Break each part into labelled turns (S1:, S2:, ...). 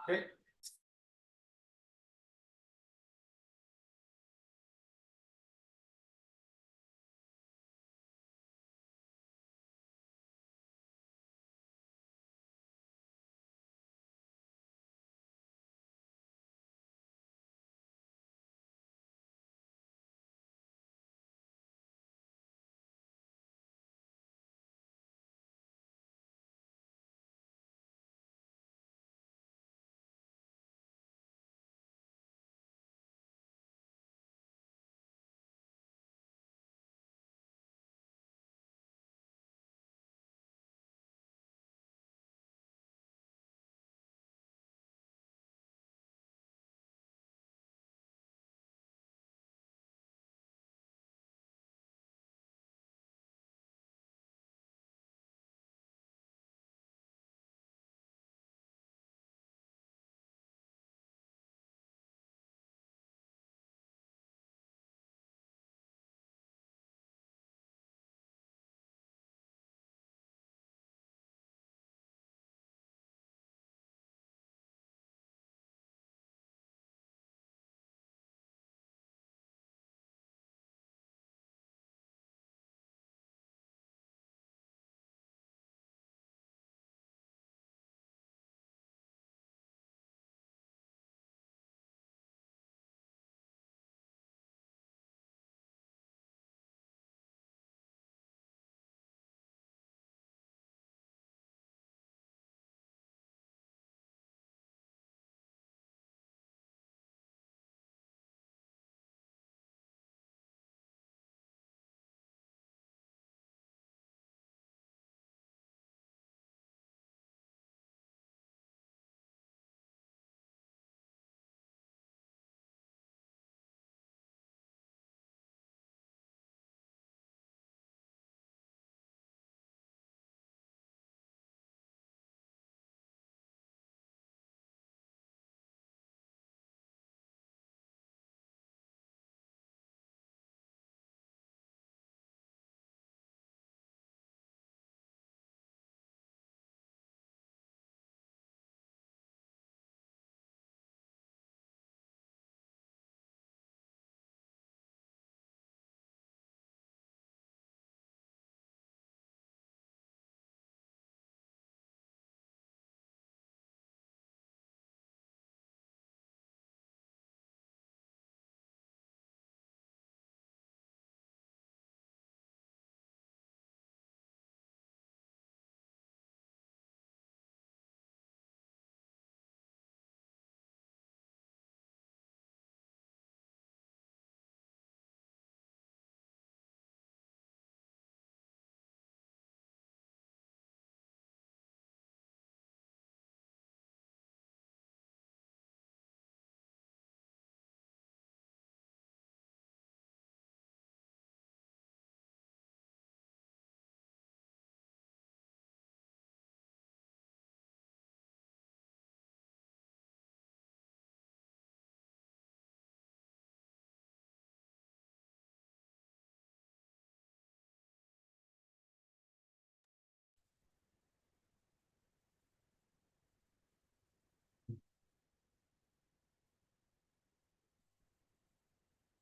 S1: Okay.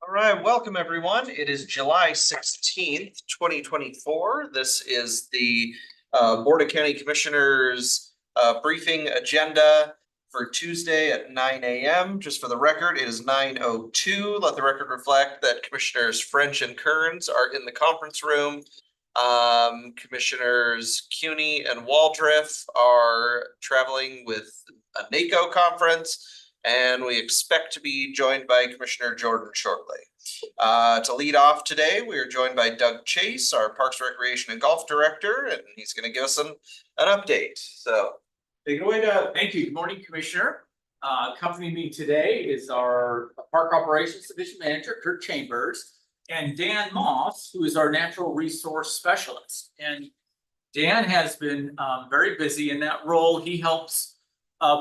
S2: All right, welcome everyone. It is July 16th, 2024. This is the Board of County Commissioners briefing agenda for Tuesday at 9 a.m. Just for the record, it is 9:02. Let the record reflect that Commissioners French and Kearns are in the conference room. Commissioners CUNY and Waldriff are traveling with a NACO conference. And we expect to be joined by Commissioner Jordan shortly. To lead off today, we are joined by Doug Chase, our Parks, Recreation, and Golf Director, and he's going to give us an update. So take it away, Doug.
S1: Thank you. Good morning, Commissioner. Accompanying me today is our Park Operations Division Manager, Kurt Chambers, and Dan Moss, who is our Natural Resource Specialist. And Dan has been very busy in that role. He helps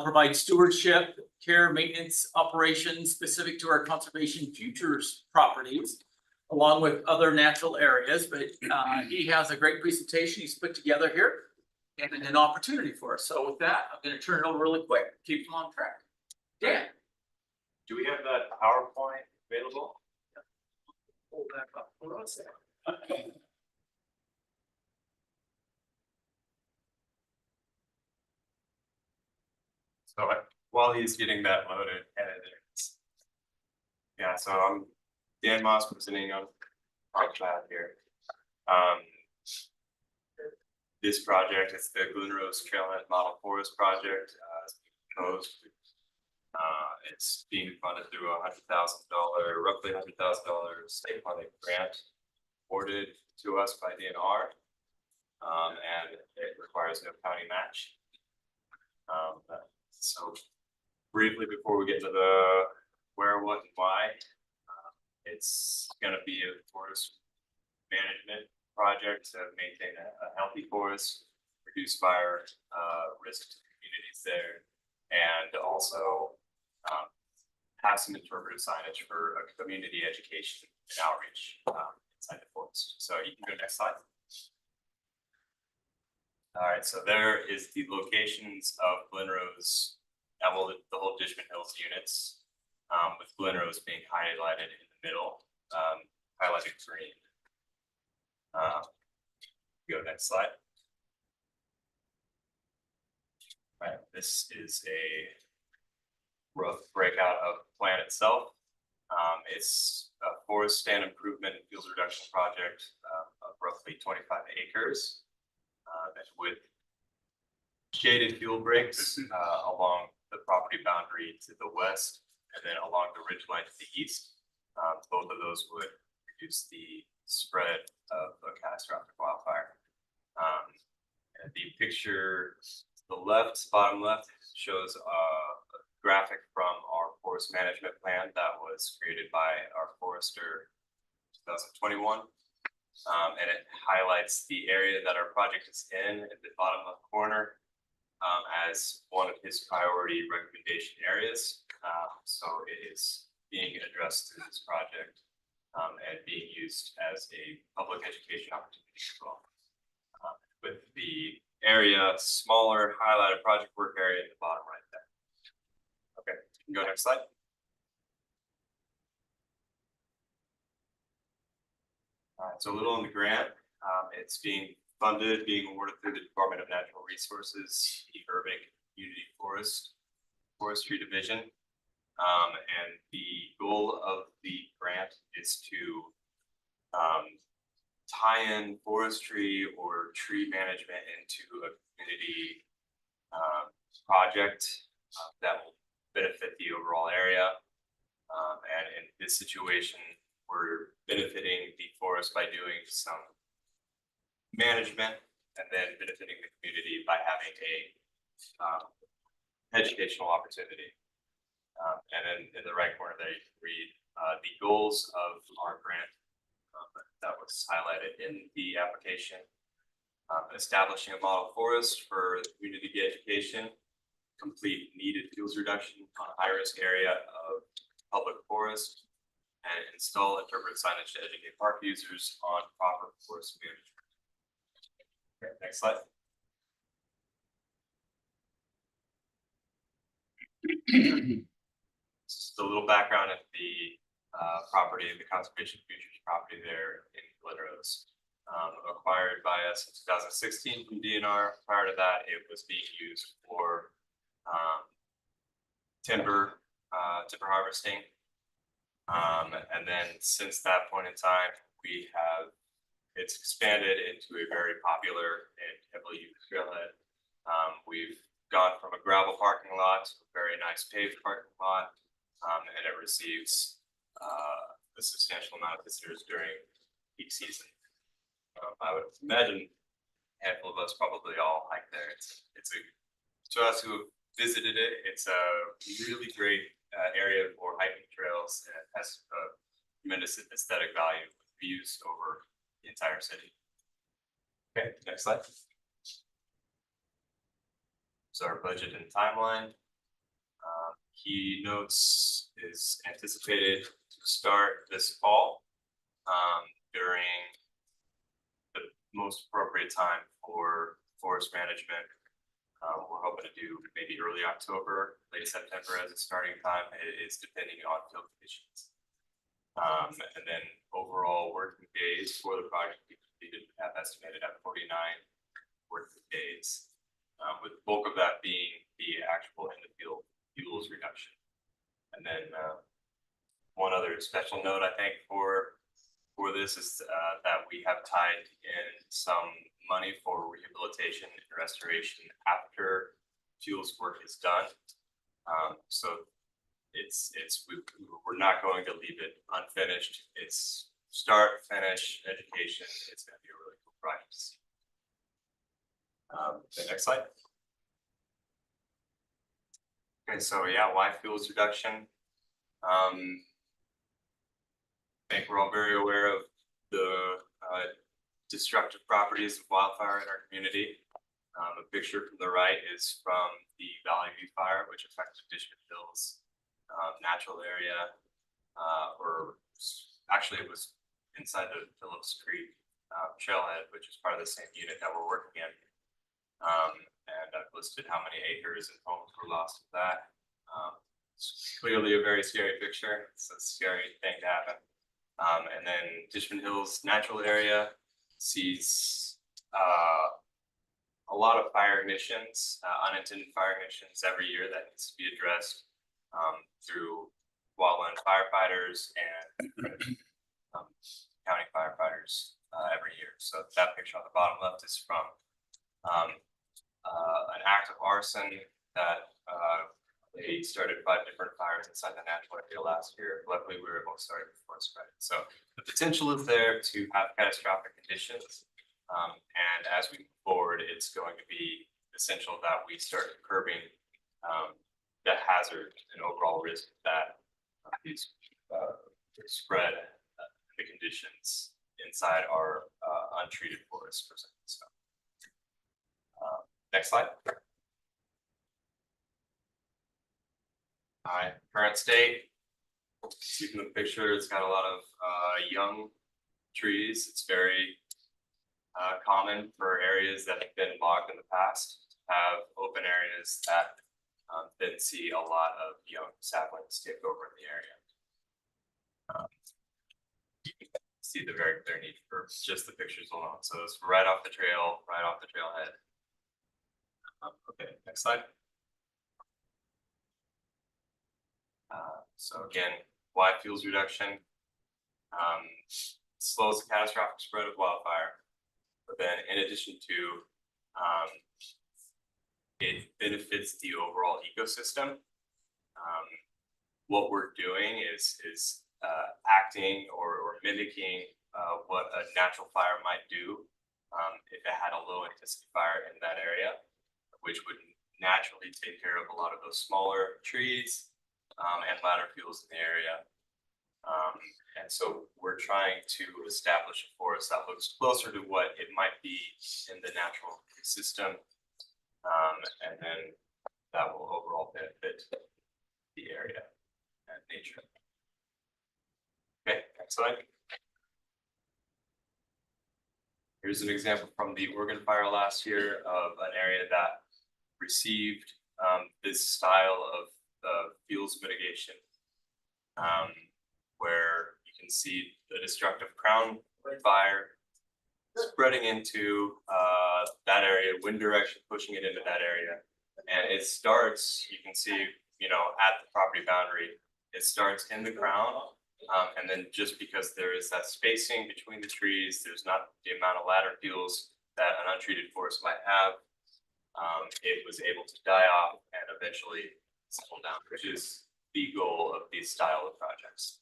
S1: provide stewardship, care, maintenance, operations specific to our conservation futures properties, along with other natural areas. But he has a great presentation he's put together here. and an opportunity for us. So with that, I'm gonna turn it over really quick, keep them on track. Dan?
S3: Do we have that PowerPoint available?
S1: Pull back up. Hold on a second.
S3: So while he's getting that loaded, edited. Yeah, so I'm Dan Moss presenting on PowerPoint here. This project is the Glen Rose Trailhead Model Forest Project, it's proposed. It's being funded through roughly $100,000 state funding grant awarded to us by DNR. And it requires no county match. So briefly before we get to the where, what, and why, it's gonna be a forest management project to maintain a healthy forest, reduce fire risk to communities there, and also have some interpretive signage for a community education and outreach inside the forest. So you can go next slide. All right, so there is the locations of Glen Rose, well, the whole Dishman Hills units, with Glen Rose being highlighted in the middle, highlighted green. Go next slide. Right, this is a rough breakout of the plan itself. It's a forest stand improvement and field reduction project of roughly 25 acres. That's with shaded fuel breaks along the property boundary to the west, and then along the ridge line to the east. Both of those would reduce the spread of a catastrophic wildfire. And the picture to the left, bottom left, shows a graphic from our forest management plan that was created by our forester 2021. And it highlights the area that our project is in at the bottom left corner as one of his priority recommendation areas. So it is being addressed through this project and being used as a public education opportunity as well. With the area smaller highlighted project work area at the bottom right there. Okay, you can go next slide. All right, so a little on the grant. It's being funded, being awarded through the Department of Natural Resources, the Urban Community Forestry Division. And the goal of the grant is to tie in forestry or tree management into a community project that will benefit the overall area. And in this situation, we're benefiting the forest by doing some management and then benefiting the community by having a educational opportunity. And then in the right corner there, you can read the goals of our grant that was highlighted in the application. Establishing a model forest for community education, complete needed fuels reduction on a high-risk area of public forest, and install interpretive signage to educate park users on proper forest management. Okay, next slide. Just a little background of the property, the conservation futures property there in Glen Rose. Acquired by us in 2016 from DNR. Prior to that, it was being used for timber harvesting. And then since that point in time, it's expanded into a very popular and heavily used trailhead. We've gone from a gravel parking lot to a very nice paved parking lot, and it receives a substantial amount of visitors during peak season. I would imagine a handful of us probably all hike there. It's to us who have visited it, it's a really great area for hiking trails, and it has a tremendous aesthetic value with views over the entire city. Okay, next slide. So our budget and timeline. Keynotes is anticipated to start this fall during the most appropriate time for forest management. We're hoping to do maybe early October, late September as a starting time. It is depending on field conditions. And then overall working days for the project we completed have estimated at 49 working days, with the bulk of that being the actual in the field fuels reduction. And then one other special note I think for this is that we have tied in some money for rehabilitation and restoration after fuels work is done. So we're not going to leave it unfinished. It's start, finish, education. It's going to be a really cool project to see. The next slide. Okay, so yeah, why fuels reduction? I think we're all very aware of the destructive properties of wildfire in our community. A picture from the right is from the Valley View Fire, which affected Dishman Hills natural area, or actually it was inside the Phillips Creek trailhead, which is part of the same unit that we're working in. And I've listed how many acres and homes were lost with that. It's clearly a very scary picture. It's a scary thing to happen. And then Dishman Hills natural area sees a lot of fire ignitions, unintended fire ignitions every year that needs to be addressed through wildland firefighters and county firefighters every year. So that picture on the bottom left is from an act of arson that they started 5 different fires inside the natural area last year. Luckily, we were able to start it before it spread. So the potential is there to have catastrophic conditions. And as we move forward, it's going to be essential that we start curbing the hazard and overall risk that these spread the conditions inside our untreated forests present. So, next slide. All right, current state. See from the picture, it's got a lot of young trees. It's very common for areas that have been logged in the past to have open areas that then see a lot of young saplings take over in the area. You can see the very clear need for just the pictures alone. So it's right off the trail, right off the trailhead. Okay, next slide. So again, why fuels reduction? Slows the catastrophic spread of wildfire, but then in addition to it benefits the overall ecosystem. What we're doing is acting or mimicking what a natural fire might do if it had a low intensity fire in that area, which would naturally take care of a lot of those smaller trees and ladder fuels in the area. And so we're trying to establish a forest that looks closer to what it might be in the natural system. And then that will overall benefit the area and nature. Okay, next slide. Here's an example from the Oregon fire last year of an area that received this style of fuels mitigation, where you can see the destructive crown fire spreading into that area, wind direction pushing it into that area. And it starts, you can see, at the property boundary, it starts in the crown. And then just because there is that spacing between the trees, there's not the amount of ladder fuels that an untreated forest might have. It was able to die off and eventually settle down, which is the goal of these style of projects.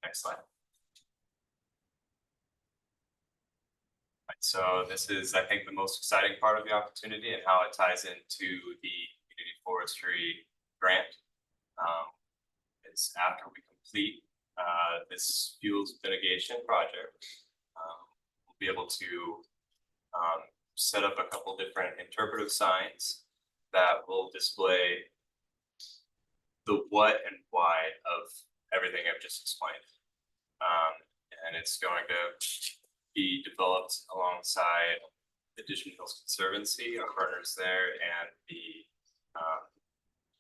S3: Next slide. So this is, I think, the most exciting part of the opportunity and how it ties into the community forestry grant. It's after we complete this fuels mitigation project, we'll be able to set up a couple different interpretive signs that will display the what and why of everything I've just explained. And it's going to be developed alongside the Dishman Hills Conservancy, our partners there, and the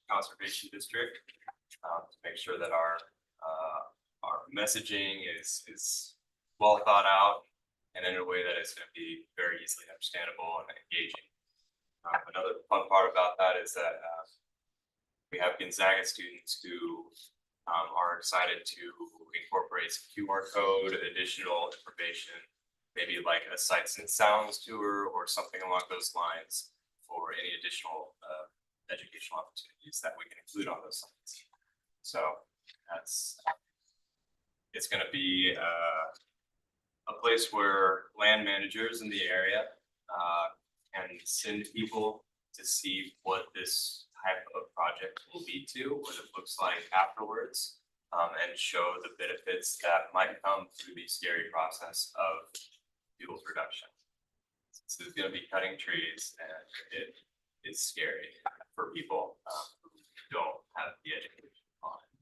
S3: Conservation District, to make sure that our messaging is well thought out and in a way that is going to be very easily understandable and engaging. Another fun part about that is that we have Gonzaga students who are excited to incorporate some QR code, additional information, maybe like a sights and sounds tour or something along those lines for any additional educational opportunities that we can include on those sites. So it's going to be a place where land managers in the area can send people to see what this type of project will lead to, what it looks like afterwards, and show the benefits that might come through the scary process of fuels reduction. This is going to be cutting trees, and it is scary for people who don't have the education on it.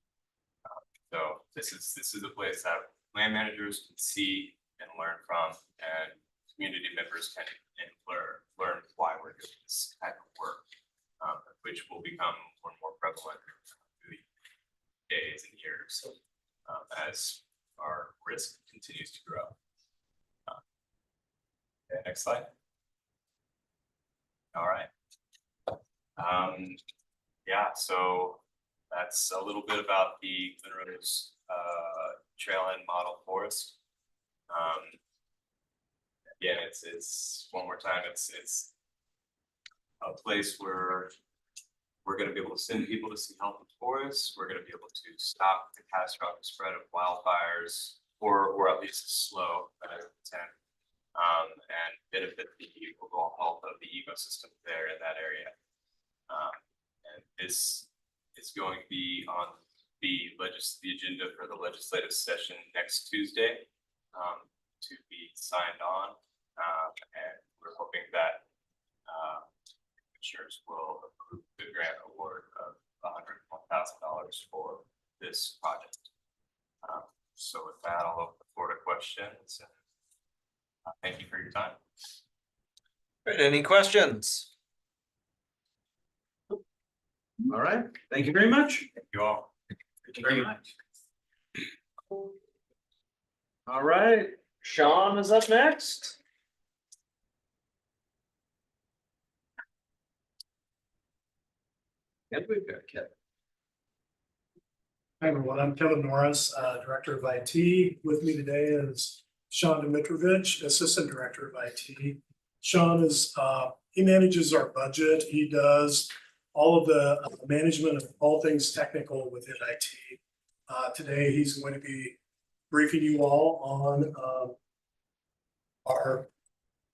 S3: So this is a place that land managers can see and learn from, and community members can learn why we're doing this type of work, which will become more and more prevalent through the days and years as our risk continues to grow. Okay, next slide. All right. Yeah, so that's a little bit about the Glen Rose Trail End Model Forest. Again, it's one more time, it's a place where we're going to be able to send people to see healthy forests. We're going to be able to stop the catastrophic spread of wildfires, or at least slow that intent, and benefit the overall health of the ecosystem there in that area. And this is going to be on the agenda for the legislative session next Tuesday to be signed on, and we're hoping that commissioners will approve the grant award of $101,000 for this project. So with that, I'll open the floor to questions. And thank you for your time.
S2: All right, any questions? All right, thank you very much.
S3: Thank you all.
S1: Thank you very much.
S2: All right, Sean is up next. And we've got Kevin.
S4: Hi everyone, I'm Kevin Norris, Director of IT. With me today is Sean Dimitrovich, Assistant Director of IT. Sean is, he manages our budget. He does all of the management of all things technical within IT. Today, he's going to be briefing you all on our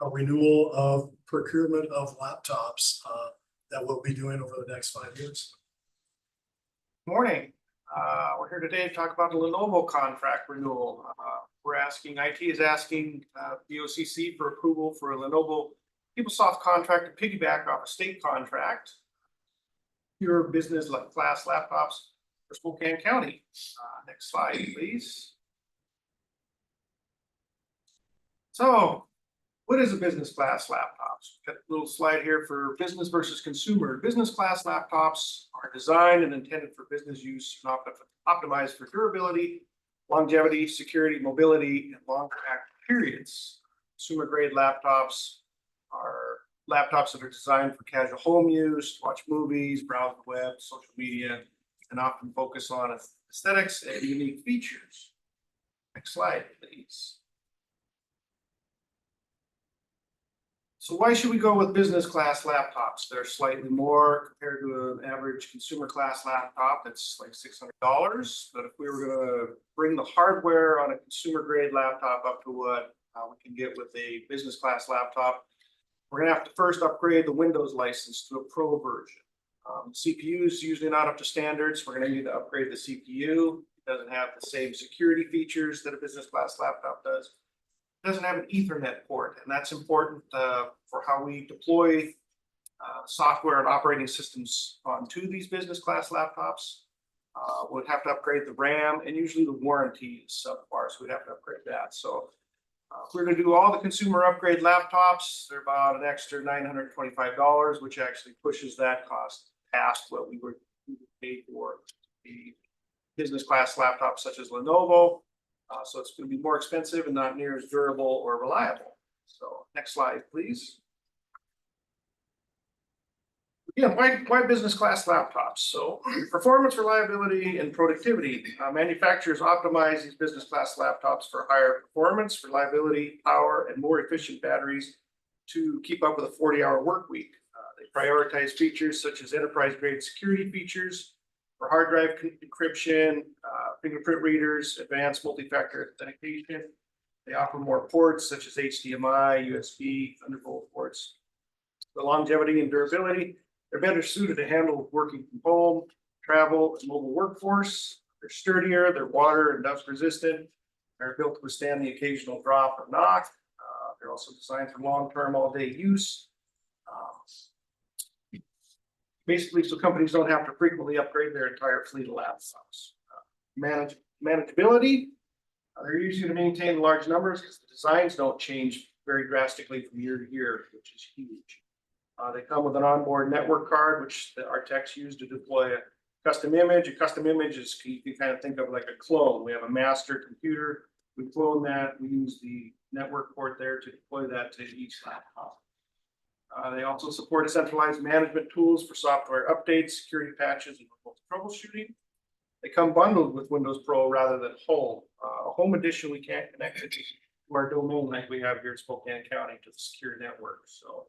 S4: renewal of procurement of laptops that we'll be doing over the next 5 years.
S5: Morning. We're here today to talk about the Lenovo contract renewal. IT is asking BOCC for approval for a Lenovo PeopleSoft contract to piggyback off a state contract. Your business class laptops for Spokane County. Next slide, please. So, what is a business class laptops? Got a little slide here for business versus consumer. Business class laptops are designed and intended for business use and optimized for durability, longevity, security, mobility, and longer active periods. Consumer grade laptops are laptops that are designed for casual home use, watch movies, browse the web, social media, and often focus on aesthetics and unique features. Next slide, please. So why should we go with business class laptops? They're slightly more compared to an average consumer class laptop that's like $600. But if we were going to bring the hardware on a consumer grade laptop up to what we can get with a business class laptop, we're going to have to first upgrade the Windows license to a Pro version. CPU is usually not up to standards. We're going to need to upgrade the CPU. It doesn't have the same security features that a business class laptop does. Doesn't have an Ethernet port, and that's important for how we deploy software and operating systems onto these business class laptops. We'd have to upgrade the RAM, and usually the warranty is subpar, so we'd have to upgrade that. So If we're gonna do all the consumer upgrade laptops, they're about an extra $925, which actually pushes that cost past what we would pay for the business class laptops such as Lenovo. So it's gonna be more expensive and not near as durable or reliable. So next slide, please. Yeah, why business class laptops? So performance, reliability, and productivity. Manufacturers optimize these business class laptops for higher performance, reliability, power, and more efficient batteries to keep up with a 40-hour work week. They prioritize features such as enterprise-grade security features for hard drive encryption, fingerprint readers, advanced multi-factor authentication. They offer more ports such as HDMI, USB, Thunderbolt ports. The longevity and durability. They're better suited to handle working from home, travel, and mobile workforce. They're sturdier, they're water and dust resistant. They're built to withstand the occasional drop or knock. They're also designed for long-term, all-day use. Basically, so companies don't have to frequently upgrade their entire fleet of laptops. Manageability. They're easy to maintain in large numbers because the designs don't change very drastically from year to year, which is huge. They come with an onboard network card, which our techs use to deploy a custom image. A custom image is, you can kind of think of like a clone. We have a master computer. We clone that. We use the network port there to deploy that to each laptop. They also support centralized management tools for software updates, security patches, and remote troubleshooting. They come bundled with Windows Pro rather than Home. Home Edition, we can't connect it to our domain like we have here in Spokane County to the secure network. So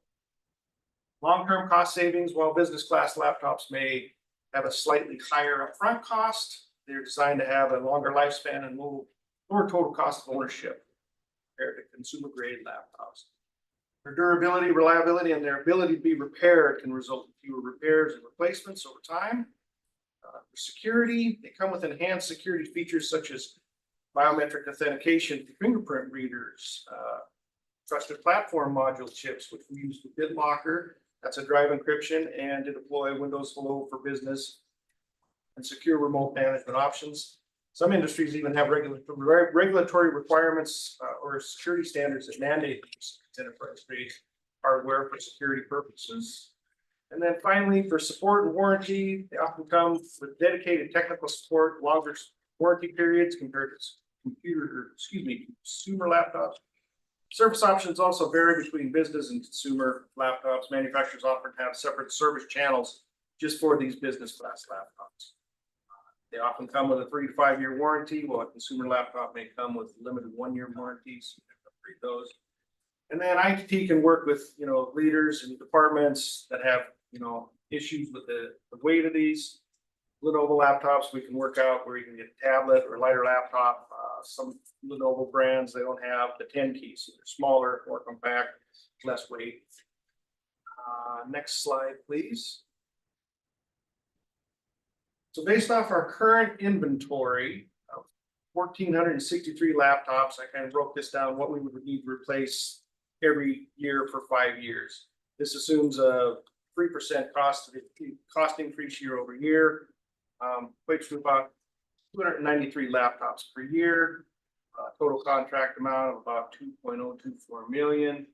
S5: long-term cost savings, while business class laptops may have a slightly higher upfront cost, they're designed to have a longer lifespan and lower total cost of ownership compared to consumer grade laptops. Their durability, reliability, and their ability to be repaired can result in fewer repairs and replacements over time. For security, they come with enhanced security features such as biometric authentication for fingerprint readers, trusted platform module chips, which we use with BitLocker. That's a drive encryption, and to deploy Windows Hello for business and secure remote management options. Some industries even have regulatory requirements or security standards that mandate use of enterprise-grade hardware for security purposes. And then finally, for support and warranty, they often come with dedicated technical support, longer warranty periods compared to consumer laptops. Service options also vary between business and consumer laptops. Manufacturers often have separate service channels just for these business class laptops. They often come with a 3 to 5 year warranty, while a consumer laptop may come with limited 1 year warranties. So you have to upgrade those. And then IT can work with leaders and departments that have issues with the weight of these Lenovo laptops. We can work out where you can get a tablet or a lighter laptop. Some Lenovo brands, they don't have the 10 keys, so they're smaller, more compact, less weight. Next slide, please. So based off our current inventory of 1,463 laptops, I kind of broke this down, what we would need to replace every year for 5 years. This assumes a 3% cost increase year over year, equates to about 293 laptops per year, total contract amount of about $2.024 million.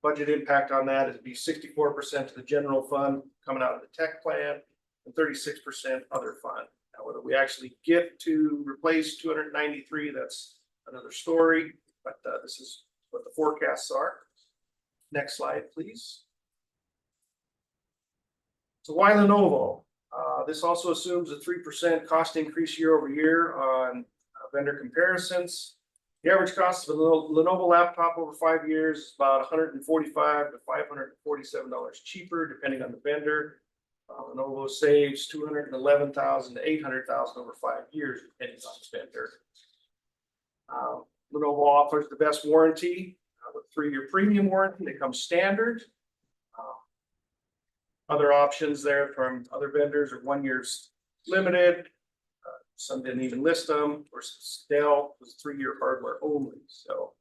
S5: Budget impact on that is be 64% to the general fund coming out of the tech plan and 36% other fund. Now, whether we actually get to replace 293, that's another story, but this is what the forecasts are. Next slide, please. So why Lenovo? This also assumes a 3% cost increase year over year on vendor comparisons. The average cost of a Lenovo laptop over 5 years is about $145 to $547 cheaper, depending on the vendor. Lenovo saves $211,000 to $800,000 over 5 years, depending on the vendor. Lenovo offers the best warranty with 3 year premium warranty that comes standard. Other options there from other vendors are 1 year's limited. Some didn't even list them, or Dell was 3 year hardware only. So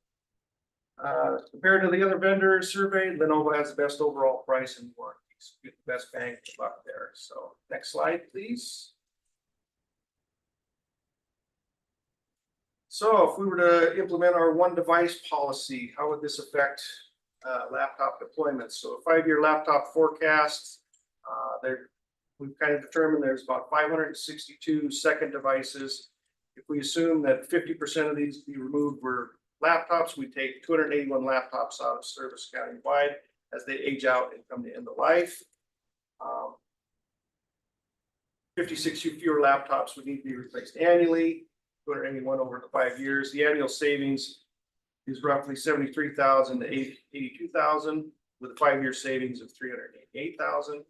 S5: compared to the other vendors surveyed, Lenovo has the best overall price and warranties. Get the best bang for the buck there. So next slide, please. So if we were to implement our one device policy, how would this affect laptop deployments? So a 5-year laptop forecast, we've kind of determined there's about 562 second devices. If we assume that 50% of these be removed were laptops, we take 281 laptops out of service countywide as they age out and come to end of life. 56 fewer laptops would need to be replaced annually, 281 over the 5 years. The annual savings is roughly 73,000 to 82,000, with a 5-year savings of 388,000.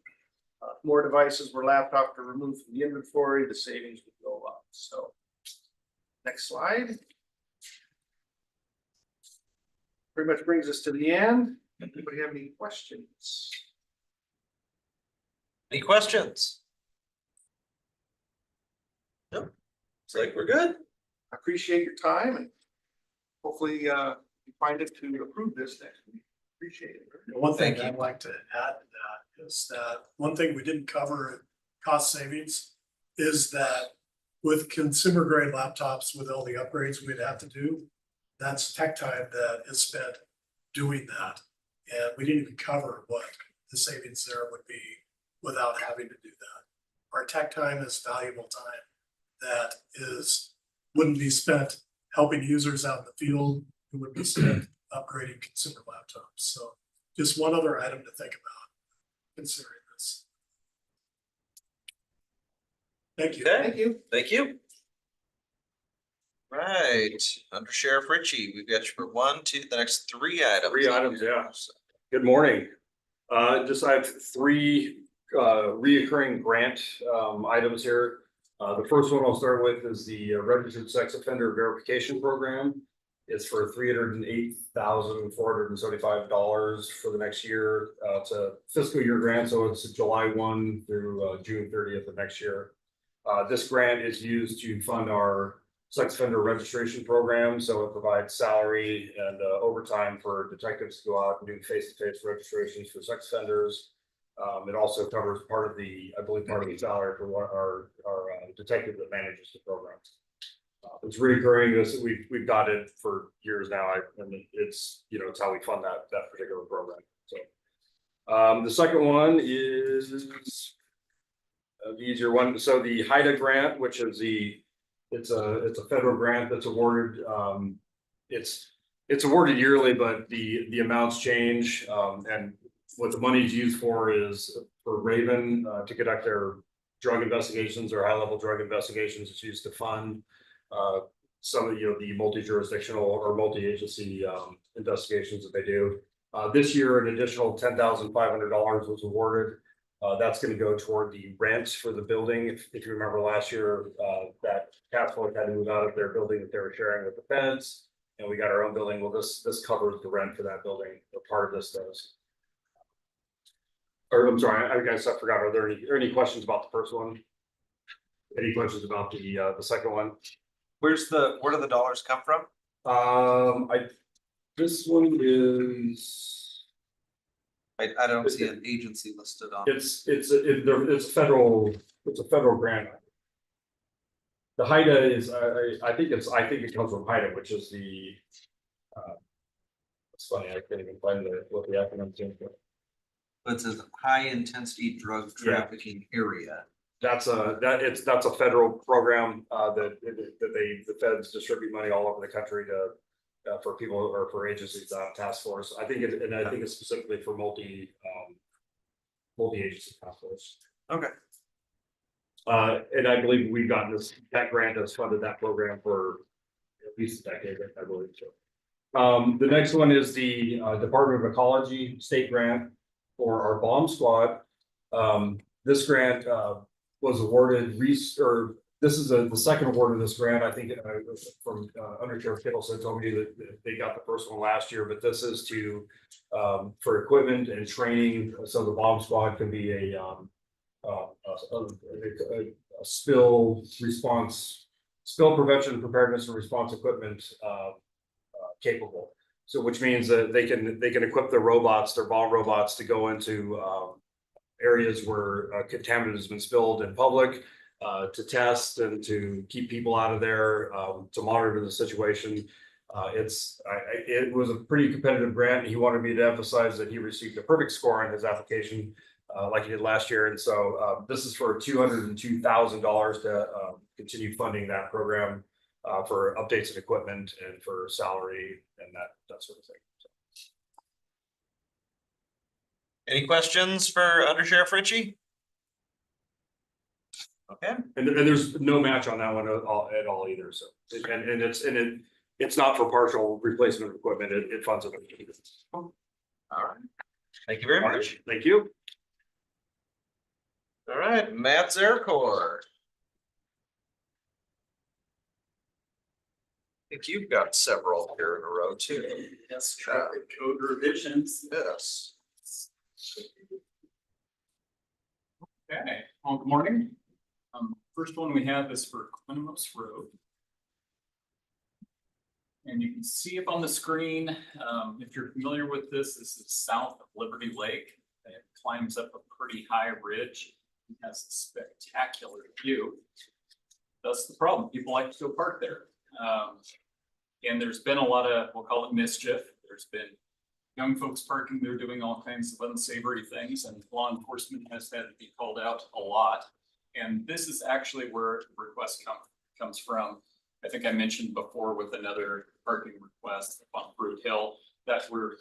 S5: More devices were laptops are removed from the inventory, the savings would go up. So, next slide. Pretty much brings us to the end. Anybody have any questions?
S2: Any questions? Nope. It's like we're good.
S5: I appreciate your time and hopefully you find it to approve this next week. Appreciate it.
S4: One thing
S2: Thank you.
S4: I'd like to add to that is that one thing we didn't cover in cost savings is that with consumer grade laptops, with all the upgrades we'd have to do, that's tech time that is spent doing that. And we didn't even cover what the savings there would be without having to do that. Our tech time is valuable time that wouldn't be spent helping users out in the field. It would be spent upgrading consumer laptops. So just one other item to think about considering this. Thank you.
S2: Okay.
S5: Thank you.
S2: Thank you. Right, Under Sheriff Ritchie, we've got you for the next 3 items.
S6: 3 items, yeah. Good morning. I have 3 reoccurring grant items here. The first one I'll start with is the Registered Sex Offender Verification Program. It's for $308,475 for the next year. It's a fiscal year grant, so it's July 1 through June 30th of next year. This grant is used to fund our sex offender registration program, so it provides salary and overtime for detectives to go out and do face-to-face registrations for sex offenders. It also covers part of the salary for our detective that manages the program. It's recurring. We've got it for years now, and it's it's how we fund that particular program. So the second one is the easier one. So the HIDA grant, which is it's a federal grant that's awarded. It's awarded yearly, but the amounts change. And what the money is used for is for Raven to conduct their drug investigations or high-level drug investigations. It's used to fund some of the multi-jurisdictional or multi-agency investigations that they do. This year, an additional $10,500 was awarded. That's going to go toward the rent for the building. If you remember last year, that task force had to move out of their building that they were sharing with the feds, and we got our own building. Well, this covers the rent for that building, or part of this does. Or I'm sorry, I guess I forgot. Are there any questions about the first one? Any questions about the second one?
S2: Where do the dollars come from?
S6: This one is.
S2: I don't see an agency listed on.
S6: It's a federal grant. The HIDA is I think it comes from HIDA, which is the. It's funny, I can't even find what the acronym stands for.
S2: But it says high intensity drug trafficking area.
S6: That's a federal program that the feds distribute money all over the country to for people or for agencies that have task force. I think it's specifically for multi-agency task force.
S2: Okay.
S6: And I believe we've gotten that grant has funded that program for at least a decade, I believe. So the next one is the Department of Ecology state grant for our bomb squad. This grant was awarded this is the second award of this grant. I think from Under Sheriff Kittleson told me that they got the first one last year, but this is for equipment and training. So the bomb squad can be a spill prevention, preparedness, and response equipment capable. So which means that they can equip their bomb robots to go into areas where contaminant has been spilled in public. to test and to keep people out of there, to monitor the situation. It was a pretty competitive grant. He wanted me to emphasize that he received a perfect score on his application, like he did last year. And so this is for $202,000 to continue funding that program for updates and equipment and for salary and that sort of thing. So.
S2: Any questions for Under Sheriff Ritchie? Okay,
S6: And there's no match on that one at all either. So it's not for partial replacement of equipment. It funds it.
S2: all right. Thank you very
S6: All right,
S2: much.
S6: thank you.
S2: All right, Matt Zerkor. I think you've got several here in a row too.
S1: Yes, traffic code revisions.
S2: Yes.
S1: Okay, well, good morning. First one we have is for Quinemos Road. And you can see up on the screen, if you're familiar with this, this is south of Liberty Lake. It climbs up a pretty high ridge. It has a spectacular view. That's the problem. People like to go park there. And there's been a lot of, we'll call it mischief. There's been young folks parking there doing all kinds of unsavory things, and law enforcement has had to be called out a lot. And this is actually where the request comes from. I think I mentioned before with another parking request on Fruit Hill that we're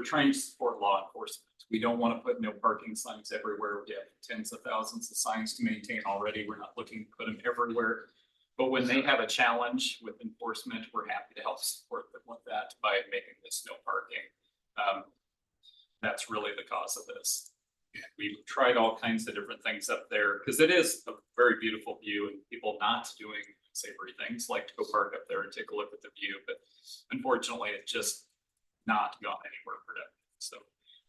S1: trying to support law enforcement. We don't want to put no parking signs everywhere. We have tens of thousands of signs to maintain already. We're not looking to put them everywhere. But when they have a challenge with enforcement, we're happy to help support them with that by making this no parking. That's really the cause of this. And we've tried all kinds of different things up there because it is a very beautiful view, and people not doing savory things like to go park up there and take a look at the view. But unfortunately, it's just not gone anywhere productive. So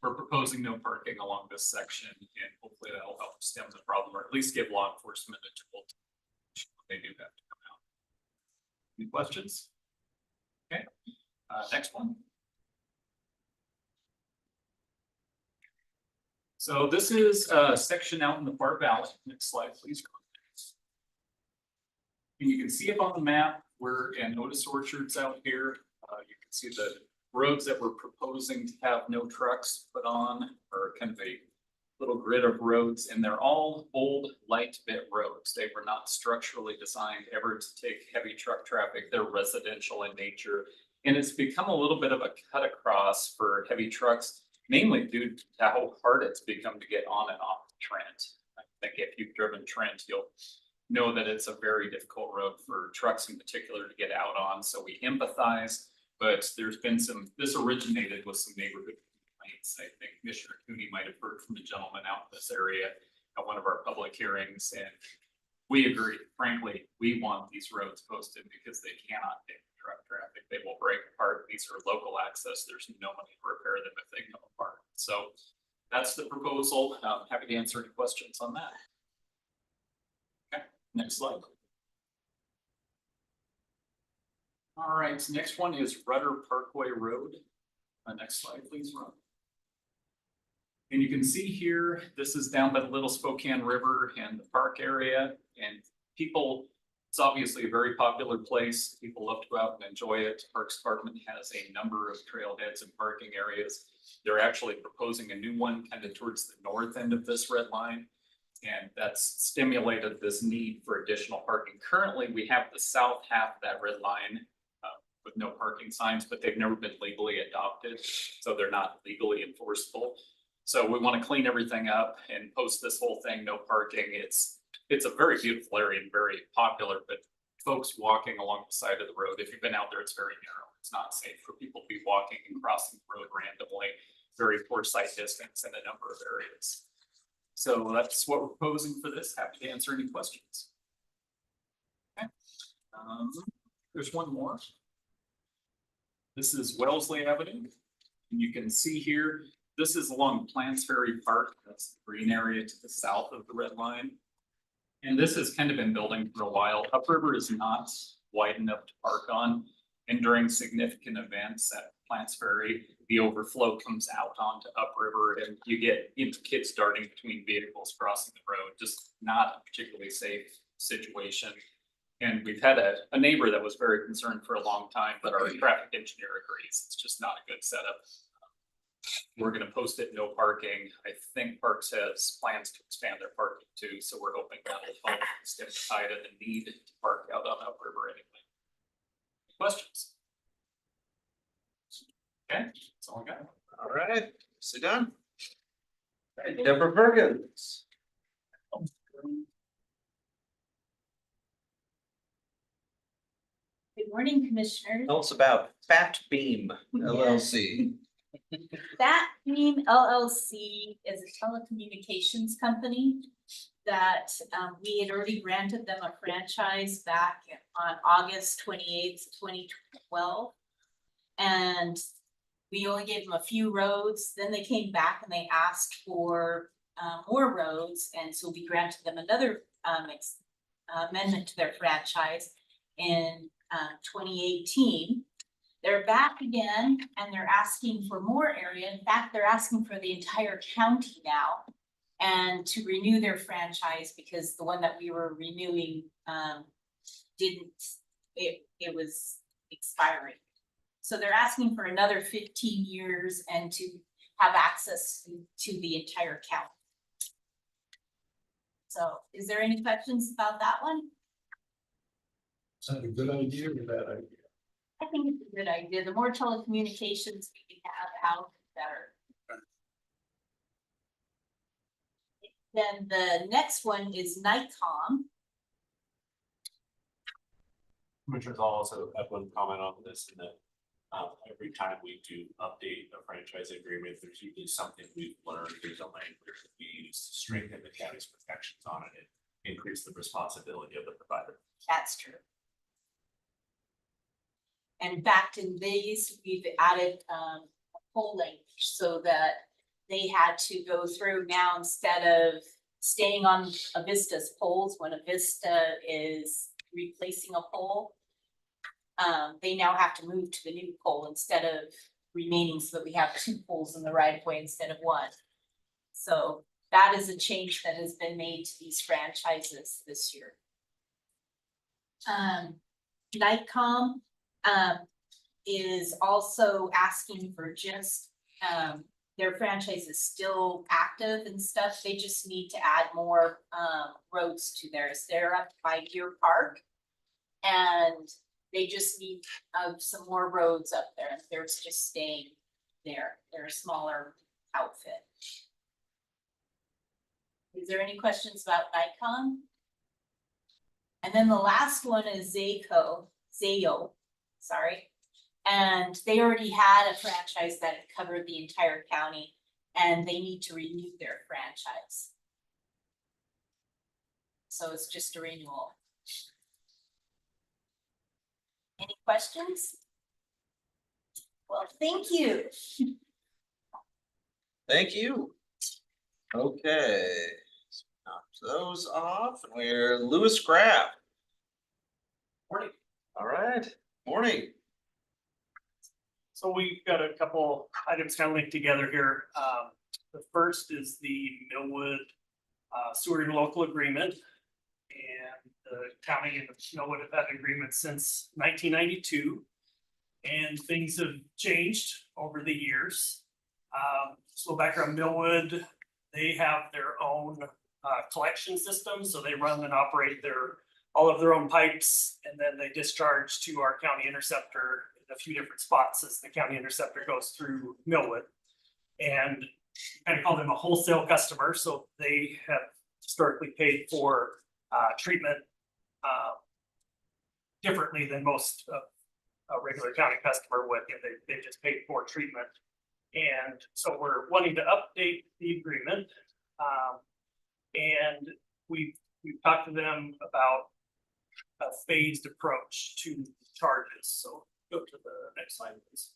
S1: we're proposing no parking along this section, and hopefully that'll help stem the problem, or at least give law enforcement a tool to they do have to come out. Any questions? Okay, next one. So this is a section out in the Far Valley. Next slide, please. And you can see up on the map, we're in Otis Orchards out here. You can see the roads that we're proposing to have no trucks put on, or kind of a little grid of roads, and they're all old light bit roads. They were not structurally designed ever to take heavy truck traffic. They're residential in nature. And it's become a little bit of a cut across for heavy trucks, mainly due to how hard it's become to get on and off Trent. I think if you've driven Trent, you'll know that it's a very difficult road for trucks in particular to get out on. So we empathize, but there's been this originated with some neighborhood complaints. I think Commissioner Cooney might have heard from the gentleman out in this area at one of our public hearings. And we agree, frankly, we want these roads posted because they cannot take truck traffic. They will break apart. These are local access. There's no money to repair them if they come apart. So that's the proposal. Happy to answer any questions on that. Okay, next slide. All right, next one is Rudder Parkway Road. Next slide, please, Ron. And you can see here, this is down by the Little Spokane River and the park area, and people, it's obviously a very popular place. People love to go out and enjoy it. Parks Department has a number of trailheads and parking areas. They're actually proposing a new one kind of towards the north end of this red line. And that's stimulated this need for additional parking. Currently, we have the south half of that red line with no parking signs, but they've never been legally adopted. So they're not legally enforceable. So we want to clean everything up and post this whole thing, no parking. It's a very beautiful area and very popular, but folks walking along the side of the road, if you've been out there, it's very narrow. It's not safe for people to be walking and crossing the road randomly. Very poor sight distance in a number of areas. So that's what we're proposing for this. Happy to answer any questions. Okay. There's one more. This is Wellesley Avenue. And you can see here, this is along Plants Ferry Park. That's the green area to the south of the red line. And this has kind of been building for a while. Upriver is not wide enough to park on. And during significant events at Plants Ferry, the overflow comes out onto Upriver, and you get kids darting between vehicles crossing the road. Just not a particularly safe
S7: situation. And we've had a neighbor that was very concerned for a long time, but our traffic engineer agrees, it's just not a good setup. We're gonna post it, no parking. I think Parks has plans to expand their parking too, so we're hoping that will help stem the tide of the need to park out on upriver anyway. Questions? Okay, that's all I got.
S2: All right, sit down. Deborah Perkins.
S8: Good morning, Commissioners.
S2: Tell us about Fat Beam LLC.
S8: That Beam LLC is a telecommunications company that we had already granted them a franchise back on August 28th, 2012. And we only gave them a few roads, then they came back and they asked for more roads, and so we granted them another amendment to their franchise in 2018. They're back again and they're asking for more area. In fact, they're asking for the entire county now and to renew their franchise because the one that we were renewing it was expiring. So they're asking for another 15 years and to have access to the entire county. So is there any questions about that one?
S4: Is that a good idea or a bad idea?
S8: I think it's a good idea. The more telecommunications we can have out, the better. Then the next one is Nikon.
S9: Commissioners, I'll also have one comment on this, in that every time we do update a franchise agreement, there's usually something we've learned. There's a language that we use to strengthen the county's protections on it and increase the responsibility of the provider.
S8: That's true. And in fact, in these, we've added a pole length so that they had to go through now instead of staying on Avista's poles when Avista is replacing a pole. They now have to move to the new pole instead of remaining, so that we have two poles in the right of way instead of one. So that is a change that has been made to these franchises this year. Nightcom is also asking for just, their franchise is still active and stuff. They just need to add more roads to theirs. They're up by Deer Park. And they just need some more roads up there. They're just staying there. They're a smaller outfit. Is there any questions about Nikon? And then the last one is Zayo, sorry. And they already had a franchise that had covered the entire county and they need to renew their franchise. So it's just a renewal. Any questions? Well, thank you.
S2: Thank you. Okay. Knock those off, and we're Lewis Graff.
S10: Morning.
S2: All right, morning.
S10: So we've got a couple items kind of linked together here. The first is the Millwood sewer and local agreement. And the county and Millwood have had an agreement since 1992. And things have changed over the years. So background, Millwood, they have their own collection system. So they run and operate all of their own pipes, and then they discharge to our county interceptor in a few different spots as the county interceptor goes through Millwood. And kind of call them a wholesale customer. So they have historically paid for treatment differently than most of a regular county customer would. They just paid for treatment. And so we're wanting to update the agreement. And we've talked to them about a phased approach to charges. So go to the next slide, please.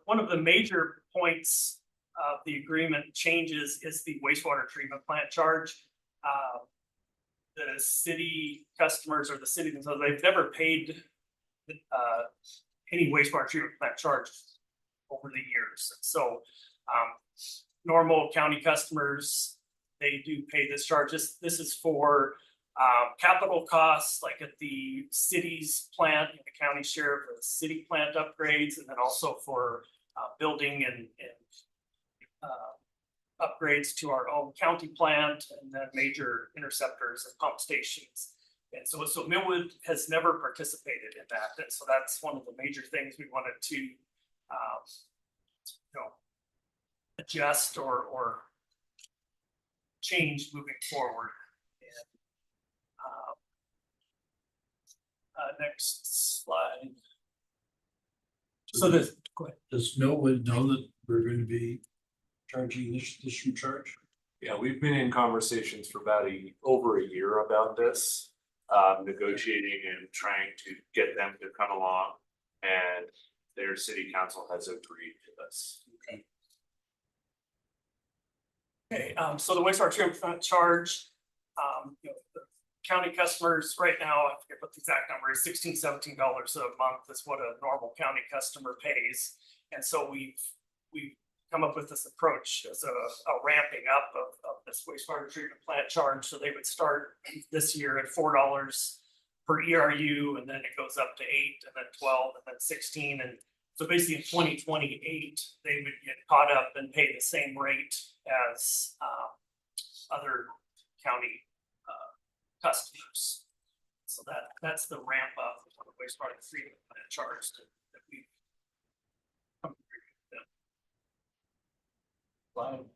S10: One of the major points of the agreement changes is the wastewater treatment plant charge. The city customers or the city themselves, they've never paid any wastewater treatment plant charge over the years. So normal county customers they do pay this charge. This is for capital costs, like at the city's plant, the county share for the city plant upgrades, and then also for building and upgrades to our own county plant, and then major interceptors and pump stations. And so Millwood has never participated in that, and so that's one of the major things we wanted to adjust or change moving forward. And next slide. So this, go ahead.
S11: Does Millwood know that we're going to be charging this additional charge?
S9: Yeah, we've been in conversations for about over a year about this, negotiating and trying to get them to come along. And their city council has agreed to this.
S10: Okay, so the wastewater treatment charge, the county customers right now, I forget what the exact number is, $16, $17 a month is what a normal county customer pays. And so we've come up with this approach as a ramping up of this wastewater treatment plant charge. So they would start this year at $4 per ERU, and then it goes up to 8, and then 12, and then 16. And so basically in 2028, they would get caught up and pay the same rate as other county customers. So that's the ramp up of the wastewater treatment plant charge that we've come to agree with them.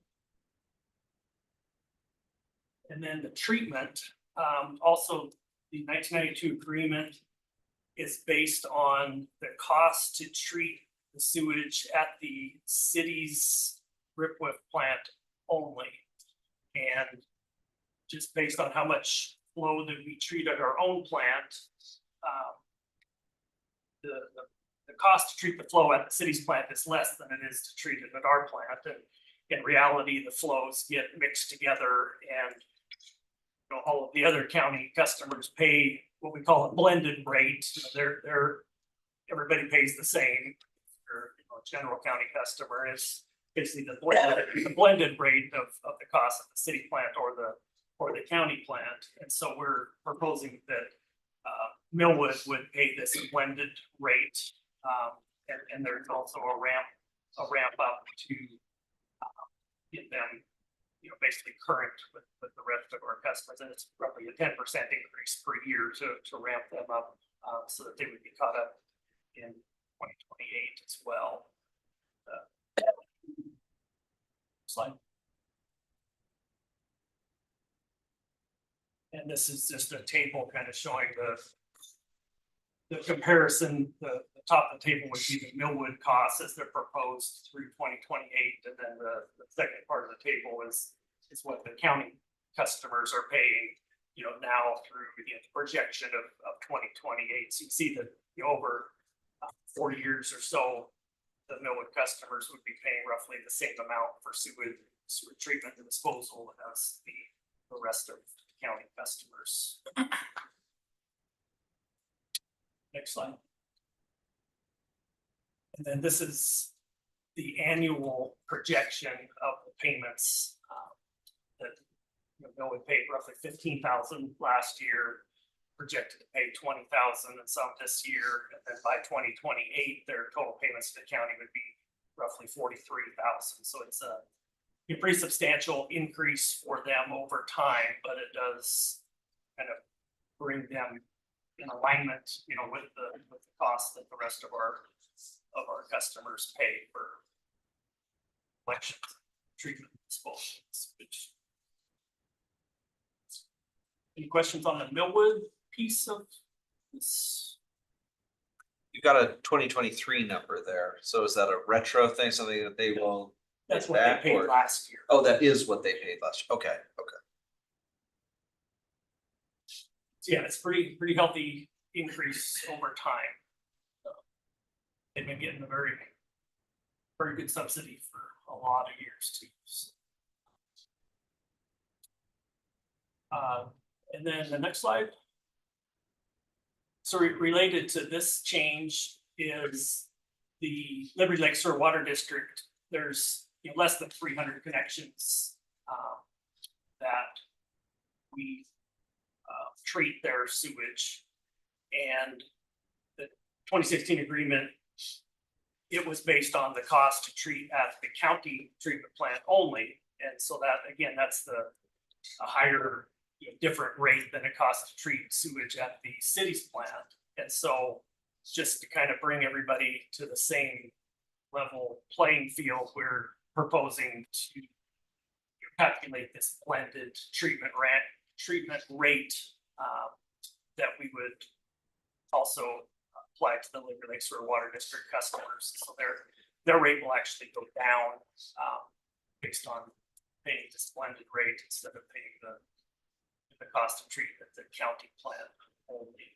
S10: And then the treatment, also the 1992 agreement is based on the cost to treat the sewage at the city's Ripwith plant only. And just based on how much flow that we treat at our own plant, the cost to treat the flow at the city's plant is less than it is to treat it at our plant. And in reality, the flows get mixed together, and all of the other county customers pay what we call a blended rate. Everybody pays the same. Your general county customer is basically the blended rate of the cost of the city plant or the county plant. And so we're proposing that Millwood would pay this blended rate, and there's also a ramp up to get them basically current with the rest of our customers. And it's roughly a 10% increase per year to ramp them up, so that they would be caught up in 2028 as well. Slide. And this is just a table kind of showing the comparison. The top of the table would be the Millwood costs as they're proposed through 2028, and then the second part of the table is what the county customers are paying, now through the projection of 2028. So you see that over 40 years or so, the Millwood customers would be paying roughly the same amount for sewage treatment and disposal as the rest of the county customers. Next slide. And then this is the annual projection of the payments that Millwood paid roughly $15,000 last year, projected to pay $20,000 and some this year, and then by 2028, their total payments to the county would be roughly $43,000. So it's a pretty substantial increase for them over time, but it does kind of bring them in alignment, with the cost that the rest of our customers pay for collection, treatment, disposal. Any questions on the Millwood piece of this?
S2: You got a 2023 number there. So is that a retro thing, something that they will?
S10: That's what they paid last year.
S2: Oh, that is what they paid last year. Okay.
S10: So yeah, it's pretty healthy increase over time. They've been getting a very good subsidy for a lot of years too. And then the next slide. So related to this change is the Liberty Lake Sewer Water District. There's less than 300 connections that we treat their sewage. And the 2016 agreement, it was based on the cost to treat at the county treatment plant only. And so that, again, that's a higher, different rate than it costs to treat sewage at the city's plant. And so just to kind of bring everybody to the same level playing field, we're proposing to calculate this blended treatment rate that we would also apply to the Liver Lake Sewer Water District customers. So their rate will actually go down based on paying this blended rate instead of paying the cost of treatment at the county plant only.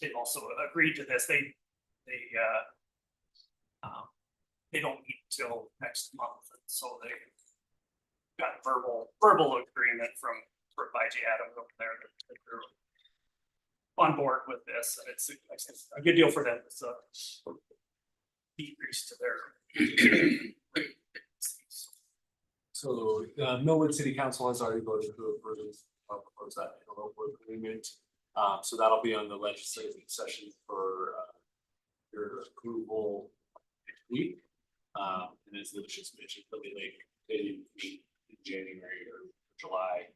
S10: They've also agreed to this. They don't meet until next month, and so they got verbal agreement from YG Adams over there that they're on board with this, and it's a good deal for them. It's a decrease to their rate.
S9: So, Millwood City Council has already voted to approve propose that interlocal agreement. So that'll be on the legislative session for your approval next week. And as Lucius mentioned, Lily Lake, they didn't meet in January or July.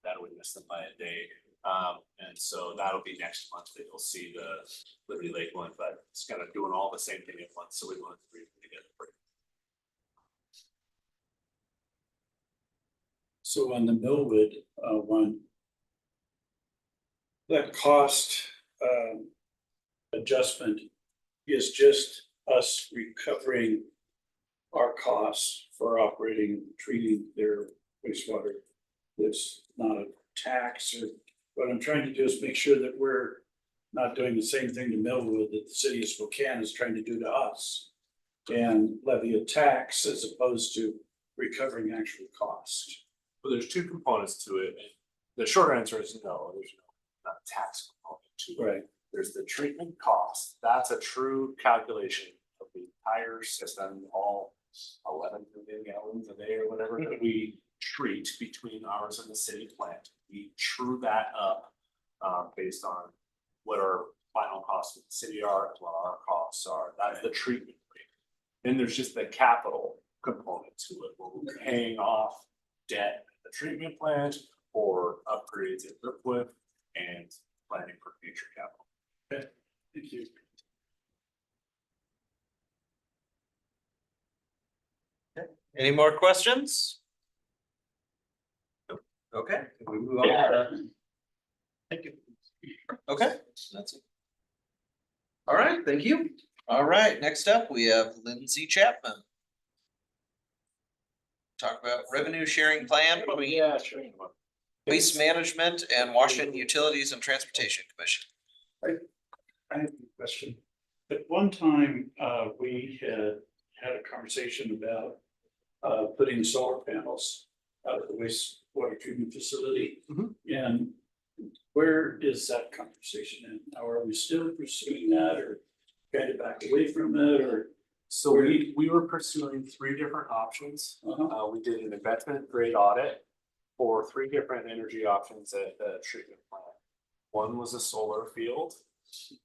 S9: That would miss them by a day. And so that'll be next month that you'll see the Liberty Lake one, but it's kind of doing all the same thing at once. So we want to bring them together.
S11: So on the Millwood one, that cost adjustment is just us recovering our costs for operating, treating their wastewater. It's not a tax, or what I'm trying to do is make sure that we're not doing the same thing to Millwood that the city of Spokane is trying to do to us, and levy a tax as opposed to recovering actual cost.
S9: Well, there's two components to it. The short answer is no, there's not a tax component to it.
S11: Right.
S9: There's the treatment cost. That's a true calculation of the entire system, all 11 million gallons a day or whatever that we treat between ours and the city plant. We true that up based on what our final costs of the city are, as what our costs are. That's the treatment rate. Then there's just the capital component to it, where we're paying off debt at the treatment plant or upgrades at Brookwood and planning for future capital.
S11: Okay, thank you.
S2: Any more questions? Okay, we move on. Thank you. Okay, that's it. All right, thank you. All right, next up, we have Lindsay Chapman. Talk about revenue sharing plan between
S9: Sure.
S2: Waste Management and Washington Utilities and Transportation Commission.
S11: I have a question. At one time, we had a conversation about putting solar panels out of the wastewater treatment facility. And where is that conversation in? Now, are we still pursuing that, or kind of back away from it, or?
S9: So we were pursuing 3 different options. We did an investment grade audit for 3 different energy options at the treatment plant. One was a solar field,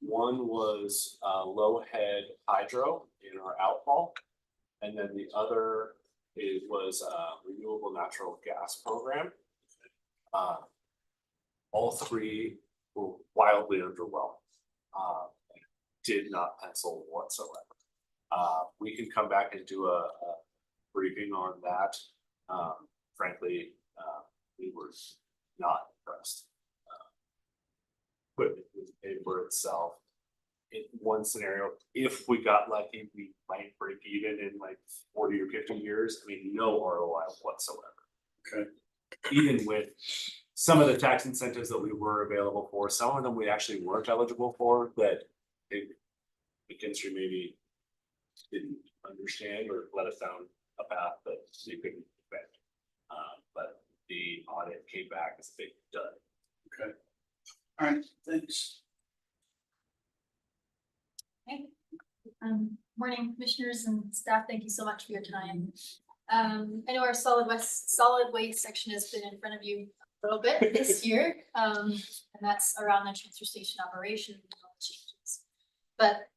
S9: one was low head hydro in our outfall, and then the other was a renewable natural gas program. All 3 were wildly underwhelmed. Did not pencil whatsoever. We can come back and do a briefing on that. Frankly, we were not impressed. But with the paper itself, in one scenario, if we got lucky, we might break even in like 40 or 50 years. I mean, no ROI whatsoever.
S11: Okay.
S9: Even with some of the tax incentives that we were available for, some of them we actually weren't eligible for, that McKinstry maybe didn't understand or let us down a path that they couldn't expect. But the audit came back as a big dud.
S11: Okay. All right, thanks.
S8: Morning, commissioners and staff, thank you so much for your time.
S12: I know our solid waste section has been in front of you a little bit this year. And that's around the transfer station operation and all the changes. But,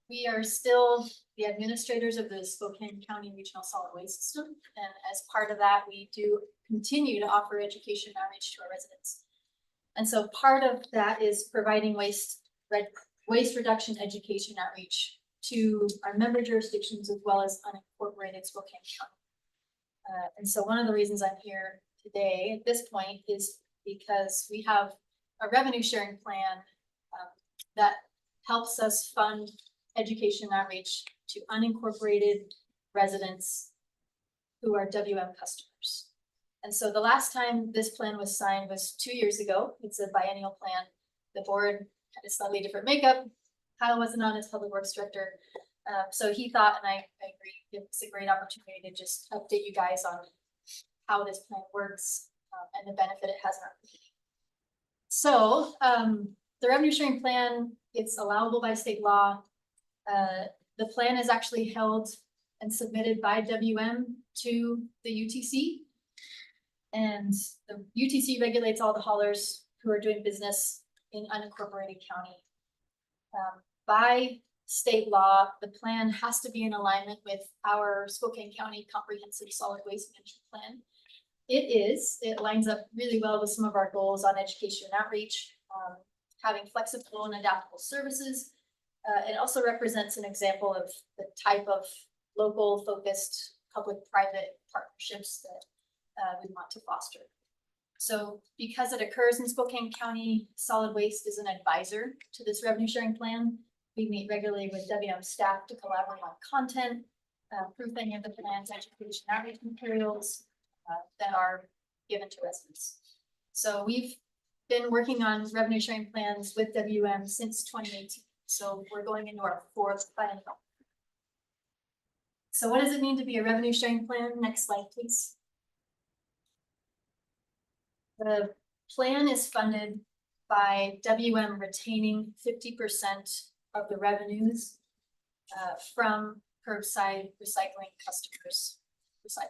S12: we are still the administrators of the Spokane County Regional Solid Waste System. And as part of that, we do continue to offer education outreach to our residents. And so part of that is providing waste reduction education outreach to our member jurisdictions as well as unincorporated Spokane County. And so one of the reasons I'm here today at this point is because we have a revenue sharing plan that helps us fund education outreach to unincorporated residents who are WM customers. And so the last time this plan was signed was 2 years ago. It's a biennial plan. The board had a slightly different makeup. Kyle wasn't on as public works director. So he thought, and I agree, it's a great opportunity to just update you guys on how this plan works and the benefit it has in our community. So the revenue sharing plan, it's allowable by state law. The plan is actually held and submitted by WM to the UTC. And the UTC regulates all the haulers who are doing business in unincorporated county. By state law, the plan has to be in alignment with our Spokane County Comprehensive Solid Waste Management Plan. It lines up really well with some of our goals on education and outreach, having flexible and adaptable services. It also represents an example of the type of local focused public-private partnerships that we want to foster. So because it occurs in Spokane County, Solid Waste is an advisor to this revenue sharing plan. We meet regularly with WM staff to collaborate on content, proofing of the plan's education outreach materials that are given to residents. So we've been working on revenue sharing plans with WM since 2018. So we're going into our 4th biennial. So what does it mean to be a revenue sharing plan? Next slide, please. The plan is funded by WM retaining 50% of the revenues from curbside recycling customers recycling.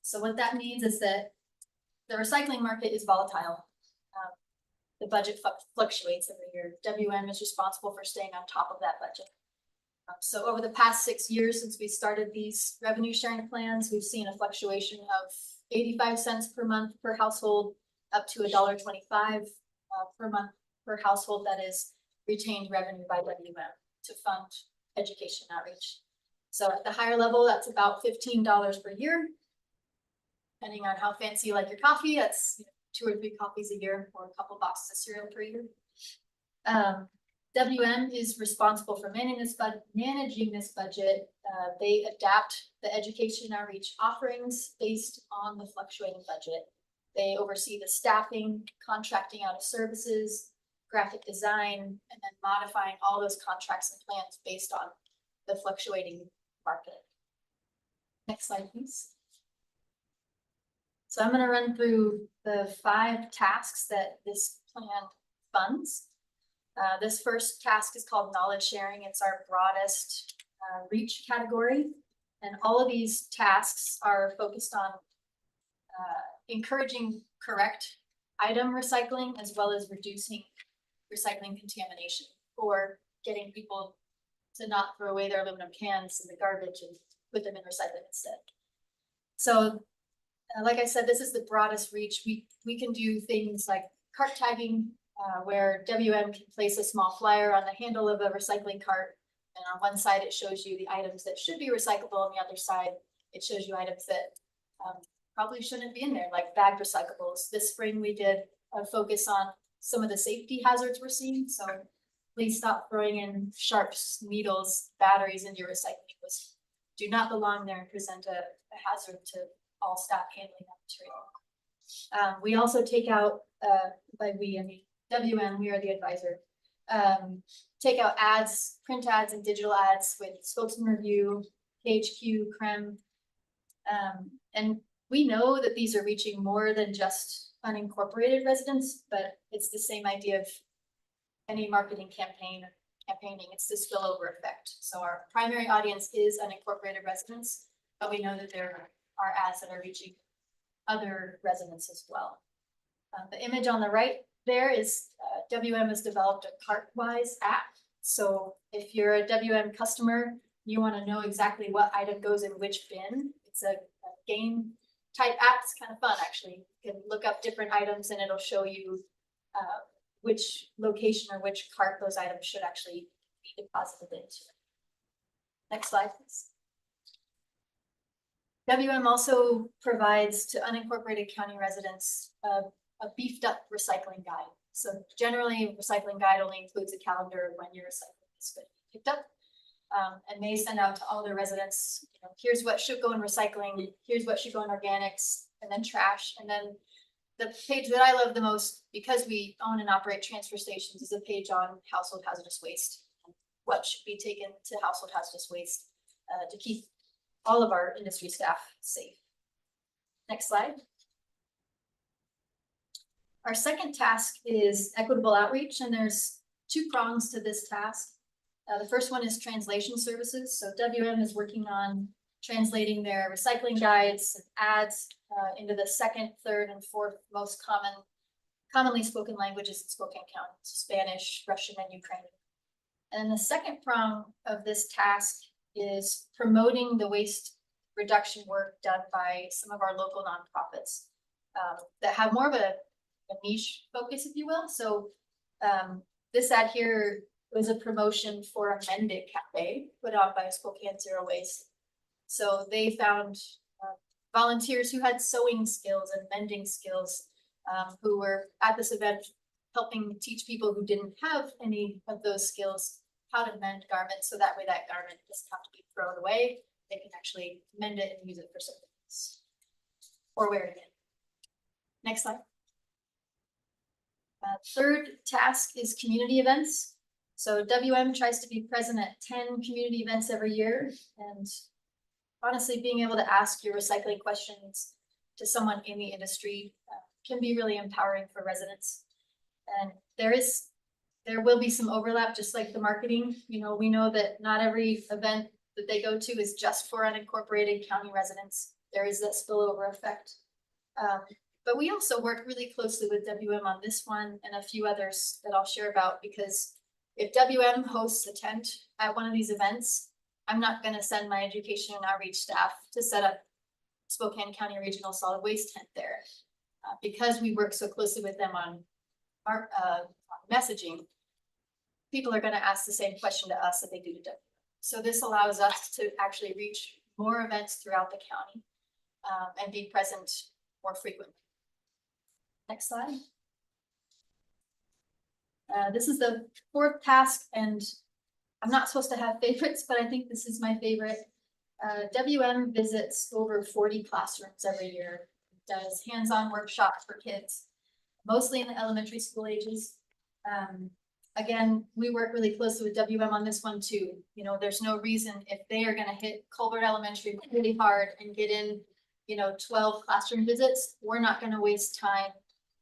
S12: So what that means is that the recycling market is volatile. The budget fluctuates every year. WM is responsible for staying on top of that budget. So over the past 6 years since we started these revenue sharing plans, we've seen a fluctuation of 85 cents per month per household up to $1.25 per month per household that is retained revenue by WM to fund education outreach. So at the higher level, that's about $15 per year. Depending on how fancy you like your coffee, that's 2 or 3 coffees a year or a couple boxes of cereal per year. WM is responsible for managing this budget. They adapt the education outreach offerings based on the fluctuating budget. They oversee the staffing, contracting out of services, graphic design, and then modifying all those contracts and plans based on the fluctuating market. Next slide, please. So I'm going to run through the 5 tasks that this plan funds. This first task is called knowledge sharing. It's our broadest reach category. And all of these tasks are focused on encouraging correct item recycling as well as reducing recycling contamination or getting people to not throw away their aluminum cans in the garbage and put them in recycling instead. So like I said, this is the broadest reach. We can do things like cart tagging, where WM can place a small flyer on the handle of a recycling cart. And on one side, it shows you the items that should be recyclable. On the other side, it shows you items that probably shouldn't be in there, like bagged recyclables. This spring, we did a focus on some of the safety hazards we're seeing. So please stop throwing in sharps, needles, batteries into your recycling. Those do not belong there and present a hazard to all staff handling that material. We also take out, by we, I mean WM, we are the advisor, take out ads, print ads and digital ads with spokesman review, KHQ, CREM. And we know that these are reaching more than just unincorporated residents, but it's the same idea of any marketing campaigning. It's the spillover effect. So our primary audience is unincorporated residents, but we know that there are ads that are reaching other residents as well. The image on the right there is, WM has developed a Cartwise app. So if you're a WM customer, you want to know exactly what item goes in which bin. It's a game type app. It's kind of fun, actually. You can look up different items and it'll show you which location or which cart those items should actually be deposited into. Next slide, please. WM also provides to unincorporated county residents a beefed up recycling guide. So generally, recycling guide only includes a calendar of when your recycling is going to be picked up. And they send out to all their residents, you know, here's what should go in recycling, here's what should go in organics, and then trash. And then the page that I love the most, because we own and operate transfer stations, is a page on household hazardous waste. What should be taken to household hazardous waste to keep all of our industry staff safe. Next slide. Our second task is equitable outreach, and there's two prongs to this task. The first one is translation services. So WM is working on translating their recycling guides and ads into the second, third, and fourth most commonly spoken languages in Spokane County: Spanish, Russian, and Ukrainian. And the second prong of this task is promoting the waste reduction work done by some of our local nonprofits that have more of a niche focus, if you will. So this ad here was a promotion for a Mend It Cafe put on by Spokane Zero Waste. So they found volunteers who had sewing skills and mending skills who were at this event helping teach people who didn't have any of those skills how to mend garments, so that way that garment doesn't have to be thrown away. They can actually mend it and use it for something else or wear it again. Next slide. Third task is community events. So WM tries to be present at 10 community events every year, and honestly, being able to ask your recycling questions to someone in the industry can be really empowering for residents. And there will be some overlap, just like the marketing. You know, we know that not every event that they go to is just for unincorporated county residents. There is that spillover effect. But we also work really closely with WM on this one and a few others that I'll share about, because if WM hosts a tent at one of these events, I'm not going to send my education and outreach staff to set up Spokane County Regional Solid Waste tent there. Because we work so closely with them on our messaging, people are going to ask the same question to us that they do to WM. So this allows us to actually reach more events throughout the county and be present more frequently. Next slide. This is the fourth task, and I'm not supposed to have favorites, but I think this is my favorite. WM visits over 40 classrooms every year, does hands-on workshops for kids, mostly in the elementary school ages. Again, we work really closely with WM on this one too. You know, there's no reason, if they are going to hit Colbert Elementary really hard and get in, 12 classroom visits, we're not going to waste time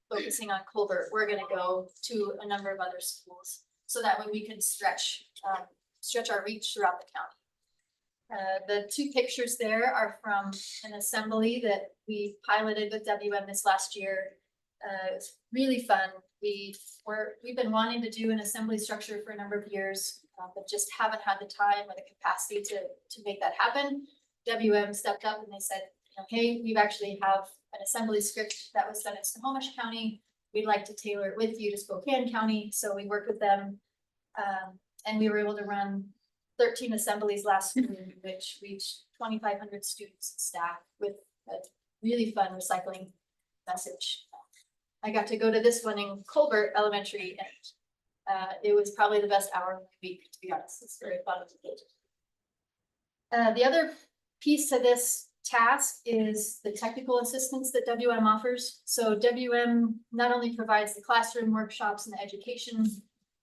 S12: focusing on Colbert. We're going to go to a number of other schools, so that way we can stretch our reach throughout the county. The two pictures there are from an assembly that we piloted with WM this last year. It's really fun. We've been wanting to do an assembly structure for a number of years, but just haven't had the time or the capacity to make that happen. WM stepped up and they said, hey, we actually have an assembly script that was done in Snohomish County. We'd like to tailor it with you to Spokane County. So we worked with them, and we were able to run 13 assemblies last year, which reached 2,500 students and staff with a really fun recycling message. I got to go to this one in Colbert Elementary, and it was probably the best hour of the week, to be honest. It's very fun to get. The other piece to this task is the technical assistance that WM offers. So WM not only provides the classroom workshops and the education,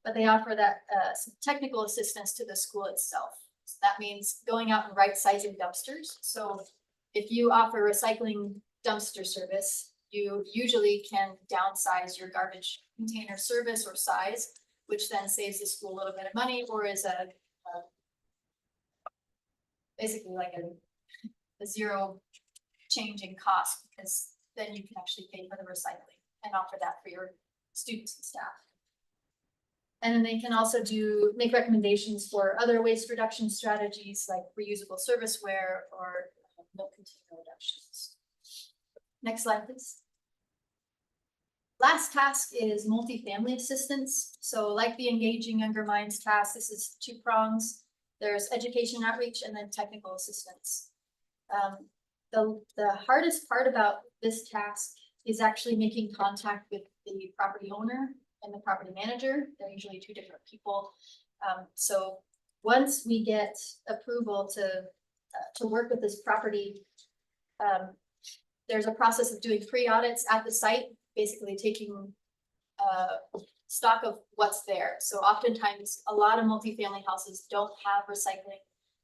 S12: but they offer that some technical assistance to the school itself. So that means going out and right-sizing dumpsters. So if you offer recycling dumpster service, you usually can downsize your garbage container service or size, which then saves the school a little bit of money, or is basically like a zero change in cost, because then you can actually pay for the recycling and offer that for your students and staff. And then they can also make recommendations for other waste reduction strategies like reusable serviceware or milk container reductions. Next slide, please. Last task is multifamily assistance. So like the Engaging Younger Minds task, this is 2 prongs. There's education outreach and then technical assistance. The hardest part about this task is actually making contact with the property owner and the property manager. They're usually 2 different people. So once we get approval to work with this property, there's a process of doing pre-audits at the site, basically taking stock of what's there. So oftentimes, a lot of multifamily houses don't have recycling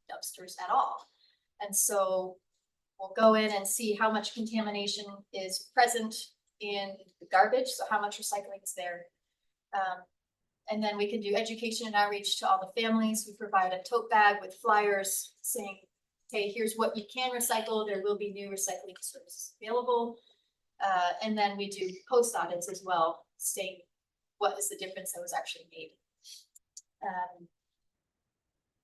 S12: dumpsters at all. And so we'll go in and see how much contamination is present in the garbage, so how much recycling is there. And then we can do education and outreach to all the families. We provide a tote bag with flyers saying, hey, here's what you can recycle. There will be new recycling services available. And then we do post audits as well, saying what is the difference that was actually made.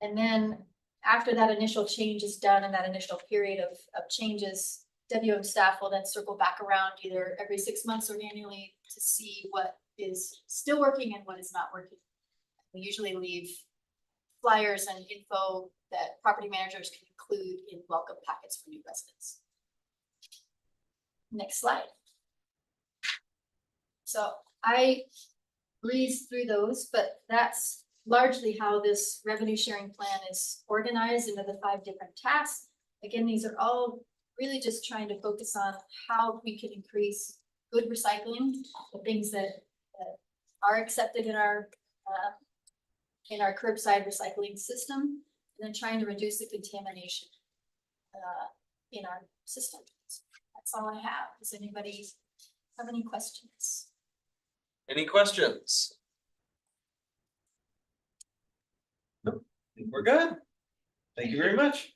S12: And then after that initial change is done and that initial period of changes, WM staff will then circle back around either every 6 months or annually to see what is still working and what is not working. We usually leave flyers and info that property managers can include in welcome packets for new residents. Next slide. So I breezed through those, but that's largely how this revenue sharing plan is organized into the 5 different tasks. Again, these are all really just trying to focus on how we can increase good recycling, the things that are accepted in our curbside recycling system, and then trying to reduce the contamination in our system. That's all I have. Does anybody have any questions?
S2: Any questions? No, I think we're good. Thank you very much.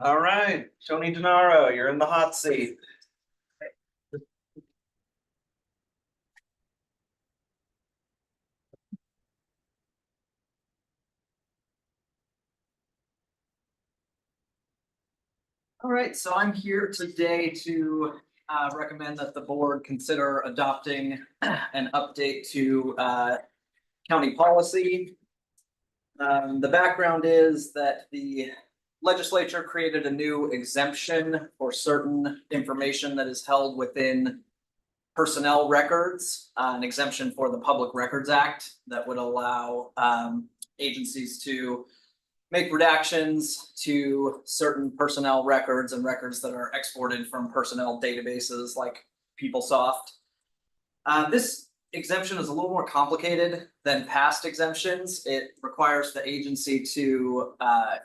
S2: All right, Tony DeNaro, you're in the hot seat.
S13: All right, so I'm here today to recommend that the board consider adopting an update to county policy. The background is that the legislature created a new exemption for certain information that is held within personnel records, an exemption for the Public Records Act that would allow agencies to make redactions to certain personnel records and records that are exported from personnel databases like PeopleSoft. This exemption is a little more complicated than past exemptions. It requires the agency to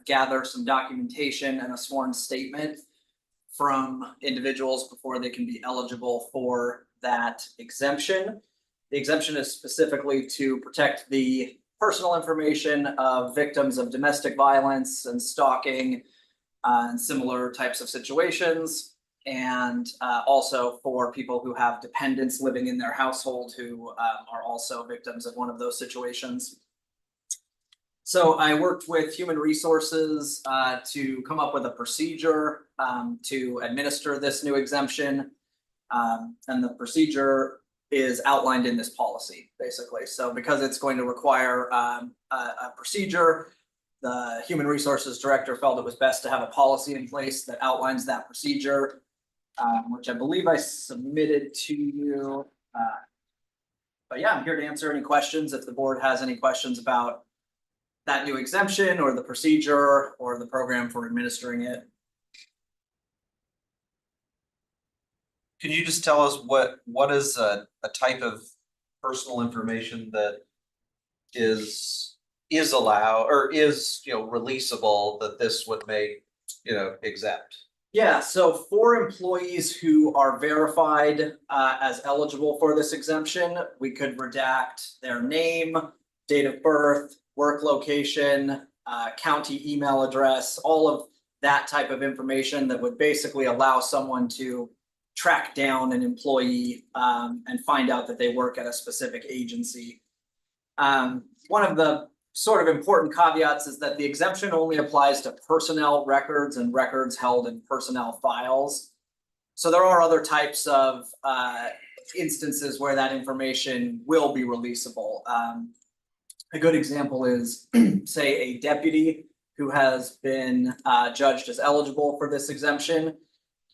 S13: gather some documentation and a sworn statement from individuals before they can be eligible for that exemption. The exemption is specifically to protect the personal information of victims of domestic violence and stalking and similar types of situations, and also for people who have dependents living in their household who are also victims of one of those situations. So I worked with Human Resources to come up with a procedure to administer this new exemption, and the procedure is outlined in this policy, basically. So because it's going to require a procedure, the Human Resources Director felt it was best to have a policy in place that outlines that procedure, which I believe I submitted to you. But yeah, I'm here to answer any questions if the board has any questions about that new exemption or the procedure or the program for administering it.
S2: Can you just tell us what is a type of personal information that is allowed or is, releasable that this would make, exempt?
S13: Yeah, so for employees who are verified as eligible for this exemption, we could redact their name, date of birth, work location, county email address, all of that type of information that would basically allow someone to track down an employee and find out that they work at a specific agency. One of the sort of important caveats is that the exemption only applies to personnel records and records held in personnel files. So there are other types of instances where that information will be releasable. A good example is, say, a deputy who has been judged as eligible for this exemption.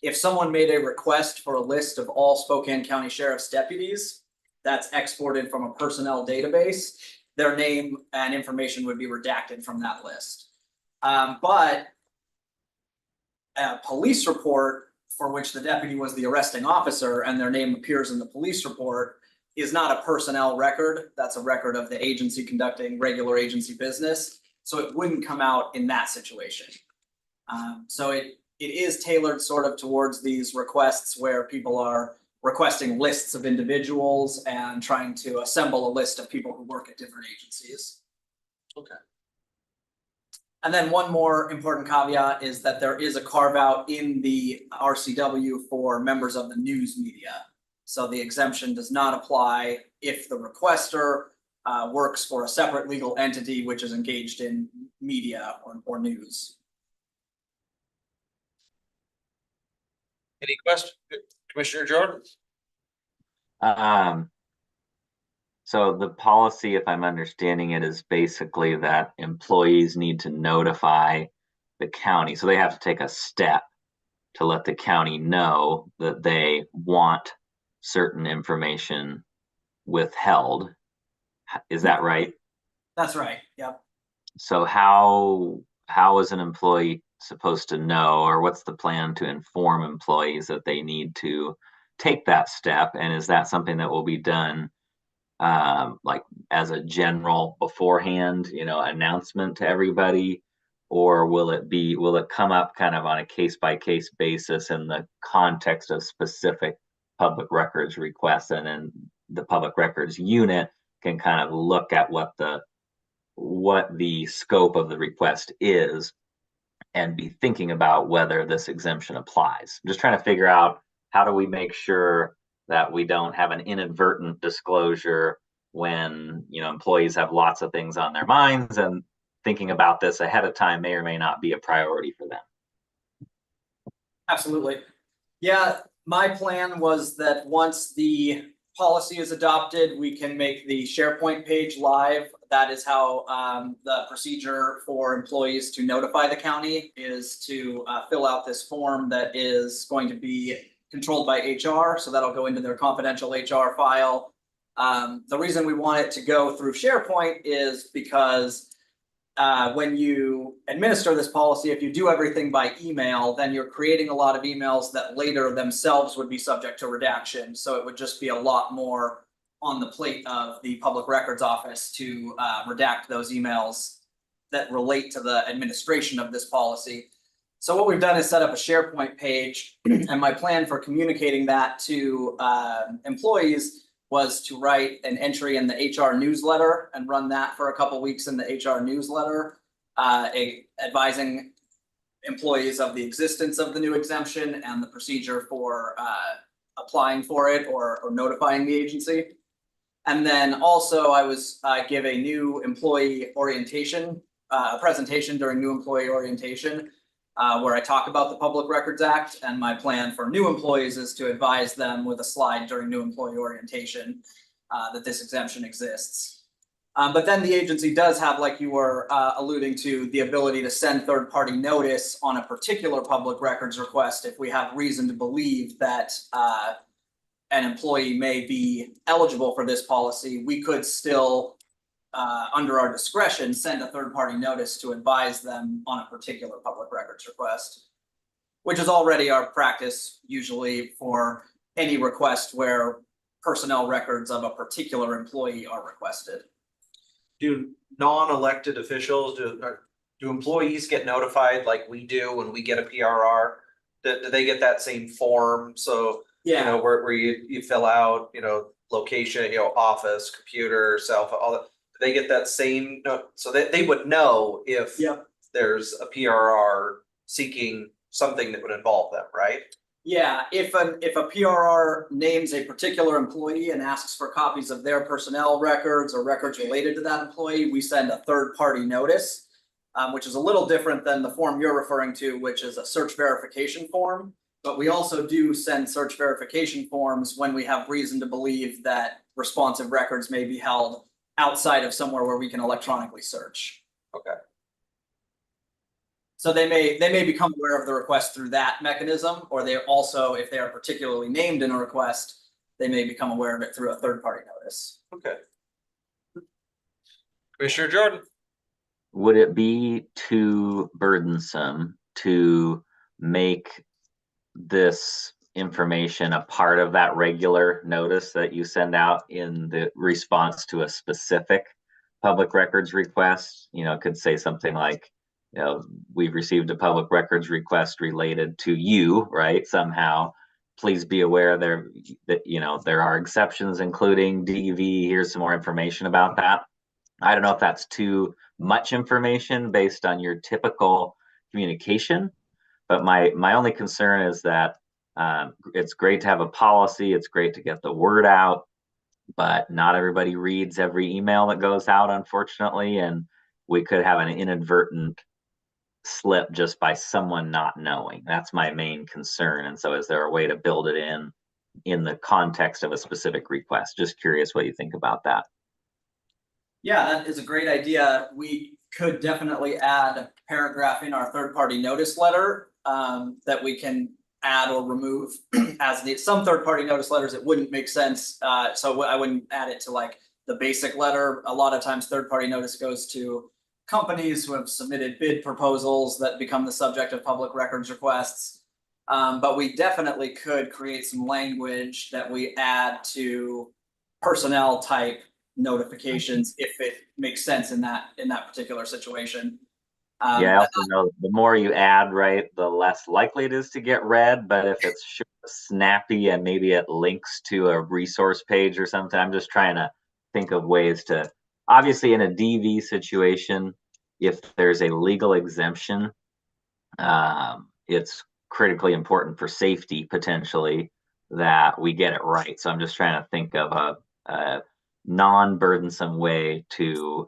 S13: If someone made a request for a list of all Spokane County Sheriff's deputies that's exported from a personnel database, their name and information would be redacted from that list. But a police report for which the deputy was the arresting officer and their name appears in the police report is not a personnel record. That's a record of the agency conducting regular agency business. So it wouldn't come out in that situation. So it is tailored sort of towards these requests where people are requesting lists of individuals and trying to assemble a list of people who work at different agencies.
S2: Okay.
S13: And then one more important caveat is that there is a carve out in the RCW for members of the news media. So the exemption does not apply if the requester works for a separate legal entity which is engaged in media or news.
S2: Any questions, Commissioner Jordan?
S14: So the policy, if I'm understanding it, is basically that employees need to notify the county. So they have to take a step to let the county know that they want certain information withheld. Is that right?
S13: That's right, yep.
S14: So how is an employee supposed to know, or what's the plan to inform employees that they need to take that step? And is that something that will be done like as a general beforehand, announcement to everybody? Or will it come up kind of on a case by case basis in the context of specific public records requests, and then the public records unit can kind of look at what the scope of the request is and be thinking about whether this exemption applies? I'm just trying to figure out, how do we make sure that we don't have an inadvertent disclosure when employees have lots of things on their minds, and thinking about this ahead of time may or may not be a priority for them?
S13: Absolutely. Yeah, my plan was that once the policy is adopted, we can make the SharePoint page live. That is how the procedure for employees to notify the county is to fill out this form that is going to be controlled by HR. So that'll go into their confidential HR file. The reason we want it to go through SharePoint is because when you administer this policy, if you do everything by email, then you're creating a lot of emails that later themselves would be subject to redaction. So it would just be a lot more on the plate of the Public Records Office to redact those emails that relate to the administration of this policy. So what we've done is set up a SharePoint page, and my plan for communicating that to employees was to write an entry in the HR newsletter and run that for a couple weeks in the HR newsletter, advising employees of the existence of the new exemption and the procedure for applying for it or notifying the agency. And then also I was give a new employee orientation, a presentation during new employee orientation, where I talk about the Public Records Act, and my plan for new employees is to advise them with a slide during new employee orientation that this exemption exists. But then the agency does have, like you were alluding to, the ability to send third-party notice on a particular public records request if we have reason to believe that an employee may be eligible for this policy. We could still, under our discretion, send a third-party notice to advise them on a particular public records request, which is already our practice usually for any request where personnel records of a particular employee are requested.
S2: Do non-elected officials, do employees get notified like we do when we get a PRR? Do they get that same form? So,
S13: Yeah.
S2: where you fill out, location, office, computer, cell phone, all that. they get that same, no, so they would know if
S13: Yep.
S2: there's a PRR seeking something that would involve them, right?
S13: Yeah, if a PRR names a particular employee and asks for copies of their personnel records or records related to that employee, we send a third party notice. Which is a little different than the form you're referring to, which is a search verification form. But we also do send search verification forms when we have reason to believe that responsive records may be held outside of somewhere where we can electronically search.
S2: Okay.
S13: So they may become aware of the request through that mechanism, or they also, if they are particularly named in a request, they may become aware of it through a third party notice.
S2: Okay. Commissioner Jordan.
S14: Would it be too burdensome to make this information a part of that regular notice that you send out in the response to a specific public records request? You know, it could say something like, you know, we've received a public records request related to you, right? Somehow, please be aware that, you know, there are exceptions, including DV. Here's some more information about that. I don't know if that's too much information based on your typical communication, but my only concern is that it's great to have a policy. It's great to get the word out, but not everybody reads every email that goes out, unfortunately, and we could have an inadvertent slip just by someone not knowing. That's my main concern. And so is there a way to build it in the context of a specific request? Just curious what you think about that.
S13: Yeah, that is a great idea. We could definitely add a paragraph in our third party notice letter that we can add or remove as needed. Some third party notice letters, it wouldn't make sense. So I wouldn't add it to like the basic letter. A lot of times third party notice goes to companies who have submitted bid proposals that become the subject of public records requests. But we definitely could create some language that we add to personnel type notifications if it makes sense in that particular situation.
S14: Yeah, I also know the more you add, right, the less likely it is to get read. But if it's short, snappy, and maybe it links to a resource page or something, I'm just trying to think of ways to, obviously in a DV situation, if there's a legal exemption, it's critically important for safety potentially that we get it right. So I'm just trying to think of a non-burdensome way to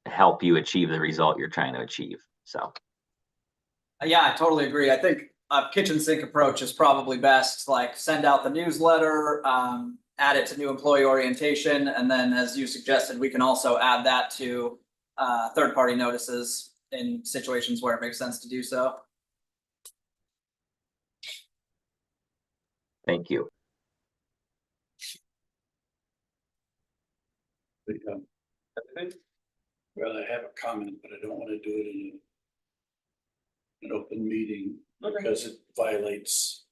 S14: help you achieve the result you're trying to achieve. So
S13: yeah, I totally agree. I think a kitchen sink approach is probably best. Like send out the newsletter, add it to new employee orientation, and then as you suggested, we can also add that to third party notices in situations where it makes sense to do so.
S14: thank you.
S11: Well, I have a comment, but I don't want to do it in an open meeting because it violates.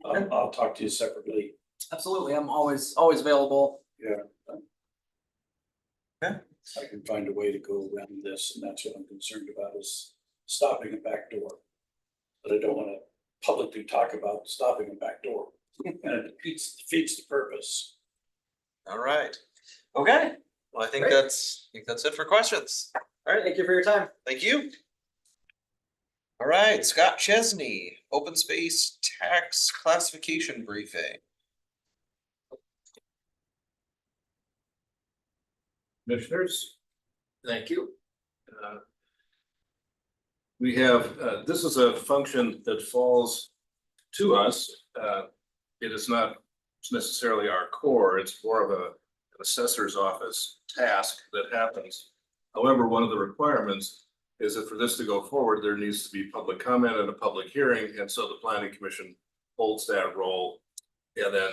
S11: I'll talk to you separately.
S13: Absolutely, I'm always available.
S11: Yeah.
S2: Okay.
S11: I can find a way to go around this, and that's what I'm concerned about is stopping a back door. But I don't want to publicly talk about stopping a back door. And it defeats the purpose.
S2: All right. Okay. Well, I think
S13: Great.
S2: that's it for questions.
S13: All right, thank you for your time.
S2: Thank you. All right, Scott Chesney, open space tax classification briefing.
S9: Commissioners, thank you. We have, this is a function that falls to us. It is not necessarily our core, it's more of an assessor's office task that happens. However, one of the requirements is that for this to go forward, there needs to be public comment and a public hearing, and so the planning commission holds that role and then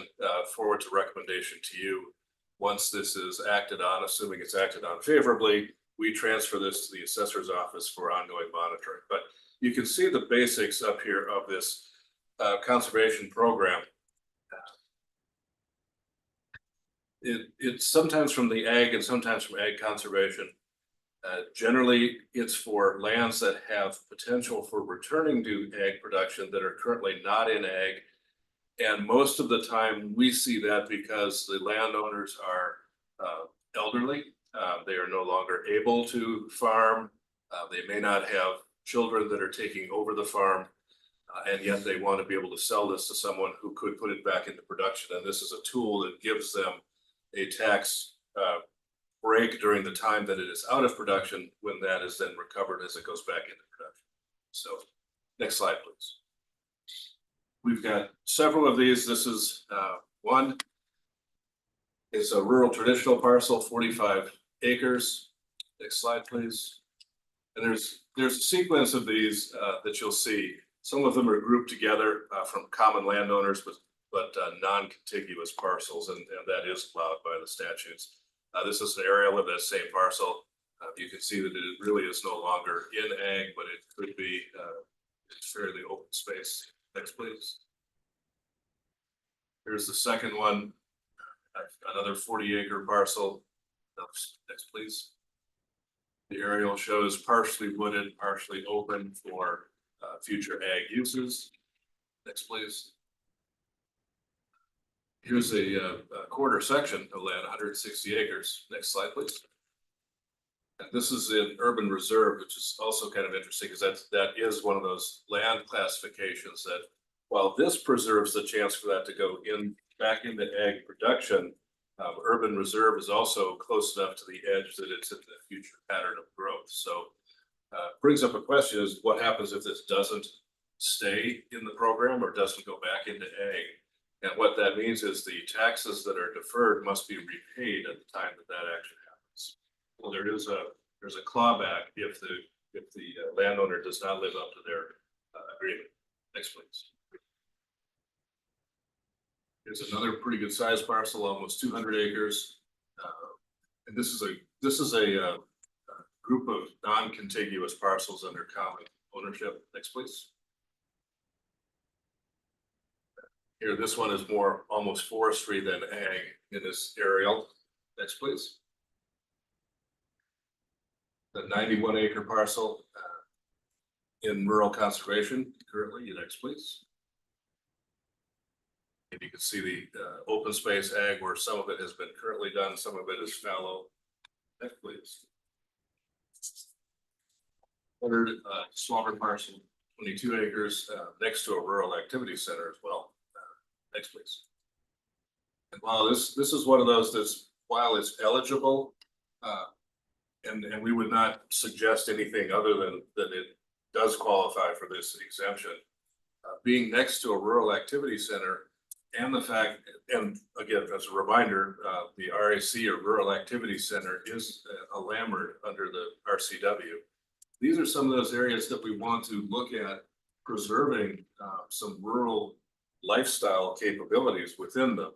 S9: forwards a recommendation to you. Once this is acted on, assuming it's acted on favorably, we transfer this to the assessor's office for ongoing monitoring. But you can see the basics up here of this conservation program. It's sometimes from the ag and sometimes from ag conservation. Generally, it's for lands that have potential for returning to ag production that are currently not in ag. And most of the time we see that because the landowners are
S15: elderly. They are no longer able to farm. They may not have children that are taking over the farm. And yet they want to be able to sell this to someone who could put it back into production. And this is a tool that gives them a tax break during the time that it is out of production, when that is then recovered as it goes back into production. So next slide, please. We've got several of these. This is one. It's a rural traditional parcel, 45 acres. Next slide, please. And there's a sequence of these that you'll see. Some of them are grouped together from common landowners, but non-contiguous parcels, and that is allowed by the statutes. This is an aerial of that same parcel. You can see that it really is no longer in ag, but it could be it's fairly open space. Next, please. Here's the second one, another 40-acre parcel. Next, please. The aerial shows partially wooded, partially open for future ag uses. Next, please. Here's a quarter section of land, 160 acres. Next slide, please. And this is in urban reserve, which is also kind of interesting because that is one of those land classifications that, while this preserves the chance for that to go back into ag production, urban reserve is also close enough to the edge that it's in the future pattern of growth. So brings up a question is what happens if this doesn't stay in the program or doesn't go back into ag? And what that means is the taxes that are deferred must be repaid at the time that actually happens. Well, there's a clawback if the landowner does not live up to their agreement. Next, please. Here's another pretty good sized parcel, almost 200 acres. And this is a group of non-contiguous parcels under common ownership. Next, please. Here, this one is more almost forestry than ag in this aerial. Next, please. The 91-acre parcel in rural conservation currently. Next, please. And you can see the open space ag where some of it has been currently done, some of it is fallow. Next, please. Third, smaller parcel, 22 acres next to a rural activity center as well. Next, please. And while this is one of those that's, while it's eligible, and we would not suggest anything other than that it does qualify for this exemption. Being next to a rural activity center, and the fact, and again, as a reminder, the RAC or Rural Activity Center is a landmark under the RCW. These are some of those areas that we want to look at preserving some rural lifestyle capabilities within them.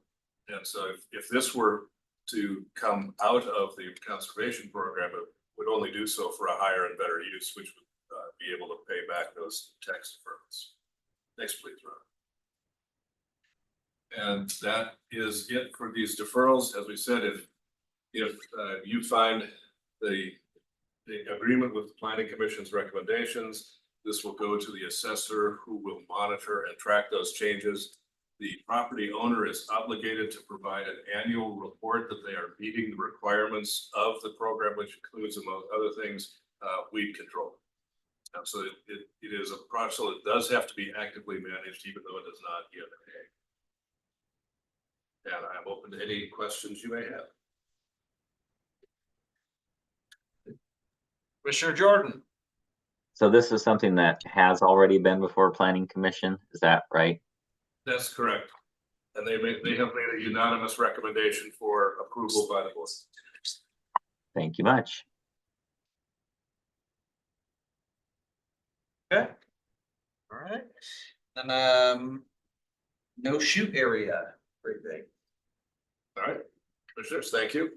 S15: And so if this were to come out of the conservation program, it would only do so for a higher and better use, which would be able to pay back those tax deferments. Next, please, Ron. And that is it for these deferrals. As we said, if you find the agreement with the Planning Commission's recommendations, this will go to the assessor who will monitor and track those changes. The property owner is obligated to provide an annual report that they are meeting the requirements of the program, which includes, among other things, weed control. So it is a parcel that does have to be actively managed, even though it does not give ag. And I'm open to any questions you may have.
S2: Commissioner Jordan.
S14: So this is something that has already been before Planning Commission, is that right?
S15: That's correct. And they have made a unanimous recommendation for approval by the board.
S14: Thank you much.
S2: Okay. All right. And no shoot area. Great thing.
S15: All right, commissioners, thank you.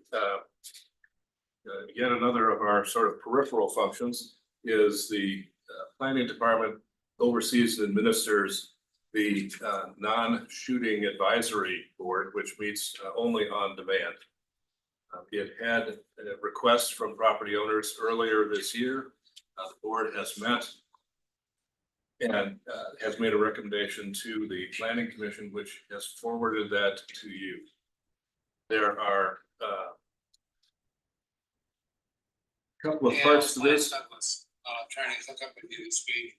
S15: Yet another of our sort of peripheral functions is the planning department oversees and administers the non-shooting advisory board, which meets only on demand. It had a request from property owners earlier this year. The board has met and has made a recommendation to the Planning Commission, which has forwarded that to you. There are couple of parts to this.
S11: Trying to hook up with you this week.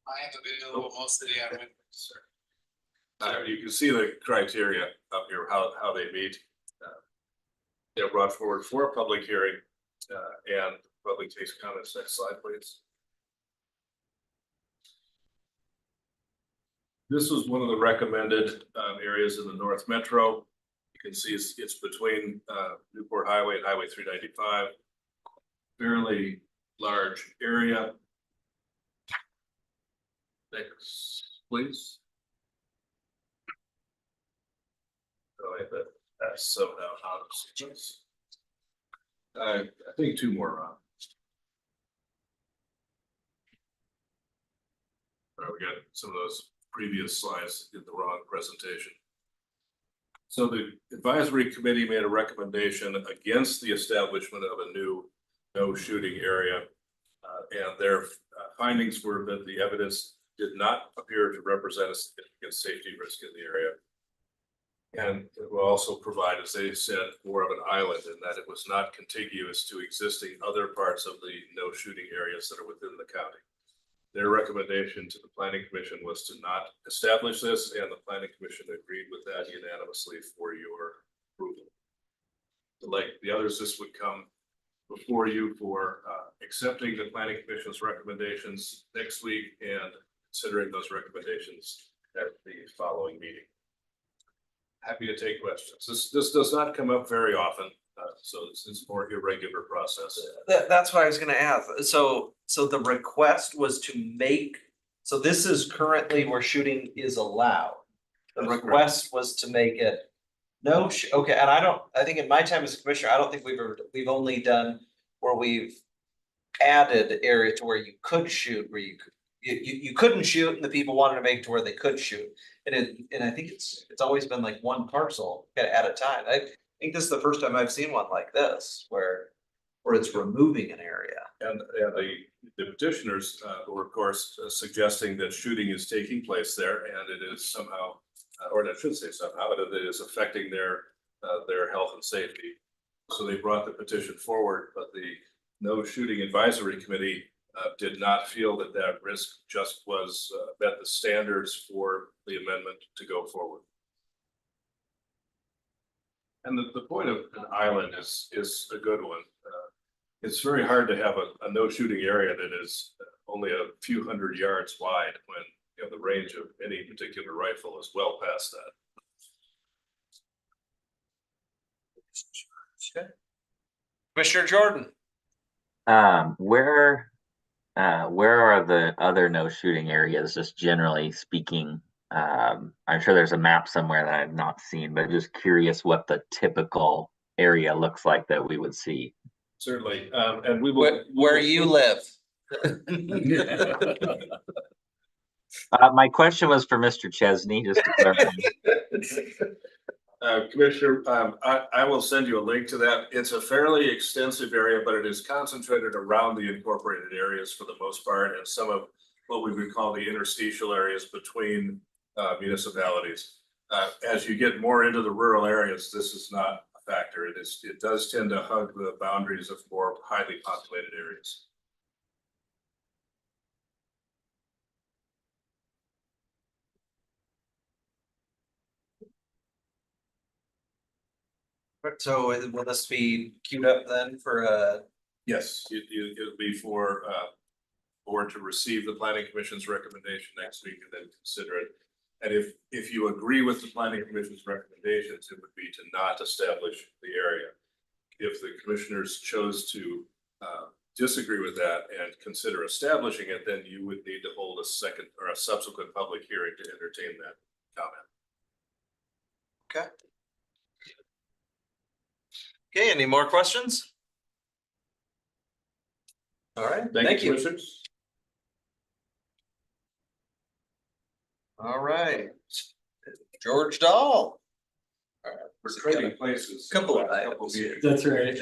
S11: I am available most of the day on Wednesday.
S15: You can see the criteria up here, how they meet. They're brought forward for a public hearing, and public takes comments. Next slide, please. This was one of the recommended areas in the North Metro. You can see it's between Newport Highway and Highway 395. Fairly large area. Next, please. Oh, that's somehow out of sequence. I think two more on. We got some of those previous slides in the wrong presentation. So the advisory committee made a recommendation against the establishment of a new no shooting area. And their findings were that the evidence did not appear to represent a significant safety risk in the area. And it will also provide, as they said, more of an island in that it was not contiguous to existing other parts of the no shooting areas that are within the county. Their recommendation to the planning commission was to not establish this, and the planning commission agreed with that unanimously for your approval. Like the others, this would come before you for accepting the planning commission's recommendations next week and considering those recommendations at the following meeting. Happy to take questions. This does not come up very often, so it's more irregular process.
S2: That's what I was gonna ask. So the request was to make, so this is currently where shooting is allowed. The
S15: That's
S2: request was to make it no, okay, and I think in my time as a commissioner, I don't think we've only done where we've added area to where you could shoot, where you couldn't shoot and the people wanted to make it to where they could shoot. And I think it's always been like one parcel at a time. I think this is the first time I've seen one like this where it's removing an area.
S15: And the petitioners were of course suggesting that shooting is taking place there and it is somehow, or I should say somehow, that it is affecting their health and safety. So they brought the petition forward, but the no shooting advisory committee did not feel that that risk just was met the standards for the amendment to go forward. And the point of an island is a good one. It's very hard to have a no shooting area that is only a few hundred yards wide when you know the range of any particular rifle is well past that.
S2: Okay. Commissioner Jordan.
S14: Where are the other no shooting areas, just generally speaking? I'm sure there's a map somewhere that I've not seen, but just curious what the typical area looks like that we would see.
S15: Certainly, and we will.
S2: Where you live.
S14: My question was for Mr. Chesney, just to clarify.
S15: Commissioner, I will send you a link to that. It's a fairly extensive area, but it is concentrated around the incorporated areas for the most part, and some of what we would call the interstitial areas between municipalities. As you get more into the rural areas, this is not a factor. It does tend to hug the boundaries of more highly populated areas.
S2: So will this be queued up then for
S15: Yes, it'll be for board to receive the planning commission's recommendation next week and then consider it. And if you agree with the planning commission's recommendations, it would be to not establish the area. If the commissioners chose to disagree with that and consider establishing it, then you would need to hold a second or a subsequent public hearing to entertain that comment.
S2: Okay. Okay, any more questions? All right, thank you.
S15: Commissioners.
S2: All right, George Dahl.
S15: We're trading places.
S2: Couple of items.
S16: That's right.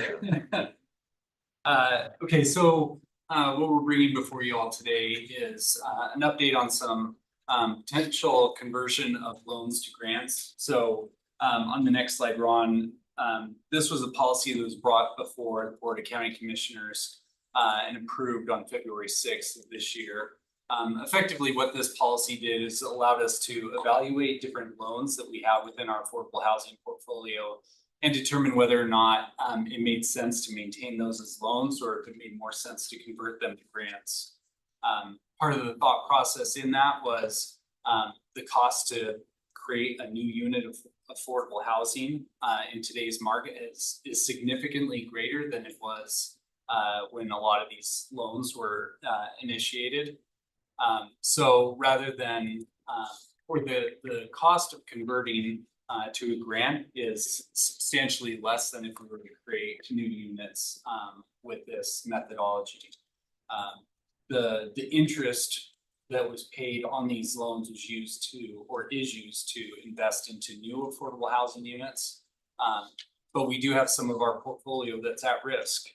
S16: Okay, so what we're bringing before you all today is an update on some potential conversion of loans to grants. So on the next slide, Ron, this was a policy that was brought before the Board of County Commissioners and approved on February 6th of this year. Effectively, what this policy did is allowed us to evaluate different loans that we have within our affordable housing portfolio and determine whether or not it made sense to maintain those as loans or if it made more sense to convert them to grants. Part of the thought process in that was the cost to create a new unit of affordable housing in today's market is significantly greater than it was when a lot of these loans were initiated. So rather than, or the cost of converting to a grant is substantially less than if we were to create new units with this methodology. The interest that was paid on these loans was used to, or is used to invest into new affordable housing units. But we do have some of our portfolio that's at risk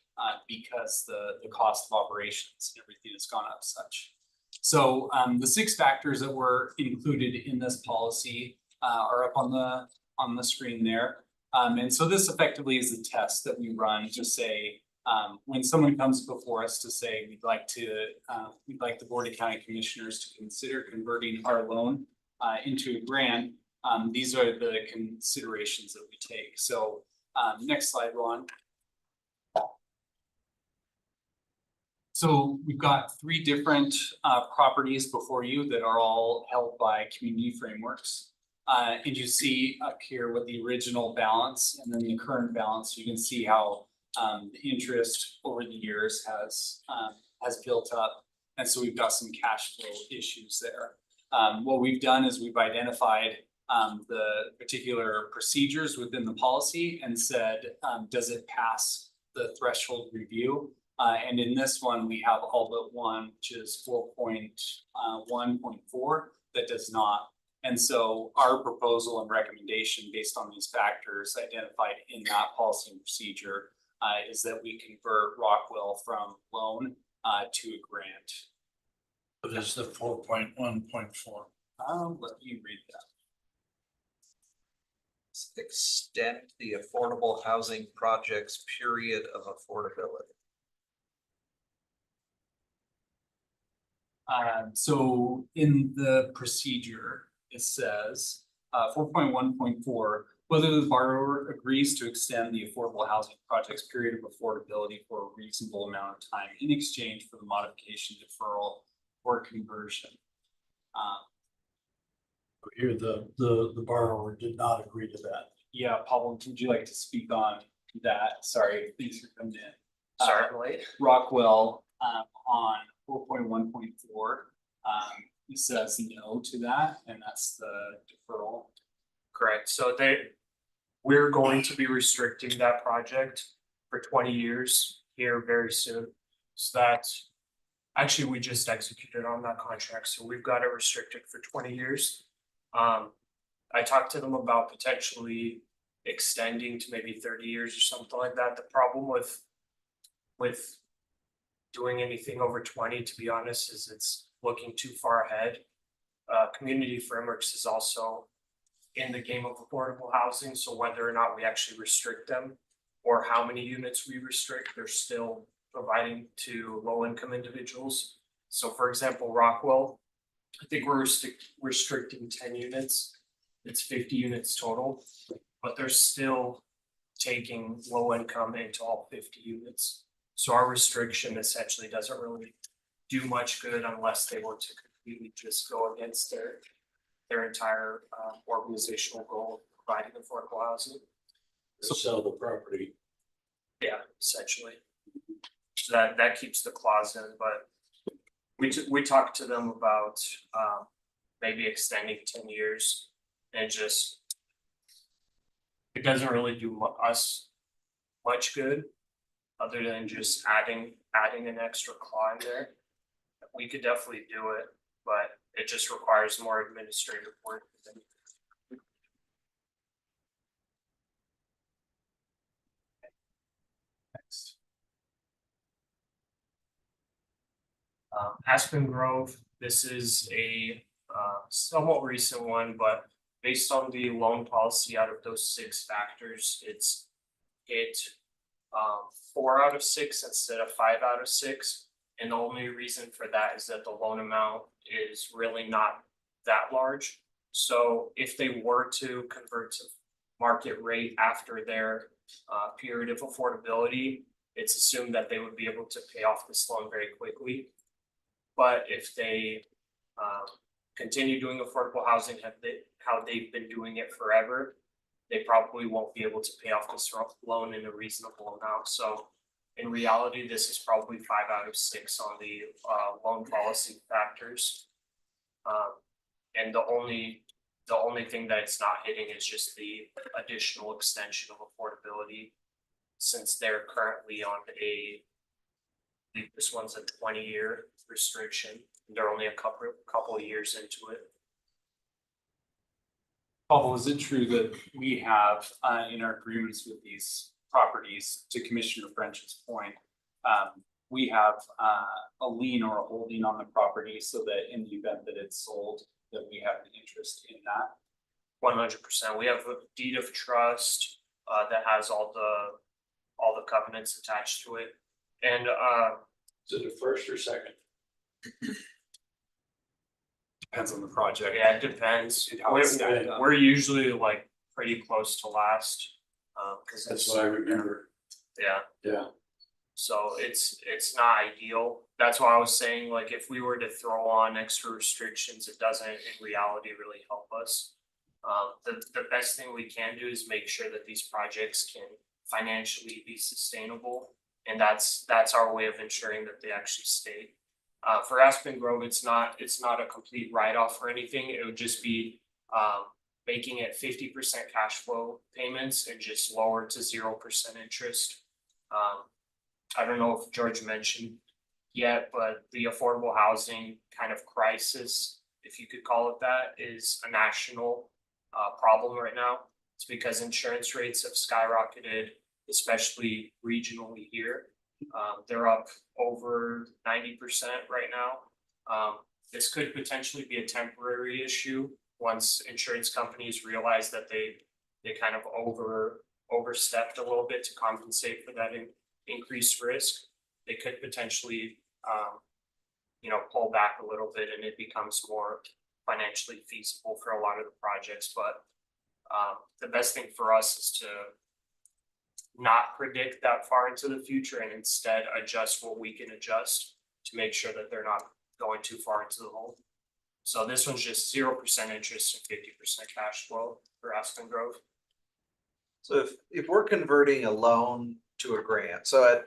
S16: because the cost of operations and everything has gone up such. So the 6 factors that were included in this policy are up on the screen there. And so this effectively is a test that we run to say, when someone comes before us to say, we'd like the Board of County Commissioners to consider converting our loan into a grant, these are the considerations that we take. So next slide, Ron. So we've got 3 different properties before you that are all held by community frameworks. And you see up here what the original balance and then the current balance. You can see how the interest over the years has built up. And so we've got some cash flow issues there. What we've done is we've identified the particular procedures within the policy and said, does it pass the threshold review? And in this one, we have all but one, which is 4.1.4 that does not. And so our proposal and recommendation based on these factors identified in that policy and procedure is that we convert Rockwell from loan to a grant.
S11: But this is the 4.1.4.
S16: Let me read that.
S2: Extend the affordable housing projects period of affordability.
S16: So in the procedure, it says 4.1.4, whether the borrower agrees to extend the affordable housing project's period of affordability for a reasonable amount of time in exchange for the modification, deferral, or conversion.
S11: Here, the borrower did not agree to that.
S16: Yeah, Paul, would you like to speak on that? Sorry, these are coming in.
S10: Certainly.
S16: Rockwell on 4.1.4, it says no to that, and that's the deferral.
S10: Correct, so we're going to be restricting that project for 20 years here very soon. So that's, actually, we just executed on that contract, so we've got it restricted for 20 years. I talked to them about potentially extending to maybe 30 years or something like that. The problem with doing anything over 20, to be honest, is it's looking too far ahead. Community Frameworks is also in the game of affordable housing, so whether or not we actually restrict them or how many units we restrict, they're still providing to low-income individuals. So for example, Rockwell, I think we're restricting 10 units. It's 50 units total, but they're still taking low income into all 50 units. So our restriction essentially doesn't really do much good unless they were to completely just go against their entire organizational goal of providing affordable housing.
S11: So sell the property.
S10: Yeah, essentially. So that keeps the clause in, but we talked to them about maybe extending 10 years and just it doesn't really do us much good other than just adding an extra clause in there. We could definitely do it, but it just requires more administrative work.
S16: Next.
S10: Aspen Grove, this is a somewhat recent one, but based on the loan policy out of those 6 factors, it
S17: 4 out of 6 instead of 5 out of 6. And the only reason for that is that the loan amount is really not that large. So if they were to convert to market rate after their period of affordability, it's assumed that they would be able to pay off this loan very quickly. But if they continue doing affordable housing, how they've been doing it forever, they probably won't be able to pay off this loan in a reasonable amount. So in reality, this is probably 5 out of 6 on the loan policy factors. And the only thing that it's not hitting is just the additional extension of affordability, since they're currently on I think this one's a 20-year restriction. They're only a couple of years into it.
S7: Paul, is it true that we have in our agreements with these properties, to Commissioner French's point, we have a lien or a holding on the property so that in the event that it's sold, that we have an interest in that?
S17: 100%. We have a deed of trust that has all the covenants attached to it. And
S9: is it the first or second?
S7: Depends on the project.
S17: yeah, it depends.
S7: And how it's stacked up.
S17: We're usually like pretty close to last. Cause
S11: That's
S17: it's,
S11: what I remember.
S17: yeah,
S11: Yeah.
S17: so it's not ideal. That's why I was saying, like, if we were to throw on extra restrictions, it doesn't in reality really help us. The best thing we can do is make sure that these projects can financially be sustainable. And that's our way of ensuring that they actually stay. For Aspen Grove, it's not a complete write-off or anything. It would just be making it 50% cash flow payments and just lower to 0% interest. I don't know if George mentioned yet, but the affordable housing kind of crisis, if you could call it that, is a national problem right now. It's because insurance rates have skyrocketed, especially regionally here. They're up over 90% right now. This could potentially be a temporary issue once insurance companies realize that they kind of overstepped a little bit to compensate for that increased risk. They could potentially pull back a little bit and it becomes more financially feasible for a lot of the projects. But the best thing for us is to not predict that far into the future and instead adjust what we can adjust to make sure that they're not going too far into the hole. So this one's just 0% interest and 50% cash flow for Aspen Grove.
S2: So if we're converting a loan to a grant, so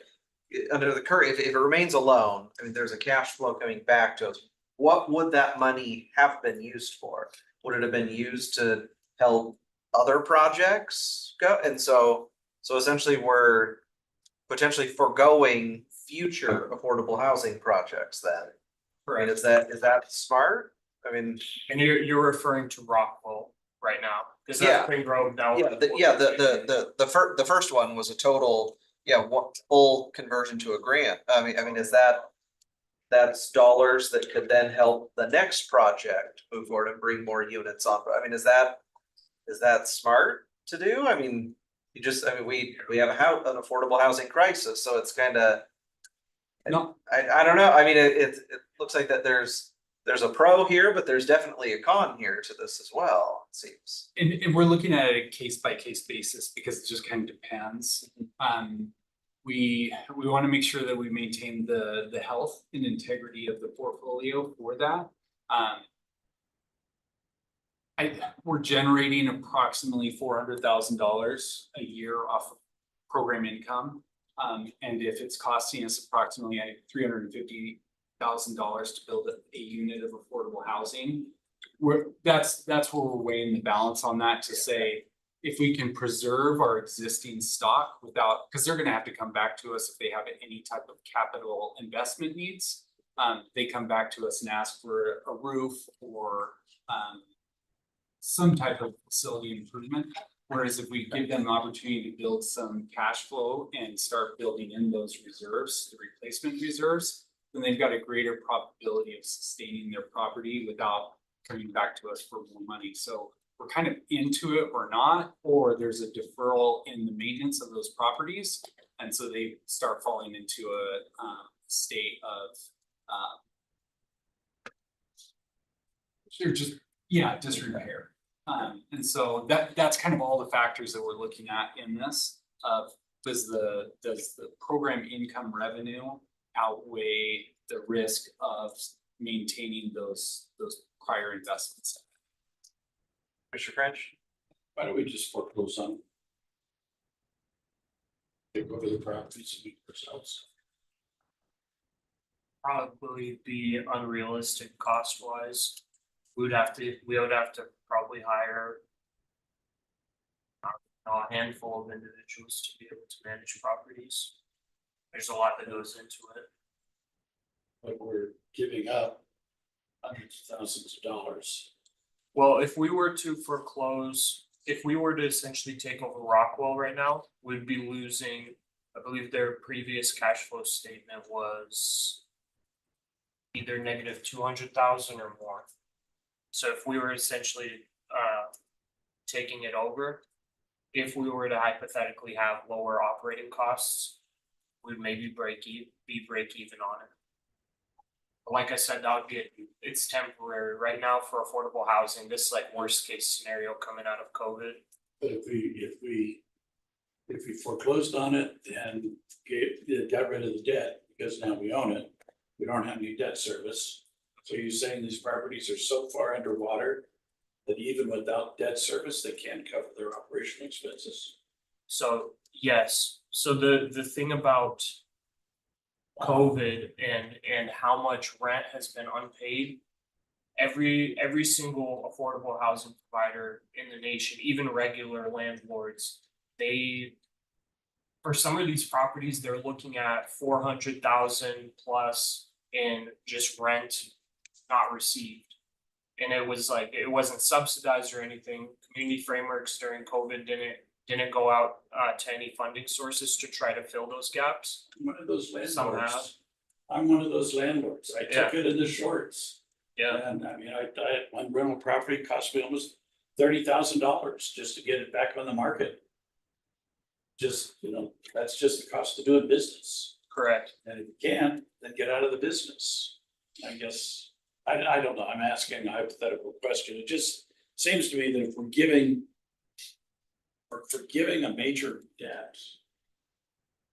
S2: under the current, if it remains a loan, I mean, there's a cash flow coming back to us. What would that money have been used for? Would it have been used to help other projects go? And so essentially we're potentially foregoing future affordable housing projects then. I mean, is that smart? I mean.
S17: And you're referring to Rockwell right now, because
S2: Yeah.
S17: Aspen Grove, that was.
S2: The first one was a total, full conversion to a grant. I mean, that's dollars that could then help the next project move forward and bring more units on. I mean, is that smart to do? I mean, we have an affordable housing crisis, so it's kind of.
S7: No.
S2: I don't know. I mean, it looks like that there's a pro here, but there's definitely a con here to this as well, it seems.
S7: And we're looking at a case by case basis because it just kind of depends. We want to make sure that we maintain the health and integrity of the portfolio for that. We're generating approximately $400,000 a year off of program income. And if it's costing us approximately $350,000 to build a unit of affordable housing, that's where we're weighing the balance on that to say, if we can preserve our existing stock without, because they're going to have to come back to us if they have any type of capital investment needs. They come back to us and ask for a roof or some type of facility improvement. Whereas if we give them an opportunity to build some cash flow and start building in those reserves, the replacement reserves, then they've got a greater probability of sustaining their property without coming back to us for more money. So we're kind of into it or not, or there's a deferral in the maintenance of those properties.
S16: And so they start falling into a state of they're just, yeah, disrepair. And so that's kind of all the factors that we're looking at in this. Does the program income revenue outweigh the risk of maintaining those prior investments?
S2: Mr. French?
S11: Why don't we just foreclose on them? Take over the properties and meet ourselves.
S17: Probably be unrealistic cost wise. We would have to probably hire a handful of individuals to be able to manage properties. There's a lot that goes into it.
S11: But we're giving up hundreds of thousands of dollars.
S17: Well, if we were to foreclose, if we were to essentially take over Rockwell right now, we'd be losing, I believe their previous cash flow statement was either negative 200,000 or more. So if we were essentially taking it over, if we were to hypothetically have lower operating costs, we'd maybe be break even on it. But like I said, that would be it's temporary. Right now for affordable housing, this is like worst case scenario coming out of COVID.
S11: But if we foreclosed on it and got rid of the debt, because now we own it, we don't have any debt service. So you're saying these properties are so far underwater that even without debt service, they can't cover their operational expenses?
S17: So yes, so the thing about COVID and how much rent has been unpaid. Every single affordable housing provider in the nation, even regular landlords, for some of these properties, they're looking at 400,000 plus in just rent not received. And it was like, it wasn't subsidized or anything. Community frameworks during COVID didn't go out to any funding sources to try to fill those gaps.
S11: I'm one of those
S17: Some have.
S11: landlords. I'm one of those landlords. I took it in the shorts.
S17: Yeah.
S11: And I mean, one rental property cost me almost $30,000 just to get it back on the market. Just, that's just the cost of doing business.
S17: Correct.
S11: And if you can't, then get out of the business. I guess, I don't know, I'm asking a hypothetical question. It just seems to me that if we're giving a major debt,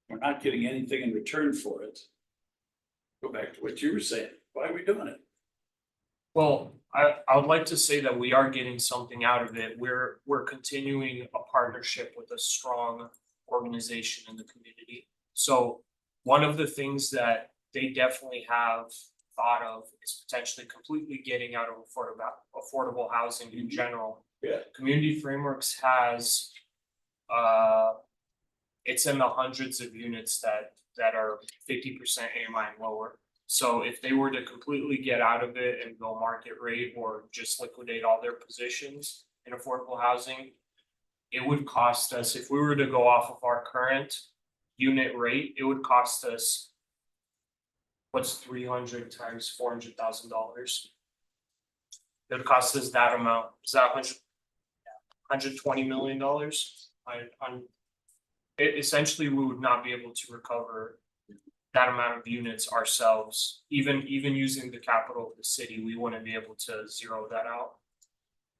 S11: we're not getting anything in return for it. Go back to what you were saying. Why are we doing it?
S17: Well, I would like to say that we are getting something out of it. We're continuing a partnership with a strong organization in the community. So one of the things that they definitely have thought of is potentially completely getting out of affordable housing in general.
S11: Yeah.
S17: Community Frameworks has it's in the hundreds of units that are 50% AMI and lower. So if they were to completely get out of it and go market rate or just liquidate all their positions in affordable housing, it would cost us, if we were to go off of our current unit rate, it would cost us, what's 300 times $400,000? It would cost us that amount. Is that $120 million? Essentially, we would not be able to recover that amount of units ourselves. Even using the capital of the city, we wouldn't be able to zero that out.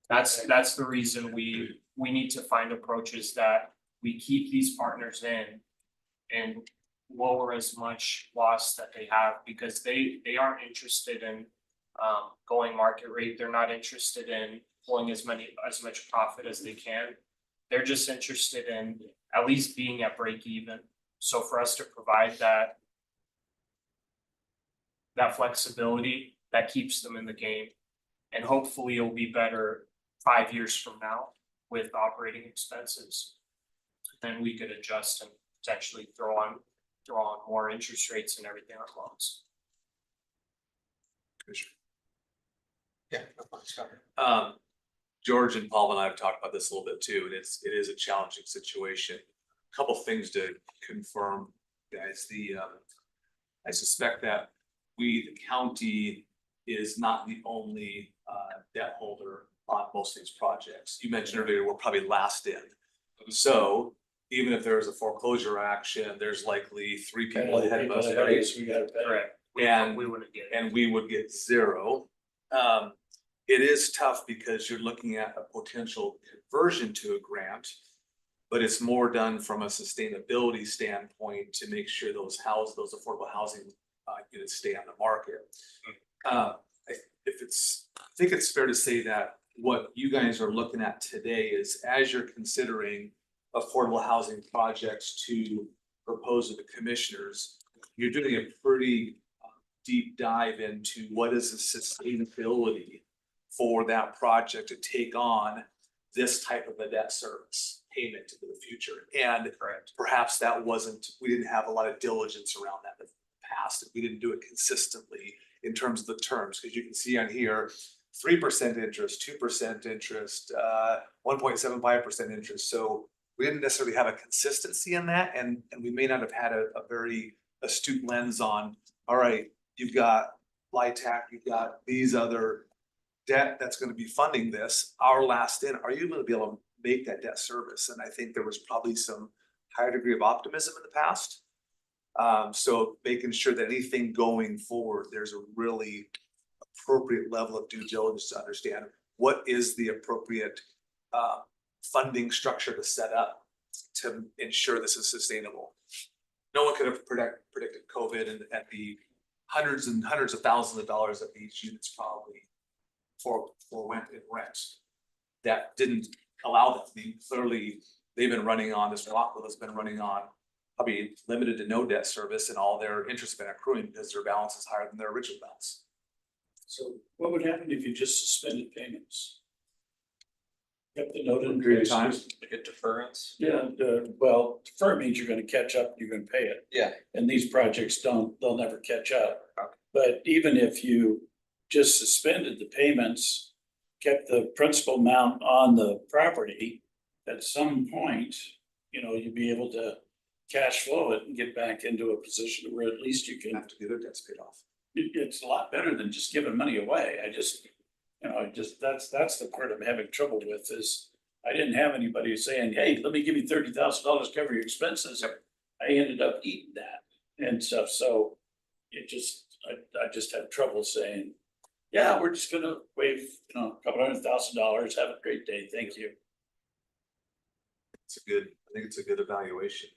S17: That's the reason we need to find approaches that we keep these partners in and lower as much loss that they have, because they aren't interested in going market rate. They're not interested in pulling as much profit as they can. They're just interested in at least being at break even. So for us to provide that flexibility, that keeps them in the game, and hopefully it'll be better 5 years from now with operating expenses. Then we could adjust and potentially throw on more interest rates and everything on loans.
S2: Yeah.
S18: George and Paul and I have talked about this a little bit too, and it is a challenging situation. A couple things to confirm, guys. I suspect that the county is not the only debt holder on most of these projects. You mentioned earlier we're probably last in. So even if there's a foreclosure action, there's likely 3 people
S11: And
S18: ahead of us,
S11: people ahead of
S18: right?
S11: us, we gotta pay.
S17: Correct.
S18: And
S17: We wouldn't get it.
S18: and we would get 0. It is tough because you're looking at a potential conversion to a grant. But it's more done from a sustainability standpoint to make sure those affordable housing units stay on the market. I think it's fair to say that what you guys are looking at today is, as you're considering affordable housing projects to propose to the commissioners, you're doing a pretty deep dive into what is the sustainability for that project to take on this type of a debt service payment into the future. And perhaps we didn't have a lot of diligence around that in the past. We didn't do it consistently in terms of the terms, because you can see on here, 3% interest, 2% interest, 1.75% interest. So we didn't necessarily have a consistency in that, and we may not have had a very astute lens on, all right, you've got LIHTC, you've got these other debt that's going to be funding this, our last in, are you going to be able to make that debt service? And I think there was probably some higher degree of optimism in the past. So making sure that anything going forward, there's a really appropriate level of due diligence to understand what is the appropriate funding structure to set up to ensure this is sustainable. No one could have predicted COVID and the hundreds and hundreds of thousands of dollars that these units probably went in rent. That didn't allow them. I mean, clearly, they've been running on, this Rockwell has been running on probably limited to no debt service, and all their interest has been accruing because their balance is higher than their original balance.
S11: So what would happen if you just suspended payments? Kept the note in
S18: Period of
S11: place?
S18: time.
S16: Get deference.
S11: Yeah, well, defer means you're gonna catch up, you're gonna pay it.
S2: Yeah.
S11: And these projects they'll never catch up. But even if you just suspended the payments, kept the principal amount on the property, at some point, you'd be able to cash flow it and get back into a position where at least you can.
S18: Have to get their debts paid off.
S11: It's a lot better than just giving money away. That's the part I'm having trouble with is I didn't have anybody saying, hey, let me give you $30,000, cover your expenses. I ended up eating that and stuff. So I just have trouble saying, yeah, we're just gonna waive, a couple $100,000, have a great day, thank you.
S18: I think it's a good evaluation.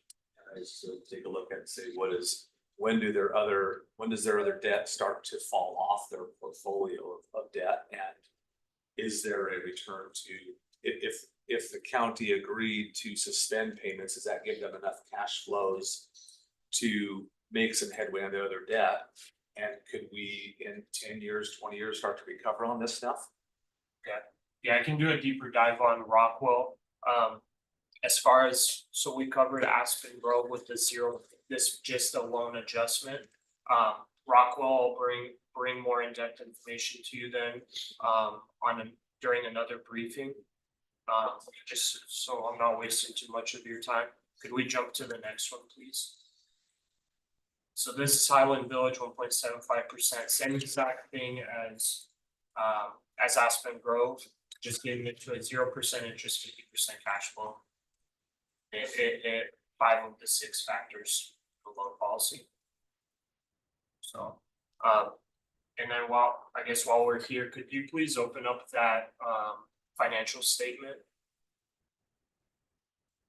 S18: Is to take a look at and say, when does their other debt start to fall off their portfolio of debt? And is there a return to, if the county agreed to suspend payments, does that give them enough cash flows to make some headway on their other debt? And could we, in 10 years, 20 years, start to recover on this stuff?
S17: Yeah, I can do a deeper dive on Rockwell. As far as, so we covered Aspen Grove with this just a loan adjustment. Rockwell will bring more in-depth information to you then, during another briefing. Just so I'm not wasting too much of your time. Could we jump to the next one, please? So this is Highland Village, 1.75%, same exact thing as Aspen Grove, just getting it to a 0% interest, 50% cash flow. It 5 of the 6 factors of loan policy. So, and then while we're here, could you please open up that financial statement?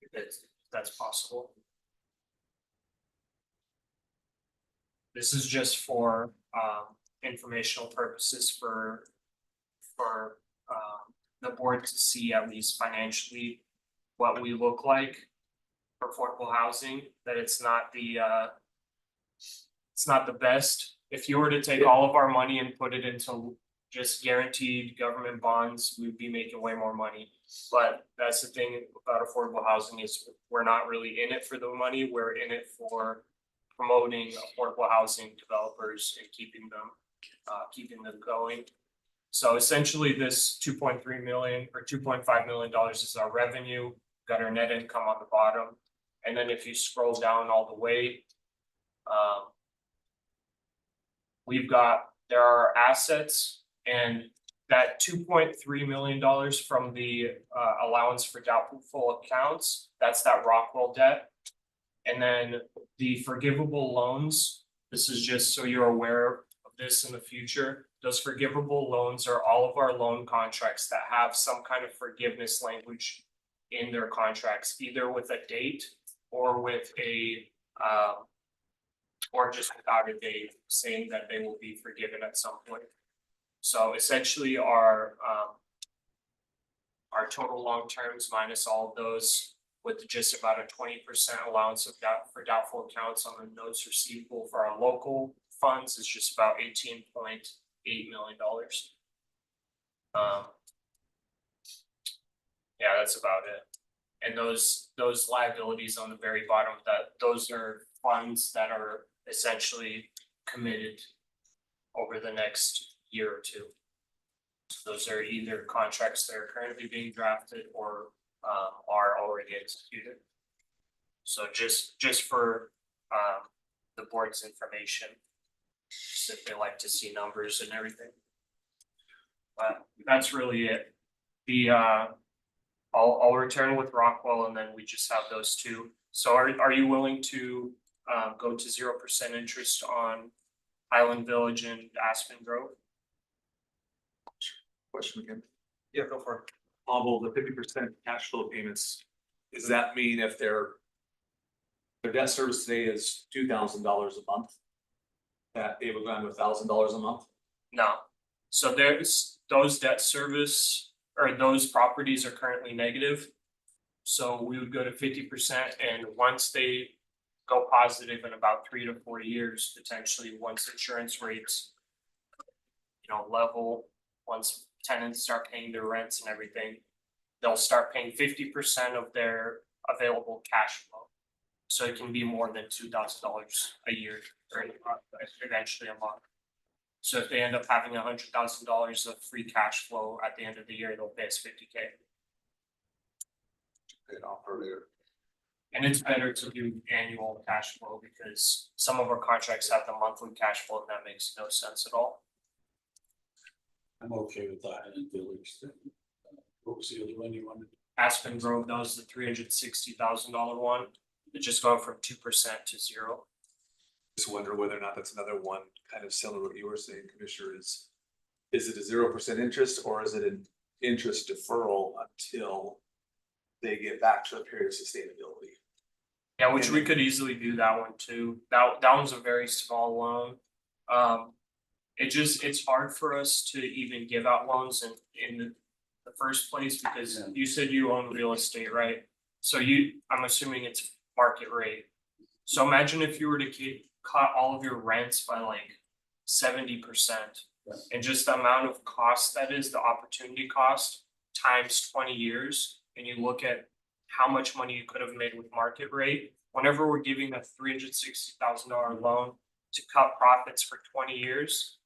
S17: If that's possible. This is just for informational purposes for the board to see at least financially what we look like for affordable housing, that it's not the best. If you were to take all of our money and put it into just guaranteed government bonds, we'd be making way more money. But that's the thing about affordable housing is we're not really in it for the money, we're in it for promoting affordable housing developers and keeping them going. So essentially this 2.3 million or $2.5 million is our revenue, got our net income on the bottom. And then if you scroll down all the way, there are assets, and that $2.3 million from the allowance for doubtful accounts, that's that Rockwell debt. And then the forgivable loans, this is just so you're aware of this in the future. Those forgivable loans are all of our loan contracts that have some kind of forgiveness language in their contracts, either with a date or with a or just without a date saying that they will be forgiven at some point. So essentially our total long terms minus all of those with just about a 20% allowance of for doubtful accounts on the notes receivable for our local funds is just about $18.8 million. Yeah, that's about it. And those liabilities on the very bottom, those are funds that are essentially committed over the next year or two. So those are either contracts that are currently being drafted or are already executed. So just for the board's information, just if they like to see numbers and everything. But that's really it. The I'll return with Rockwell and then we just have those two. So are you willing to go to 0% interest on Highland Village and Aspen Grove?
S18: Question again.
S2: Yeah, go for it.
S18: Pavel, the 50% cash flow payments, does that mean if their debt service today is $2,000 a month, that they would go down to $1,000 a month?
S17: No. So there's those debt service or those properties are currently negative. So we would go to 50%, and once they go positive in about 3 to 4 years, potentially once insurance rates, level, once tenants start paying their rents and everything, they'll start paying 50% of their available cash flow. So it can be more than $2,000 a year or eventually a month. So if they end up having $100,000 of free cash flow at the end of the year, they'll pay us $50K. And it's better to do annual cash flow because some of our contracts have the monthly cash flow and that makes no sense at all.
S11: I'm okay with that. What was the other one you wanted?
S17: Aspen Grove, that was the $360,000 one. It just going from 2% to 0.
S18: Just wonder whether or not that's another one kind of similar to what you were saying, Commissioner, is it a 0% interest or is it an interest deferral until they get back to a period of sustainability?
S17: Yeah, which we could easily do that one too. That one's a very small loan. It's hard for us to even give out loans in the first place because you said you own real estate, right? So I'm assuming it's market rate. So imagine if you were to cut all of your rents by like 70% and just the amount of cost that is, the opportunity cost times 20 years, and you look at how much money you could have made with market rate. Whenever we're giving a $360,000 loan to cut profits for 20 years,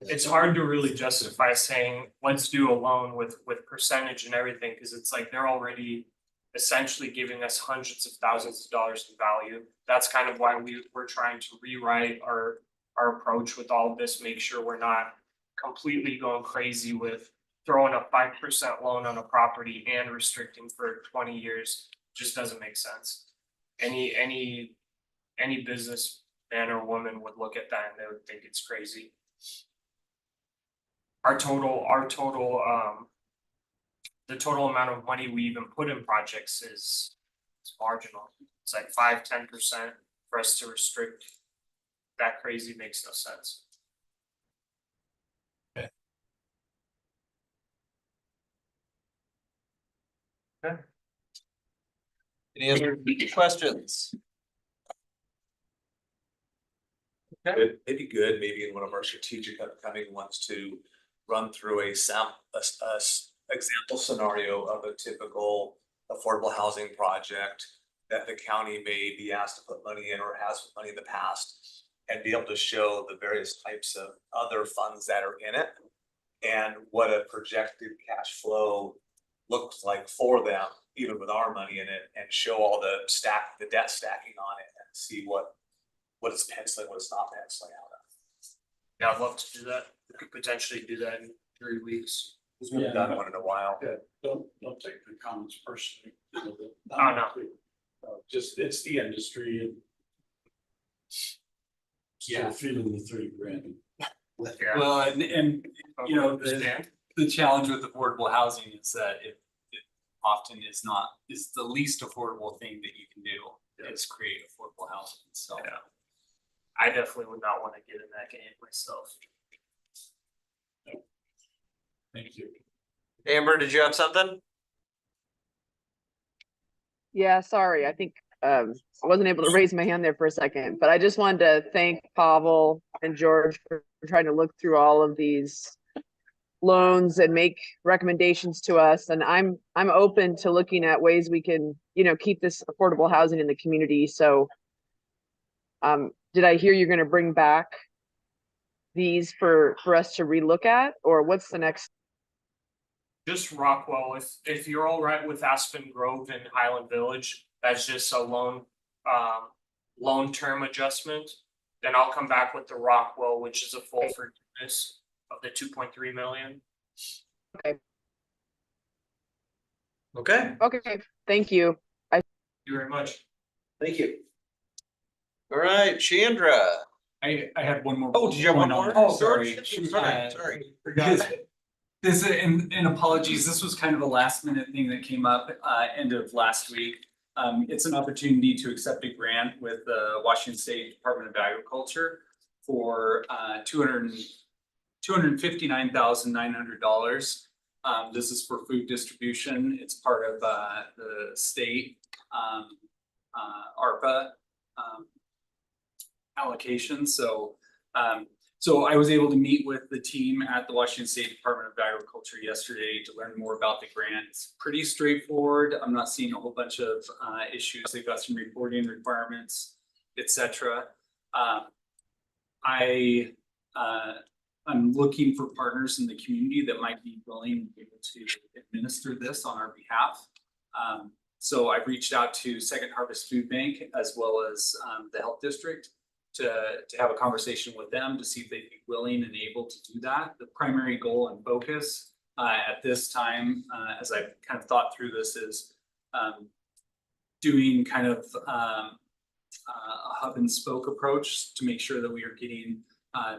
S17: it's hard to really justify saying, let's do a loan with percentage and everything, because it's like they're already essentially giving us hundreds of thousands of dollars in value. That's kind of why we're trying to rewrite our approach with all of this, make sure we're not completely going crazy with throwing a 5% loan on a property and restricting for 20 years. Just doesn't make sense. Any businessman or woman would look at that and they would think it's crazy. The total amount of money we even put in projects is marginal. It's like 5-10% for us to restrict that crazy makes no sense.
S2: Okay. Any other questions?
S18: It'd be good, maybe in one of our strategic upcoming ones to run through a example scenario of a typical affordable housing project that the county may be asked to put money in or has put money in the past, and be able to show the various types of other funds that are in it and what a projected cash flow looks like for them, even with our money in it, and show all the debt stacking on it and see what is penciling, what is not penciling out of.
S17: Yeah, I'd love to do that. we could potentially do that in 3 weeks.
S9: We haven't done one in a while.
S11: Yeah, don't take the comments personally. You know, the-
S17: Oh, no.
S11: Just, it's the industry and.
S16: Yeah.
S11: Still feeling the $3,000.
S16: Well, and, you know, the challenge with affordable housing is that it often is the least affordable thing that you can do is create affordable housing, so.
S17: Yeah. I definitely would not want to get in that game myself.
S11: Thank you.
S2: Amber, did you have something?
S19: Yeah, sorry, I think I wasn't able to raise my hand there for a second, but I just wanted to thank Pavel and George for trying to look through all of these loans and make recommendations to us. And I'm open to looking at ways we can, you know, keep this affordable housing in the community. So did I hear you're going to bring back these for us to relook at, or what's the next?
S17: Just Rockwell, if you're all right with Aspen Grove and Highland Village, that's just a loan term adjustment. Then I'll come back with the Rockwell, which is a full forgiveness of the 2.3 million.
S19: Okay.
S2: Okay.
S19: Okay, thank you.
S17: Thank you very much.
S2: Thank you. All right, Chandra.
S7: I had one more.
S2: Oh, did you have one
S7: point on
S2: more?
S7: there,
S2: Oh,
S7: sorry.
S2: sorry.
S7: This, and apologies, this was kind of a last minute thing that came up, end of last week. It's an opportunity to accept a grant with the Washington State Department of Agriculture for $259,900. This is for food distribution. It's part of the state ARPA allocation. So I was able to meet with the team at the Washington State Department of Agriculture yesterday to learn more about the grant. It's pretty straightforward. I'm not seeing a whole bunch of issues. They've got some reporting requirements, etc. I'm looking for partners in the community that might be willing and able to administer this on our behalf. So I've reached out to Second Harvest Food Bank as well as the Health District to have a conversation with them to see if they'd be willing and able to do that. The primary goal and focus at this time, as I've kind of thought through this, is doing kind of a hub and spoke approach to make sure that we are getting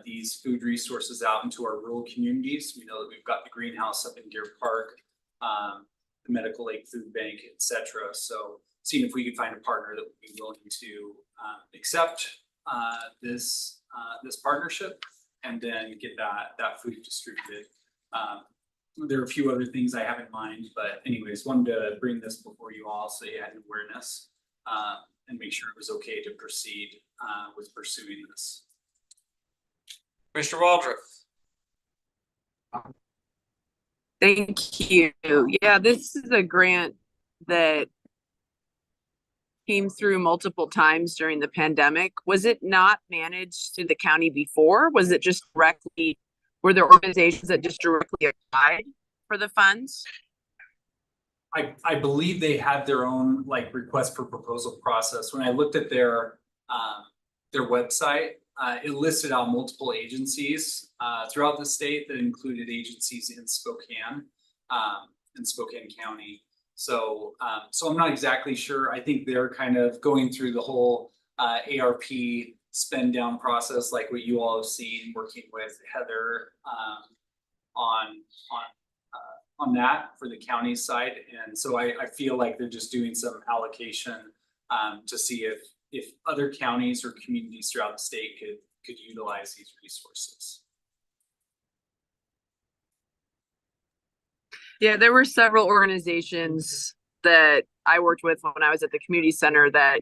S7: these food resources out into our rural communities. We know that we've got the greenhouse up in Deer Park, the Medical Lake Food Bank, etc. So seeing if we could find a partner that would be willing to accept this partnership and then get that food distributed. There are a few other things I have in mind, but anyways, wanted to bring this before you all so you had an awareness and make sure it was okay to proceed with pursuing this.
S2: Mr. Waldron.
S19: Thank you. Yeah, this is a grant that came through multiple times during the pandemic. Was it not managed through the county before? Was it just directly, were there organizations that just directly applied for the funds?
S7: I believe they had their own like request for proposal process. When I looked at their website, it listed out multiple agencies throughout the state that included agencies in Spokane County. So I'm not exactly sure. I think they're kind of going through the whole ARP spend down process, like what you all have seen, working with Heather on that for the county side. And so I feel like they're just doing some allocation to see if other counties or communities throughout the state could utilize these resources.
S19: Yeah, there were several organizations that I worked with when I was at the community center that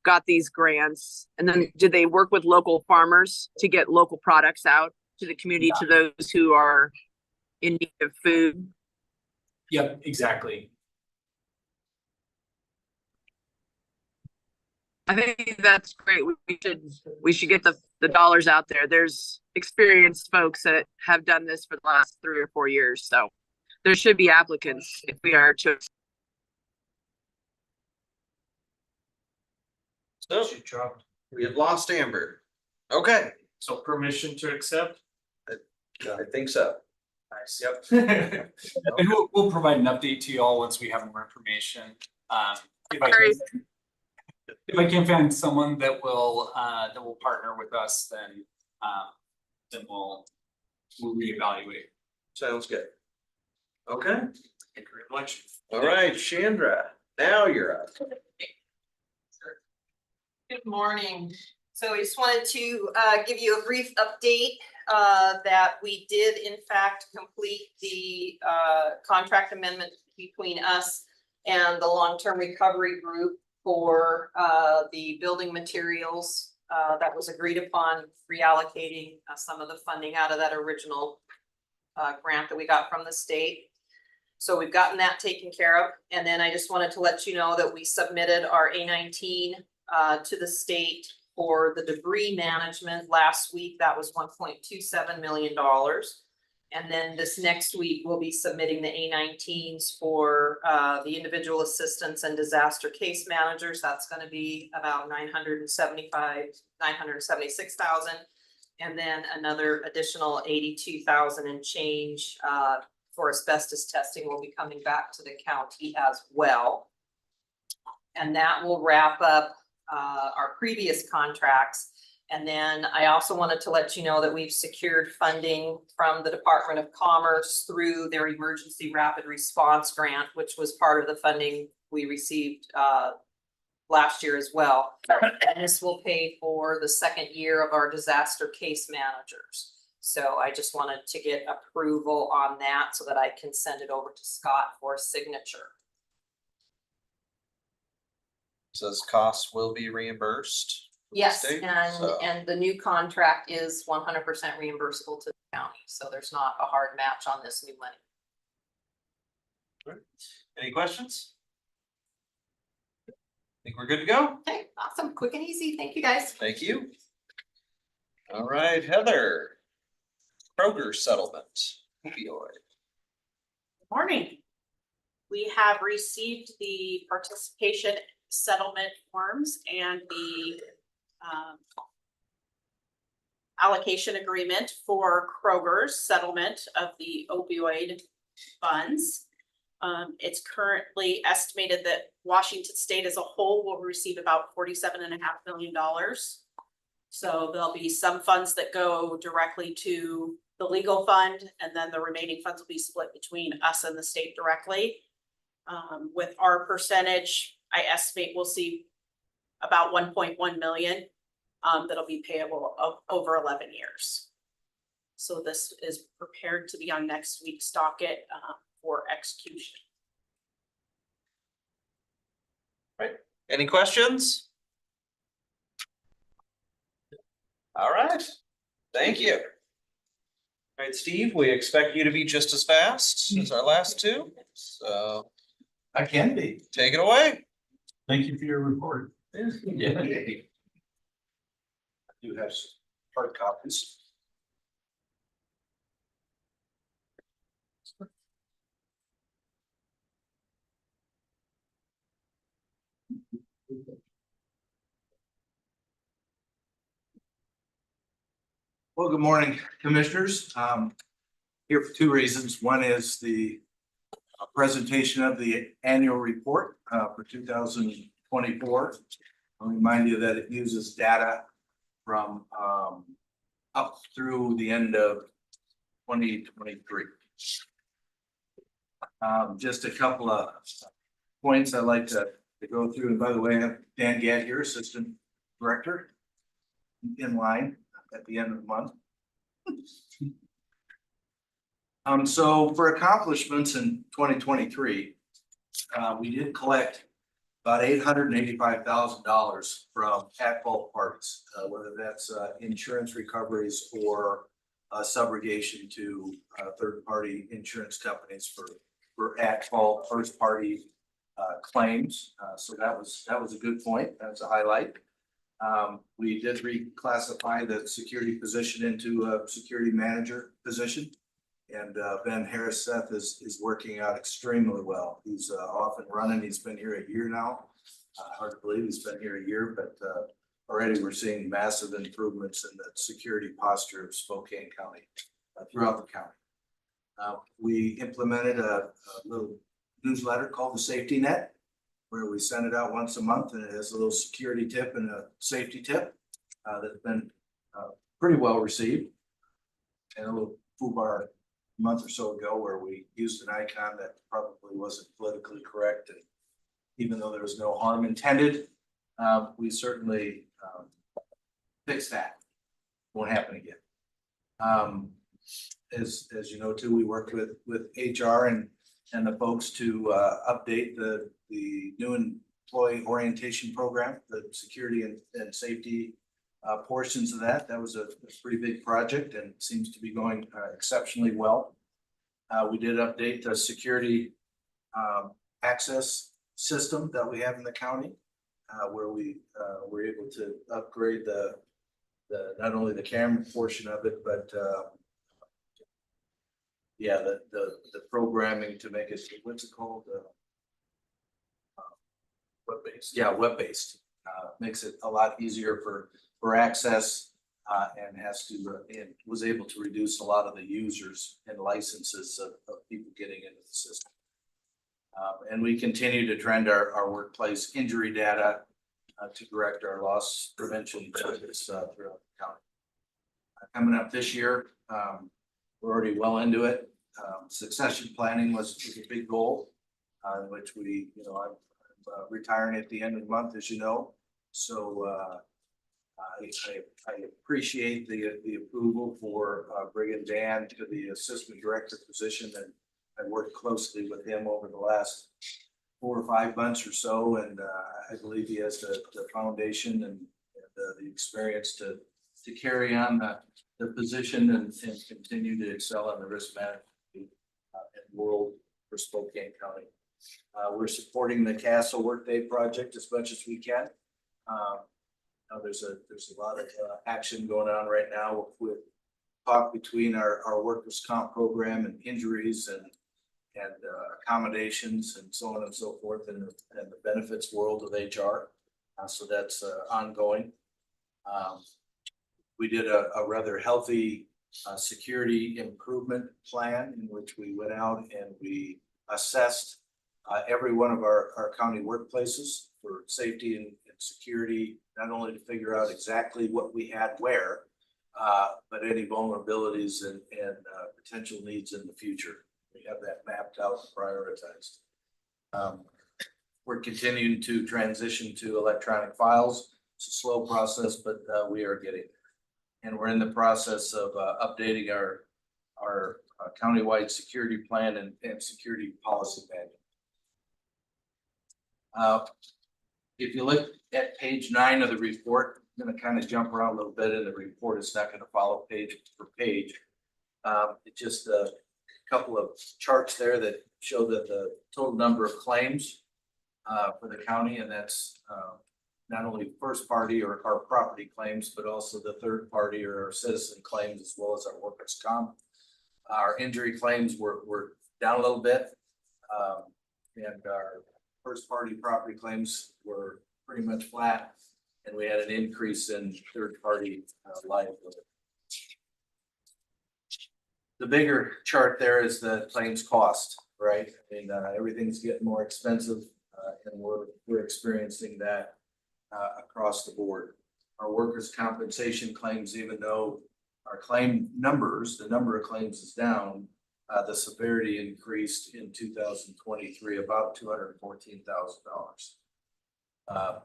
S19: got these grants. And then did they work with local farmers to get local products out to the community, to those who are in need of food?
S7: Yep, exactly.
S19: I think that's great. We should get the dollars out there. There's experienced folks that have done this for the last 3 or 4 years. So there should be applicants if we are to.
S2: So we have lost Amber. Okay.
S17: So permission to accept?
S2: I think so.
S16: Nice, yep. And we'll provide an update to you all once we have more information. If I can find someone that will partner with us, then we'll reevaluate.
S2: Sounds good. Okay,
S16: Thank you very much.
S2: all right, Chandra, now you're up.
S20: Good morning. So I just wanted to give you a brief update that we did in fact complete the contract amendment between us and the long-term recovery group for the building materials that was agreed upon reallocating some of the funding out of that original grant that we got from the state. So we've gotten that taken care of. And then I just wanted to let you know that we submitted our A19 to the state for the debris management last week. That was $1.27 million. And then this next week, we'll be submitting the A19s for the individual assistants and disaster case managers. That's going to be about $976,000. And then another additional 82,000 and change for asbestos testing will be coming back to the county as well. And that will wrap up our previous contracts. And then I also wanted to let you know that we've secured funding from the Department of Commerce through their Emergency Rapid Response Grant, which was part of the funding we received last year as well. And this will pay for the second year of our disaster case managers. So I just wanted to get approval on that so that I can send it over to Scott for signature.
S2: Says costs will be reimbursed.
S20: Yes,
S2: State,
S20: and,
S2: so-
S20: and the new contract is 100% reimbursable to the county, so there's not a hard match on this new money.
S2: Any questions? Think we're good to go?
S20: Okay, awesome, quick and easy, thank you guys.
S2: Thank you. All right, Heather. Kroger settlement, opioid.
S21: Morning. We have received the participation settlement forms and the allocation agreement for Kroger's settlement of the opioid funds. It's currently estimated that Washington State as a whole will receive about $47.5 million. So there'll be some funds that go directly to the legal fund, and then the remaining funds will be split between us and the state directly. With our percentage, I estimate we'll see about 1.1 million that'll be payable over 11 years. So this is prepared to be on next week's docket for execution.
S2: Right, any questions? All right, thank you. All right, Steve, we expect you to be just as fast as our last two, so.
S11: I can be.
S2: Take it away.
S11: Thank you for your report.
S2: Yeah.
S11: I do have some hard copies. Well, good morning, commissioners. Here for two reasons. One is the presentation of the annual report for 2024. I'll remind you that it uses data from up through the end of 2023. Just a couple of points I'd like to go through. And by the way, I have Dan Gadd here, Assistant Director, in line at the end of the month. So for accomplishments in 2023, we did collect about $885,000 from at-fault parties, whether that's insurance recoveries or subrogation to third-party insurance companies for at-fault first-party claims. So that was a good point. That's a highlight. We did reclassify the security position into a security manager position. And Ben Harris Seth is working out extremely well. He's off and running. He's been here a year now. Hard to believe he's been here a year, but already we're seeing massive improvements in the security posture of Spokane County.
S5: throughout the county. We implemented a little newsletter called the Safety Net, where we send it out once a month, and it has a little security tip and a safety tip that's been pretty well received. And a little FUBAR a month or so ago where we used an icon that probably wasn't politically correct, and even though there was no harm intended, we certainly fixed that. Won't happen again. As you know too, we worked with HR and the folks to update the new employee orientation program, the security and safety portions of that. That was a pretty big project and seems to be going exceptionally well. We did update the security access system that we have in the county, where we were able to upgrade the not only the camera portion of it, but yeah, the programming to make it, what's it called? Web-based. Yeah, web-based. Makes it a lot easier for access, and was able to reduce a lot of the users and licenses of people getting into the system. And we continue to trend our workplace injury data to correct our loss prevention efforts throughout the county. Coming up this year, we're already well into it. Succession planning was a big goal, which we, I'm retiring at the end of the month, as you know. So I appreciate the approval for bringing Dan to the assistant director position, and I worked closely with him over the last 4 or 5 months or so, and I believe he has the foundation and the experience to carry on the position and continue to excel in the risk management world for Spokane County. We're supporting the Castle Workday project as much as we can. There's a lot of action going on right now with talk between our workers' comp program and injuries and accommodations and so on and so forth, and the benefits world of HR. So that's ongoing. We did a rather healthy security improvement plan in which we went out and we assessed every one of our county workplaces for safety and security, not only to figure out exactly what we had where, but any vulnerabilities and potential needs in the future. We have that mapped out and prioritized. We're continuing to transition to electronic files. It's a slow process, but we are getting there. And we're in the process of updating our countywide security plan and security policy manual. If you look at page 9 of the report, I'm going to kind of jump around a little bit in the report. It's not going to follow page for page. It's just a couple of charts there that show that the total number of claims for the county, and that's not only first party or our property claims, but also the third party or our citizen claims, as well as our workers' comp. Our injury claims were down a little bit, and our first party property claims were pretty much flat, and we had an increase in third party liability. The bigger chart there is the claims cost, right? I mean, everything's getting more expensive, and we're experiencing that across the board. Our workers' compensation claims, even though our claim numbers, the number of claims is down, the severity increased in 2023 about $214,000.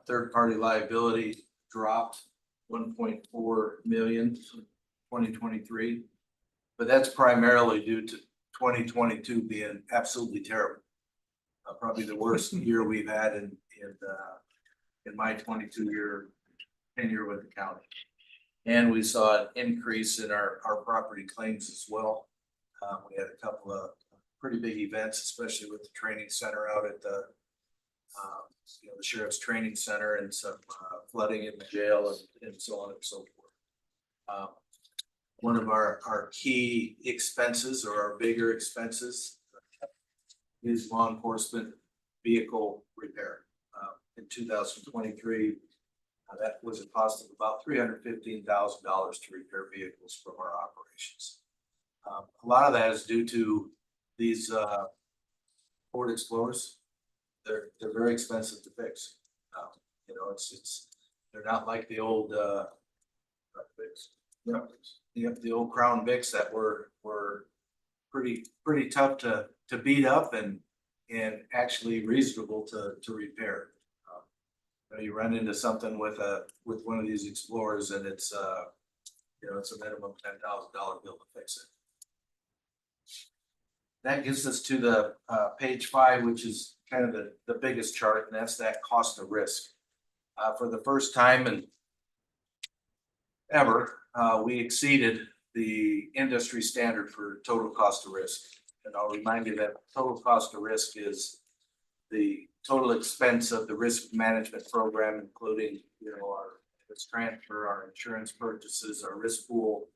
S5: Third-party liability dropped 1.4 million in 2023, but that's primarily due to 2022 being absolutely terrible. Probably the worst year we've had in my 22-year tenure with the county. And we saw an increase in our property claims as well. We had a couple of pretty big events, especially with the training center out at the Sheriff's Training Center, and some flooding in the jail and so on and so forth. One of our key expenses, or our bigger expenses, is law enforcement vehicle repair. In 2023, that was a cost of about $315,000 to repair vehicles from our operations.
S11: A lot of that is due to these Ford Explorers. They're very expensive to fix. You know, they're not like the old Vics. Yep, the old Crown Vics that were pretty tough to beat up and actually reasonable to repair. You know, you run into something with one of these Explorers and it's you know, it's a minimum $10,000 bill to fix it. That gets us to the page 5, which is kind of the biggest chart, and that's that cost of risk. For the first time in ever, we exceeded the industry standard for total cost of risk. And I'll remind you that total cost of risk is the total expense of the risk management program, including, you know, our risk transfer, our insurance purchases, our risk pool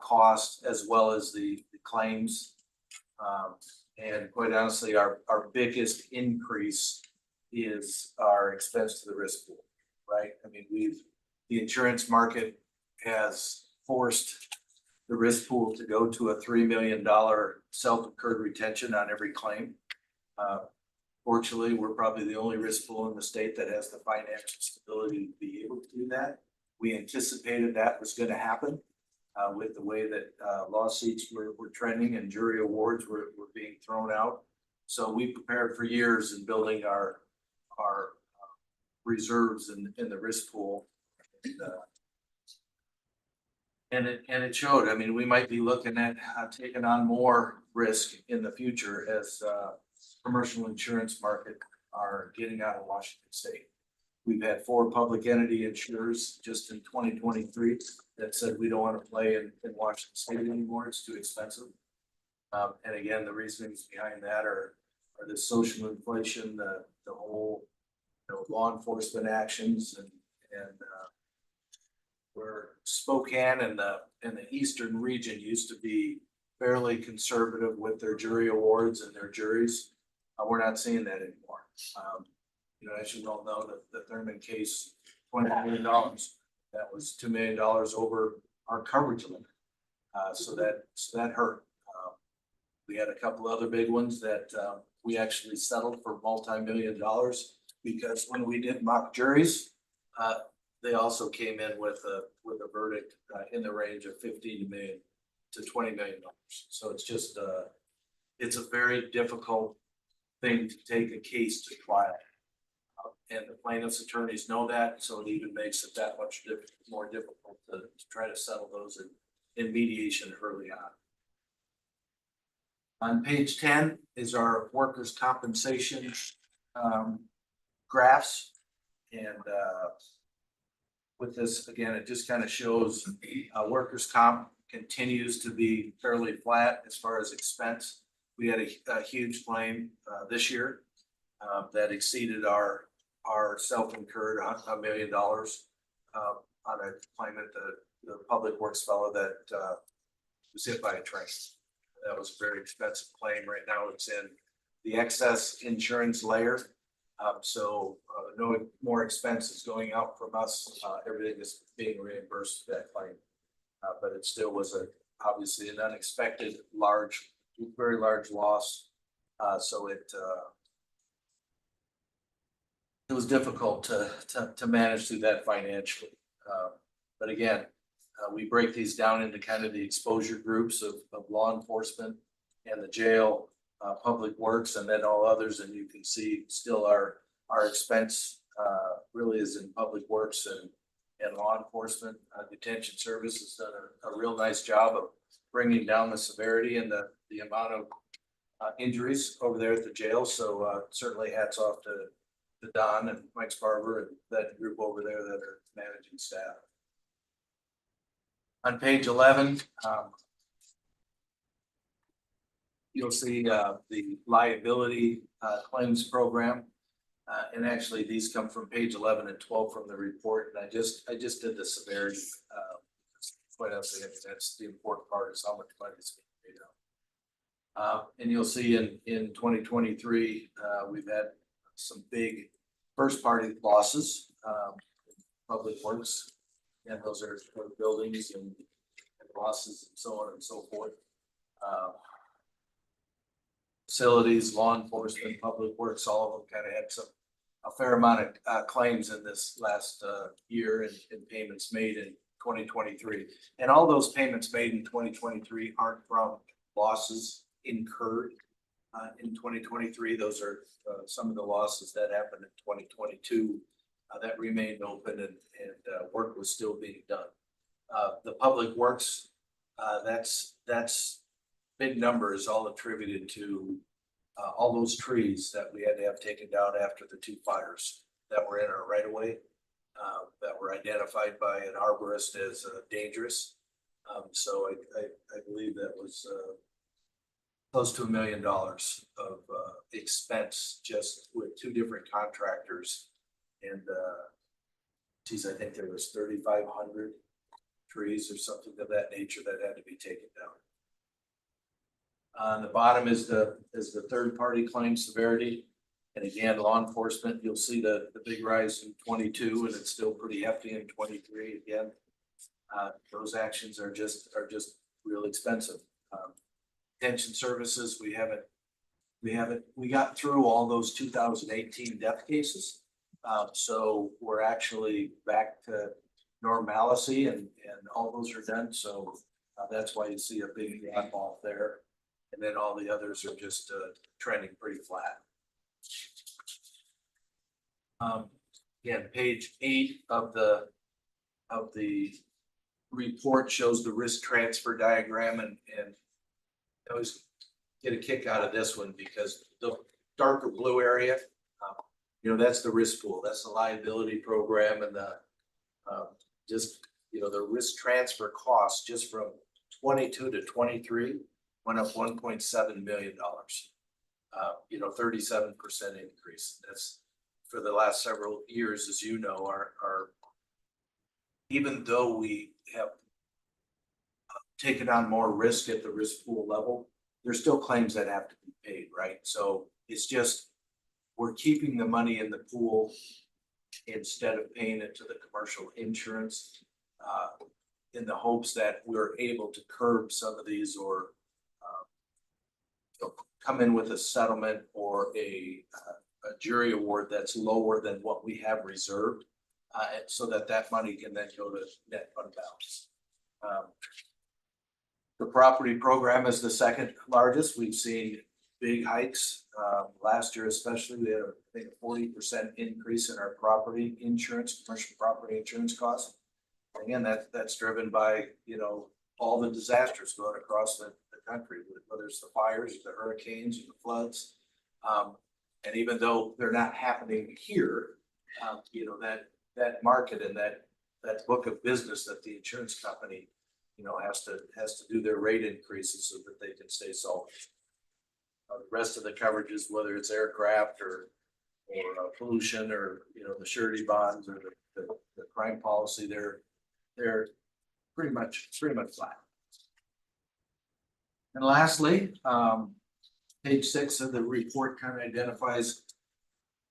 S11: costs, as well as the claims. And quite honestly, our biggest increase is our expense to the risk pool, right? I mean, the insurance market has forced the risk pool to go to a $3 million self-incurred retention on every claim. Fortunately, we're probably the only risk pool in the state that has the financial stability to be able to do that. We anticipated that was going to happen with the way that lawsuits were trending and jury awards were being thrown out. So we prepared for years in building our reserves in the risk pool. And it showed. I mean, we might be looking at taking on more risk in the future as commercial insurance market are getting out of Washington State. We've had 4 public entity insurers just in 2023 that said we don't want to play in Washington State anymore. It's too expensive. And again, the reasons behind that are the social inflation, the whole, you know, law enforcement actions, and where Spokane and the eastern region used to be fairly conservative with their jury awards and their juries. We're not seeing that anymore. You know, as you all know, the Thurman case, $20 million, that was $2 million over our coverage limit. So that hurt. We had a couple other big ones that we actually settled for multi-million dollars, because when we did mock juries, they also came in with a verdict in the range of $15 million to $20 million. So it's just it's a very difficult thing to take a case to trial. And the plaintiff's attorneys know that, so it even makes it that much more difficult to try to settle those in mediation early on. On page 10 is our workers' compensation graphs. And with this, again, it just kind of shows workers' comp continues to be fairly flat as far as expense. We had a huge claim this year that exceeded our self-incurred $1 million on a claimant, the public works fellow that was hit by a train. That was a very expensive claim. Right now it's in the excess insurance layer. So no more expenses going out from us. Everything is being reimbursed for that claim. But it still was obviously an unexpected very large loss. So it was difficult to manage through that financially. But again, we break these down into kind of the exposure groups of law enforcement and the jail, public works, and then all others. And you can see still our expense really is in public works and law enforcement. Detention service has done a real nice job of bringing down the severity and the amount of injuries over there at the jail. So certainly hats off to Don and Mike Sparver and that group over there that are managing staff. On page 11, you'll see the liability claims program. And actually these come from page 11 and 12 from the report. And I just did the severity. Quite honestly, that's the important part, is how much money is being paid out. And you'll see in 2023, we've had some big first party losses, public works, and those are buildings and losses and so on and so forth.
S5: facilities, law enforcement, public works, all of them kind of had a fair amount of claims in this last year and payments made in 2023. And all those payments made in 2023 aren't from losses incurred in 2023. Those are some of the losses that happened in 2022 that remained open and work was still being done. The public works, that's big number is all attributed to all those trees that we had to have taken down after the 2 fires that were in our right of way, that were identified by an arborist as dangerous. So I believe that was close to $1 million of expense just with 2 different contractors. And geez, I think there was 3,500 trees or something of that nature that had to be taken down. On the bottom is the third party claim severity. And again, law enforcement, you'll see the big rise in 22 and it's still pretty hefty in 23 again. Those actions are just real expensive. Detention services, we got through all those 2018 death cases. So we're actually back to normalcy and all those are done. So that's why you see a big drop off there. And then all the others are just trending pretty flat. Again, page 8 of the report shows the risk transfer diagram and I always get a kick out of this one because the darker blue area, that's the risk pool. That's the liability program and the the risk transfer costs just from 22 to 23 went up $1.7 million. 37% increase. That's for the last several years, as you know, our even though we have taken on more risk at the risk pool level, there's still claims that have to be paid, right? So it's just we're keeping the money in the pool instead of paying it to the commercial insurance in the hopes that we're able to curb some of these or come in with a settlement or a jury award that's lower than what we have reserved, so that money can then go to net fund balance. The property program is the second largest. We've seen big hikes. Last year especially, we had I think a 40% increase in our property insurance, commercial property insurance costs. Again, that's driven by, all the disasters going across the country, whether it's the fires, the hurricanes, or the floods. And even though they're not happening here, that market and that book of business that the insurance company, has to do their rate increases so that they can stay solvent. The rest of the coverages, whether it's aircraft or pollution or, the surety bonds or the crime policy, they're pretty much flat. And lastly, page 6 of the report kind of identifies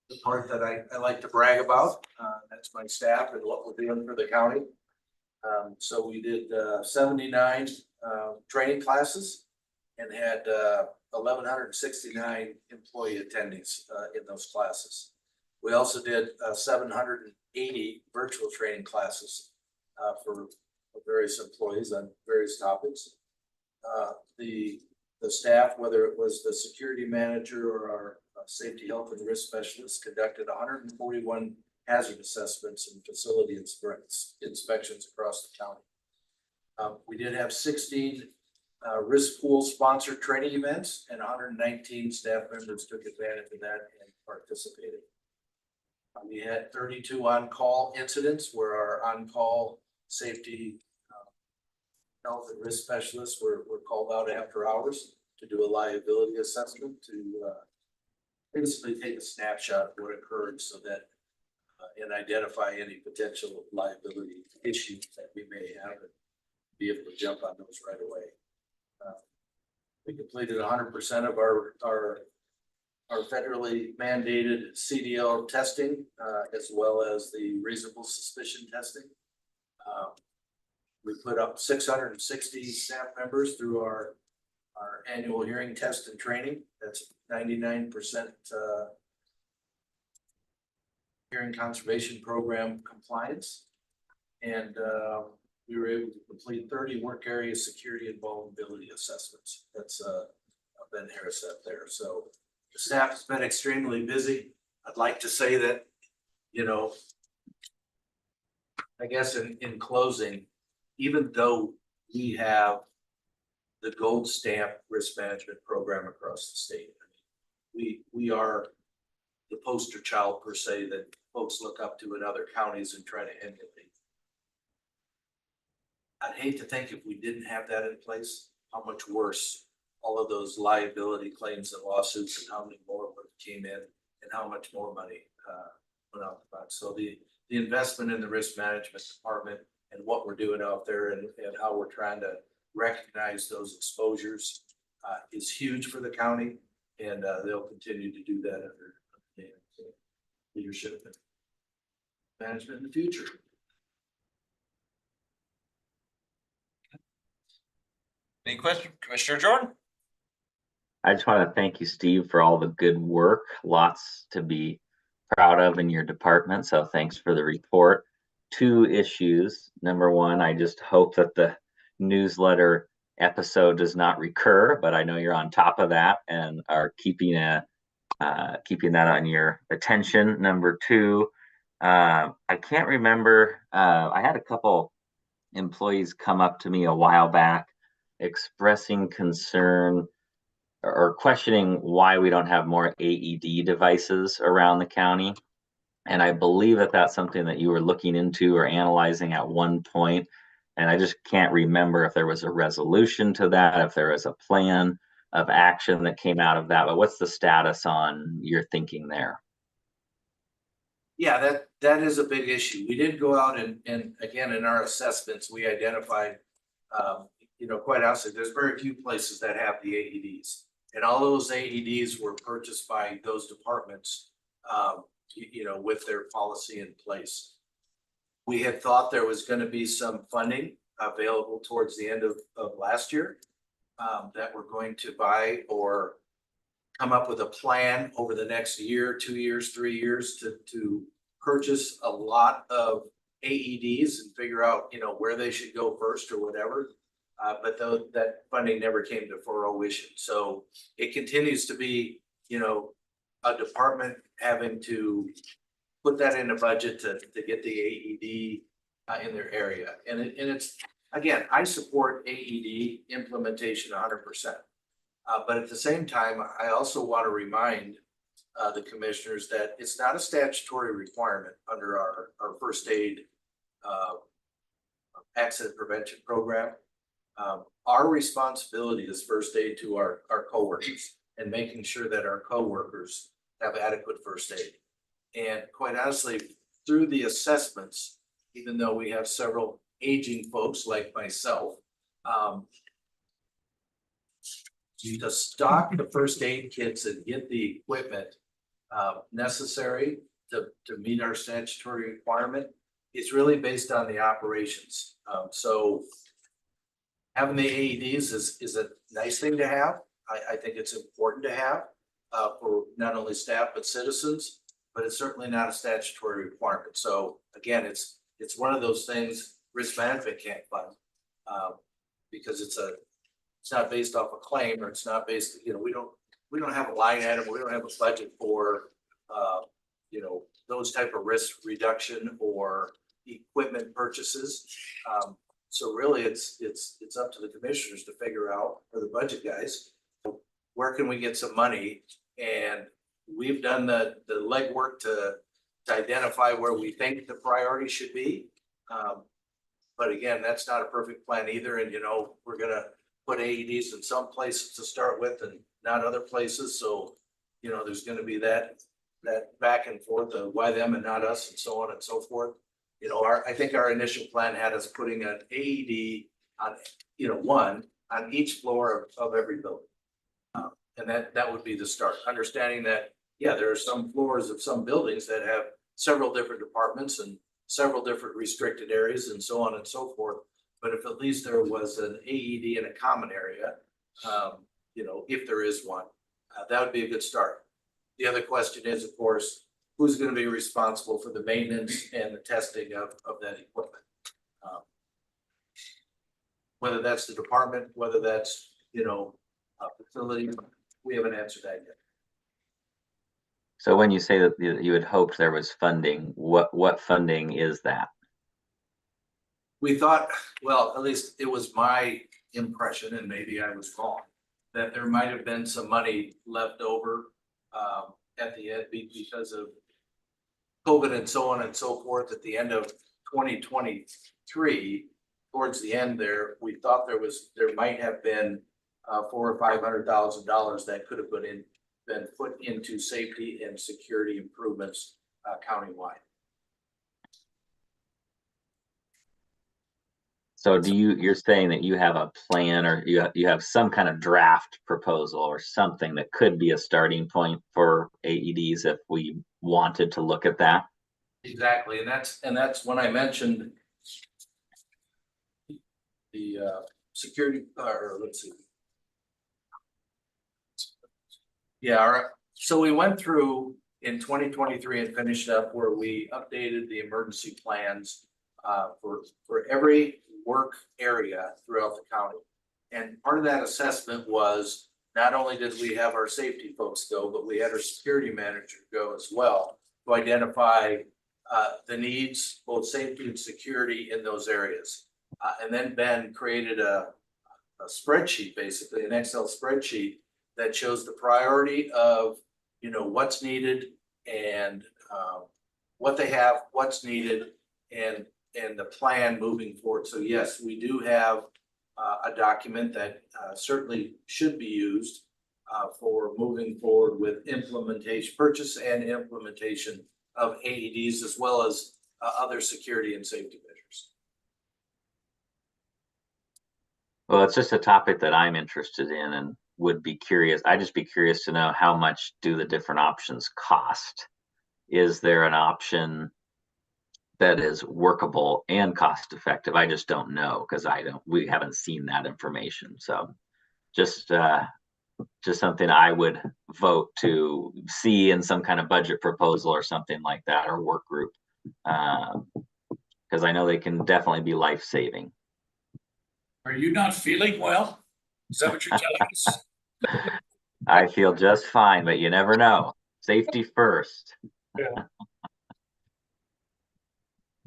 S5: the part that I like to brag about. That's my staff and what we're doing for the county. So we did 79 training classes and had 1,169 employee attendees in those classes. We also did 780 virtual training classes for various employees on various topics. The staff, whether it was the security manager or our safety, health, and risk specialists, conducted 141 hazard assessments and facility inspections across the county. We did have 16 risk pool sponsored training events, and 119 staff members took advantage of that and participated. We had 32 on-call incidents where our on-call safety health and risk specialists were called out after hours to do a liability assessment to basically take a snapshot of what occurred so that and identify any potential liability issues that we may have and be able to jump on those right away. We completed 100% of our federally mandated CDL testing as well as the reasonable suspicion testing. We put up 660 staff members through our
S11: our annual hearing test and training. That's 99% hearing conservation program compliance. And we were able to complete 30 work area security and vulnerability assessments. That's Ben Harris up there. So the staff has been extremely busy. I'd like to say that, you know, I guess in closing, even though we have the gold stamp risk management program across the state, we are the poster child per se that folks look up to in other counties and try to emulate. I'd hate to think if we didn't have that in place, how much worse all of those liability claims and lawsuits and how many more would have came in and how much more money went out the front. So the investment in the risk management department and what we're doing out there and how we're trying to recognize those exposures is huge for the county, and they'll continue to do that under Dan's leadership and management in the future.
S2: Any question, Commissioner Jordan?
S14: I just want to thank you, Steve, for all the good work. Lots to be proud of in your department. So thanks for the report. 2 issues. Number one, I just hope that the newsletter episode does not recur, but I know you're on top of that and are keeping that on your attention. Number 2, I can't remember. I had a couple employees come up to me a while back expressing concern or questioning why we don't have more AED devices around the county. And I believe that that's something that you were looking into or analyzing at one point. And I just can't remember if there was a resolution to that, if there was a plan of action that came out of that. But what's the status on your thinking there?
S11: Yeah, that is a big issue. We did go out and again, in our assessments, we identified, you know, quite honestly, there's very few places that have the AEDs. And all those AEDs were purchased by those departments, you know, with their policy in place. We had thought there was going to be some funding available towards the end of last year that we're going to buy or come up with a plan over the next year, 2 years, 3 years to purchase a lot of AEDs and figure out, you know, where they should go first or whatever. But though that funding never came to fruition. So it continues to be, you know, a department having to put that in a budget to get the AED in their area. And it's, again, I support AED implementation 100%. But at the same time, I also want to remind the commissioners that it's not a statutory requirement under our first aid accident prevention program. Our responsibility is first aid to our coworkers and making sure that our coworkers have adequate first aid. And quite honestly, through the assessments, even though we have several aging folks like myself, to stock the first aid kits and get the equipment necessary to meet our statutory requirement, it's really based on the operations. So having the AEDs is a nice thing to have. I think it's important to have for not only staff but citizens, but it's certainly not a statutory requirement. So again, it's one of those things risk management can't fund because it's not based off a claim, or it's not based, you know, we don't have a line item, we don't have a budget for you know, those type of risk reduction or equipment purchases. So really it's up to the commissioners to figure out, or the budget guys, where can we get some money? And we've done the legwork to identify where we think the priority should be. But again, that's not a perfect plan either. And, you know, we're gonna put AEDs in some places to start with and not other places. So, you know, there's gonna be that back and forth of why them and not us and so on and so forth. You know, I think our initial plan had us putting an AED on, you know, one on each floor of every building. And that would be the start. Understanding that, yeah, there are some floors of some buildings that have several different departments and several different restricted areas and so on and so forth. But if at least there was an AED in a common area,
S3: you know, if there is one. That would be a good start. The other question is, of course, who's gonna be responsible for the maintenance and the testing of that equipment? Whether that's the department, whether that's, you know, a facility, we haven't answered that yet.
S14: So when you say that you had hoped there was funding, what funding is that?
S3: We thought, well, at least it was my impression, and maybe I was wrong, that there might have been some money left over at the end because of COVID and so on and so forth at the end of 2023. Towards the end there, we thought there might have been $400,000 or $500,000 that could have been put into safety and security improvements countywide.
S14: So you're saying that you have a plan, or you have some kind of draft proposal or something that could be a starting point for AEDs if we wanted to look at that?
S3: Exactly, and that's when I mentioned the security, or let's see. Yeah, so we went through in 2023 and finished up where we updated the emergency plans for every work area throughout the county. And part of that assessment was not only did we have our safety folks go, but we had our security manager go as well to identify the needs, both safety and security in those areas. And then Ben created a spreadsheet, basically an Excel spreadsheet that shows the priority of, you know, what's needed and what they have, what's needed, and the plan moving forward. So yes, we do have a document that certainly should be used for moving forward with implementation, purchase and implementation of AEDs, as well as other security and safety measures.
S14: Well, it's just a topic that I'm interested in and would be curious. I'd just be curious to know how much do the different options cost? Is there an option that is workable and cost effective? I just don't know, because we haven't seen that information. So just something I would vote to see in some kind of budget proposal or something like that, or work group. Because I know they can definitely be life-saving.
S11: Are you not feeling well? Is that what you're telling us?
S14: I feel just fine, but you never know. Safety first.
S11: Yeah.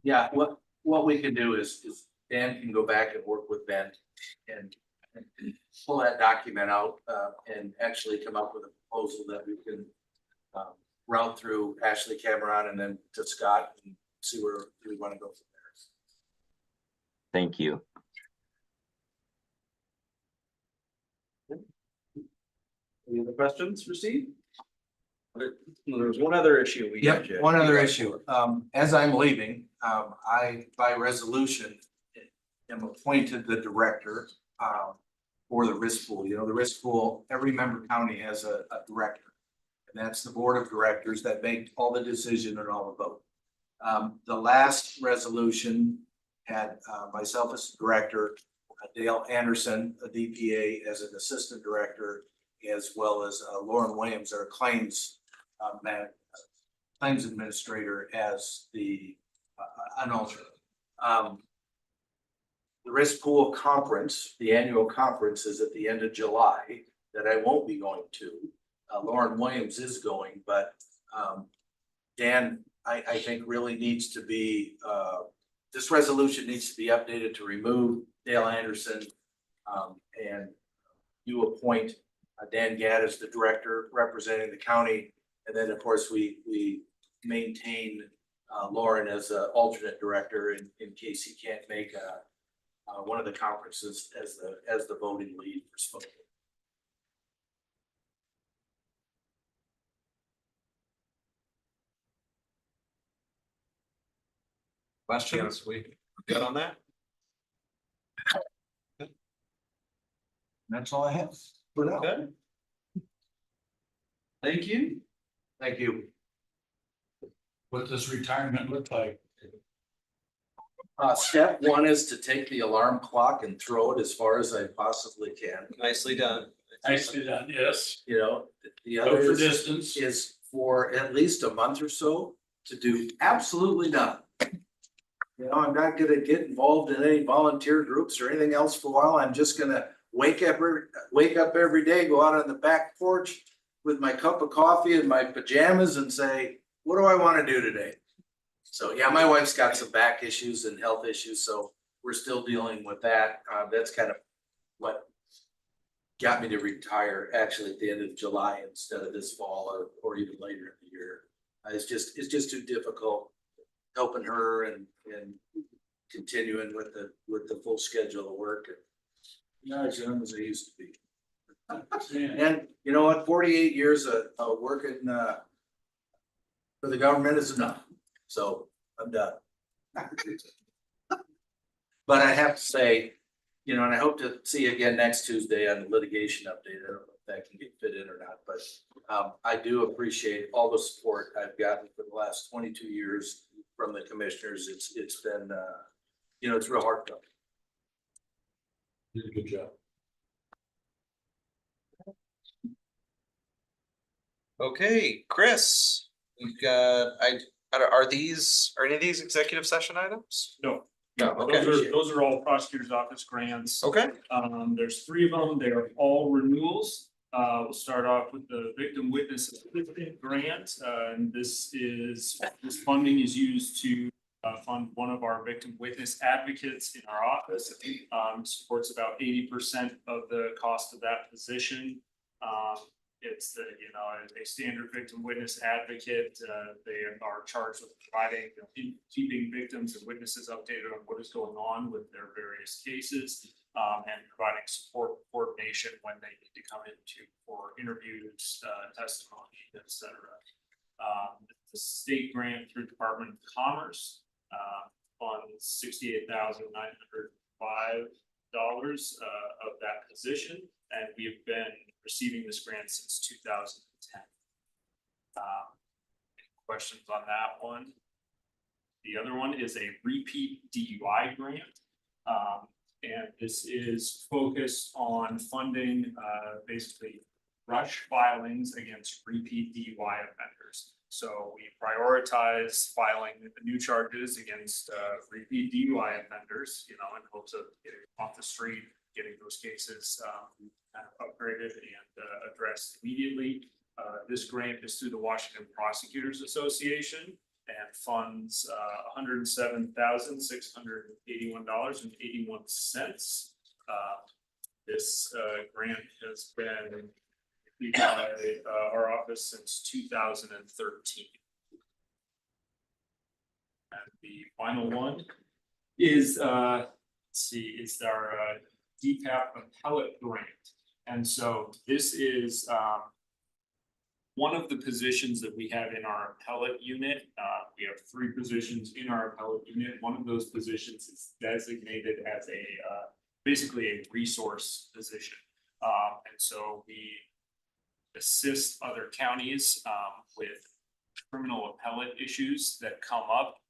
S3: Yeah, what we can do is Dan can go back and work with Ben and pull that document out and actually come up with a proposal that we can route through Ashley Cameron and then to Scott and see where we want to go from there.
S14: Thank you.
S2: Any other questions for Steve? There's one other issue we
S3: Yep,
S2: had, Jay.
S3: one other issue. As I'm leaving, I, by resolution, am appointed the director for the risk pool. You know, the risk pool, every member county has a director. And that's the board of directors that make all the decision and all the vote. The last resolution had myself as the director, Dale Anderson, a DPA, as an assistant director, as well as Lauren Williams, our claims administrator, as an alternate. The risk pool conference, the annual conference, is at the end of July that I won't be going to. Lauren Williams is going, but Dan, I think really needs to be, this resolution needs to be updated to remove Dale Anderson and you appoint Dan Gadd as the director representing the county. And then, of course, we maintain Lauren as an alternate director in case he can't make one of the conferences as the voting lead for Spokane.
S2: Questions? We good on that?
S3: That's all I have for now.
S2: Okay. Thank you.
S3: Thank you.
S11: What does retirement look like?
S3: Step one is to take the alarm clock and throw it as far as I possibly can.
S2: Nicely done.
S11: Nicely done, yes.
S3: You know, the
S11: Go
S3: other
S11: for
S3: is,
S11: distance.
S3: is for at least a month or so to do absolutely nothing. You know, I'm not gonna get involved in any volunteer groups or anything else for a while. I'm just gonna wake up every day, go out on the back porch with my cup of coffee and my pajamas and say, what do I wanna do today? So, yeah, my wife's got some back issues and health issues, so we're still dealing with that. That's kind of what got me to retire actually at the end of July instead of this fall or even later in the year. It's just too difficult helping her and continuing with the full schedule of work. Not as young as I used to be. And you know what, 48 years of working for the government is enough. So I'm done. But I have to say, you know, and I hope to see you again next Tuesday on the litigation update. I don't know if that can get fit in or not, but I do appreciate all the support I've gotten for the last 22 years from the commissioners. It's been, you know, it's real hard.
S11: Did a good job.
S2: Okay, Chris, we've got, are any of these executive session items?
S10: No.
S2: No, okay.
S10: Those are all prosecutor's office grants.
S2: Okay.
S10: There's 3 of them. They are all renewals. We'll start off with the victim witness assistance grant. And this funding is used to fund one of our victim witness advocates in our office. Supports about 80% of the cost of that position. It's a standard victim witness advocate. They are charged with providing, keeping victims and witnesses updated on what is going on with their various cases, and providing support coordination when they need to come for interviews, testimony, etc. The state grant through Department of Commerce funds $68,905 of that position, and we have been receiving this grant since 2010. Any questions on that one? The other one is a repeat DUI grant. And this is focused on funding basically rush filings against repeat DUI offenders. So we prioritize filing the new charges against repeat DUI offenders, in hopes of getting off the street, getting those cases upgraded and addressed immediately. This grant is through the Washington Prosecutors Association and funds $107,681.81. This grant has been by our office since 2013. And the final one is is our DPAP appellate grant. And so this is one of the positions that we have in our appellate unit. We have 3 positions in our appellate unit. One of those positions is designated as basically a resource position. And so we assist other counties with criminal appellate issues that come up.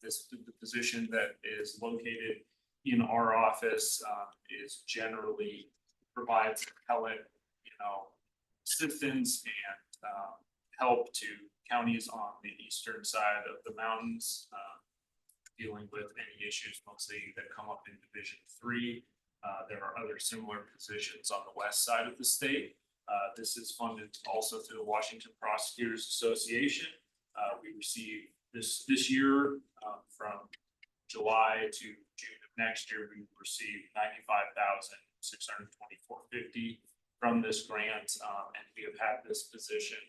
S10: The position that is located in our office is generally provides appellate, assistance and help to counties on the eastern side of the mountains, dealing with any issues mostly that come up in Division 3. There are other similar positions on the west side of the state. This is funded also through the Washington Prosecutors Association. We received this year from July to June of next year, we received $95,624.50 from this grant, and we have had this position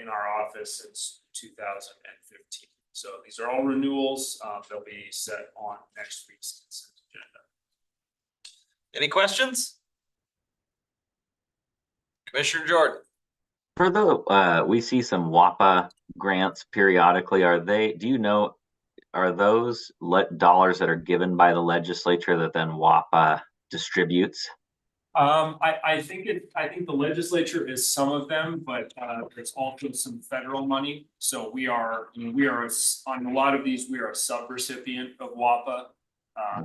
S10: in our office since 2015. So these are all renewals. They'll be set on next week's consent agenda.
S2: Any questions? Commissioner Jordan.
S14: For the, we see some WAPA grants periodically. Are those dollars that are given by the legislature that then WAPA distributes?
S10: I think the legislature is some of them, but there's also some federal money. So we are on a lot of these, we are a sub-recipient of WAPA.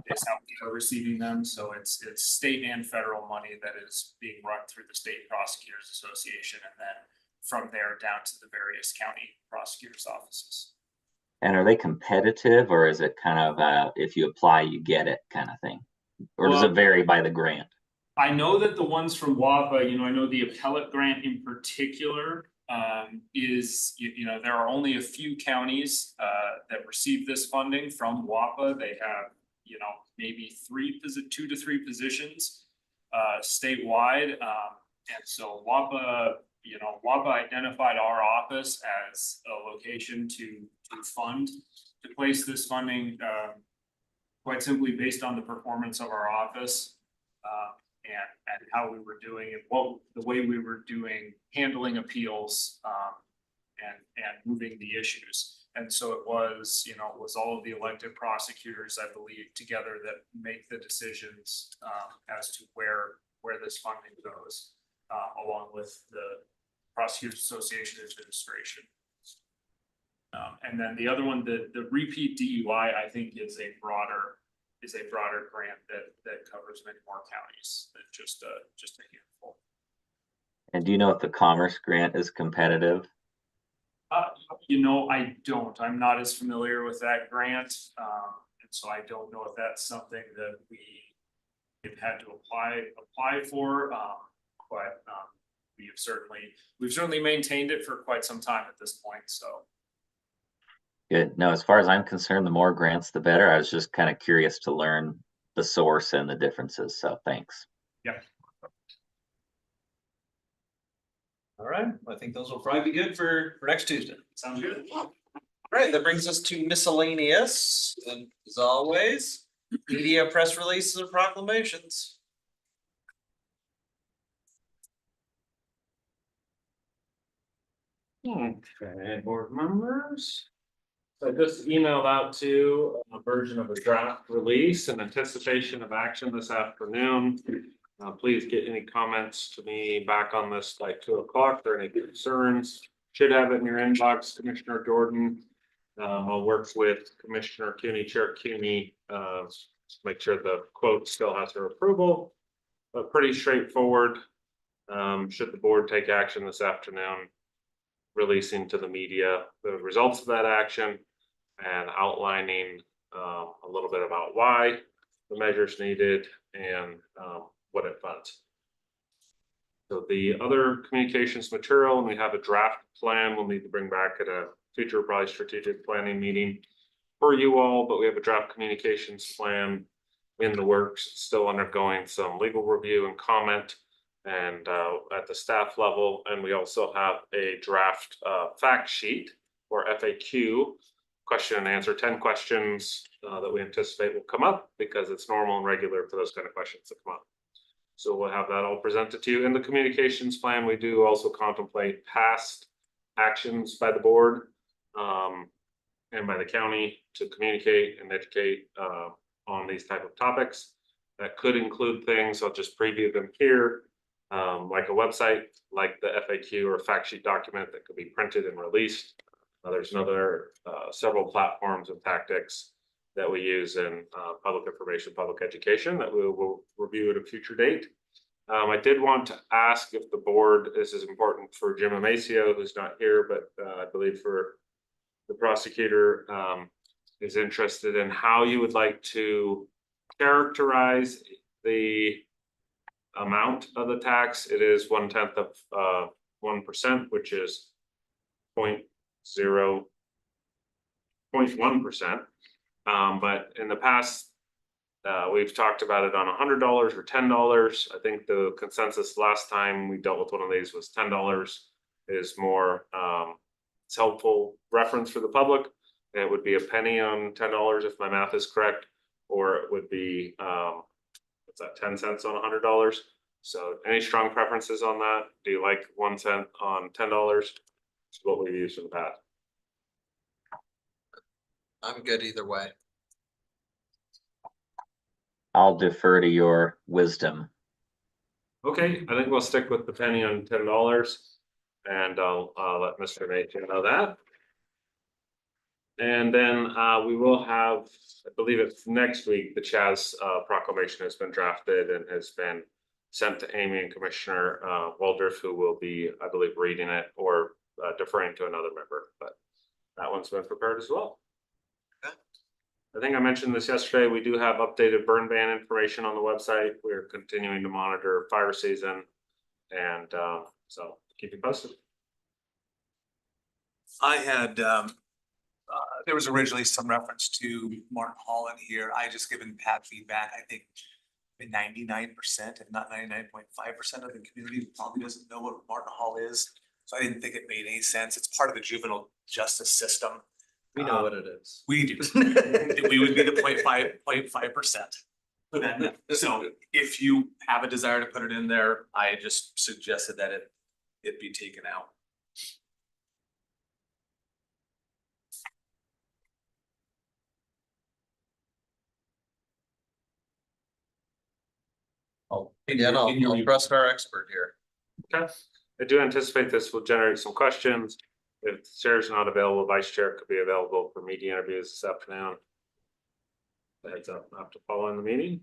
S7: is how we are receiving them. So it's state and federal money that is being run through the State Prosecutors Association, and then from there down to the various county prosecutors' offices.
S14: And are they competitive, or is it kind of if you apply, you get it kind of thing? Or does
S7: Well,
S14: it vary by the grant?
S7: I know that the ones from WAPA, I know the appellate grant in particular is, there are only a few counties that receive this funding from WAPA. They have, maybe 2 to 3 positions statewide. And so WAPA, WAPA identified our office as a location to fund, to place this funding quite simply based on the performance of our office. And how we were doing and the way we were doing, handling appeals, and moving the issues. And so it was, it was all of the elected prosecutors, I believe, together that make the decisions as to where this funding goes, along with the Prosecutors Association Administration. And then the other one, the repeat DUI, I think is a broader grant that covers many more counties than just a handful.
S14: And do you know if the Commerce grant is competitive?
S7: I don't. I'm not as familiar with that grant. And so I don't know if that's something that we've had to apply for. But we've certainly maintained it for quite some time at this point. So.
S14: Good. No, as far as I'm concerned, the more grants, the better. I was just kind of curious to learn the source and the differences. So thanks.
S7: Yeah.
S2: All right, I think those will probably be good for next Tuesday.
S7: Sounds good.
S2: All right, that brings us to miscellaneous, and as always, media, press releases, and proclamations.
S9: Okay, board members. So I just emailed out to a version of a draft release in anticipation of action this afternoon. Please get any comments to me back on this by 2 o'clock. If there are any concerns, should have it in your inbox, Commissioner Jordan. I'll work with Commissioner Cooney, Chair Cooney, to make sure the quote still has her approval. But pretty straightforward. Should the board take action this afternoon, releasing to the media the results of that action and outlining a little bit about why the measures needed and what it funds. So the other communications material, and we have a draft plan we'll need to bring back at a future probably strategic planning meeting for you all, but we have a draft communications plan in the works, still undergoing some legal review and comment and at the staff level. And we also have a draft fact sheet or FAQ, question and answer, 10 questions that we anticipate will come up because it's normal and regular for those kind of questions to come up. So we'll have that all presented to you. In the communications plan, we do also contemplate past actions by the board and by the county to communicate and educate on these type of topics. That could include things, I'll just preview them here, like a website, like the FAQ or fact sheet document that could be printed and released. There's another several platforms and tactics that we use in public information, public education that we will review at a future date. I did want to ask if the board, this is important for Jim Amacio, who's not here, but I believe for the prosecutor, is interested in how you would like to characterize the amount of the tax. It is 1/10 of 1%, which is 0.1%. But in the past, we've talked about it on $100 or $10. I think the consensus last time we dealt with one of these was $10 is more it's helpful reference for the public. And it would be a penny on $10 if my math is correct, or it would be what's that, 10 cents on $100. So any strong preferences on that? Do you like 1 cent on $10? It's what we've used in the past.
S2: I'm good either way.
S14: I'll defer to your wisdom.
S9: Okay, I think we'll stick with the penny on $10, and I'll let Mr. Machin know that.
S6: And then we will have, I believe it's next week, the Chaz proclamation has been drafted and has been sent to Amy and Commissioner Waldriff, who will be, I believe, reading it or deferring to another member, but that one's been prepared as well. I think I mentioned this yesterday. We do have updated burn ban information on the website. We're continuing to monitor fire season, and so keep you posted.
S18: I had, there was originally some reference to Martin Hall in here. I just given Pat feedback. I think 99%, if not 99.5% of the community probably doesn't know what Martin Hall is. So I didn't think it made any sense. It's part of the juvenile justice system.
S2: We know what it is.
S18: We do. We would be the 0.5%. So if you have a desire to put it in there, I just suggested that it be taken out.
S2: Again, I'll trust our expert here.
S6: Okay, I do anticipate this will generate some questions. If the chair's not available, vice chair could be available for media interviews this afternoon. Heads up, not to follow in the meeting.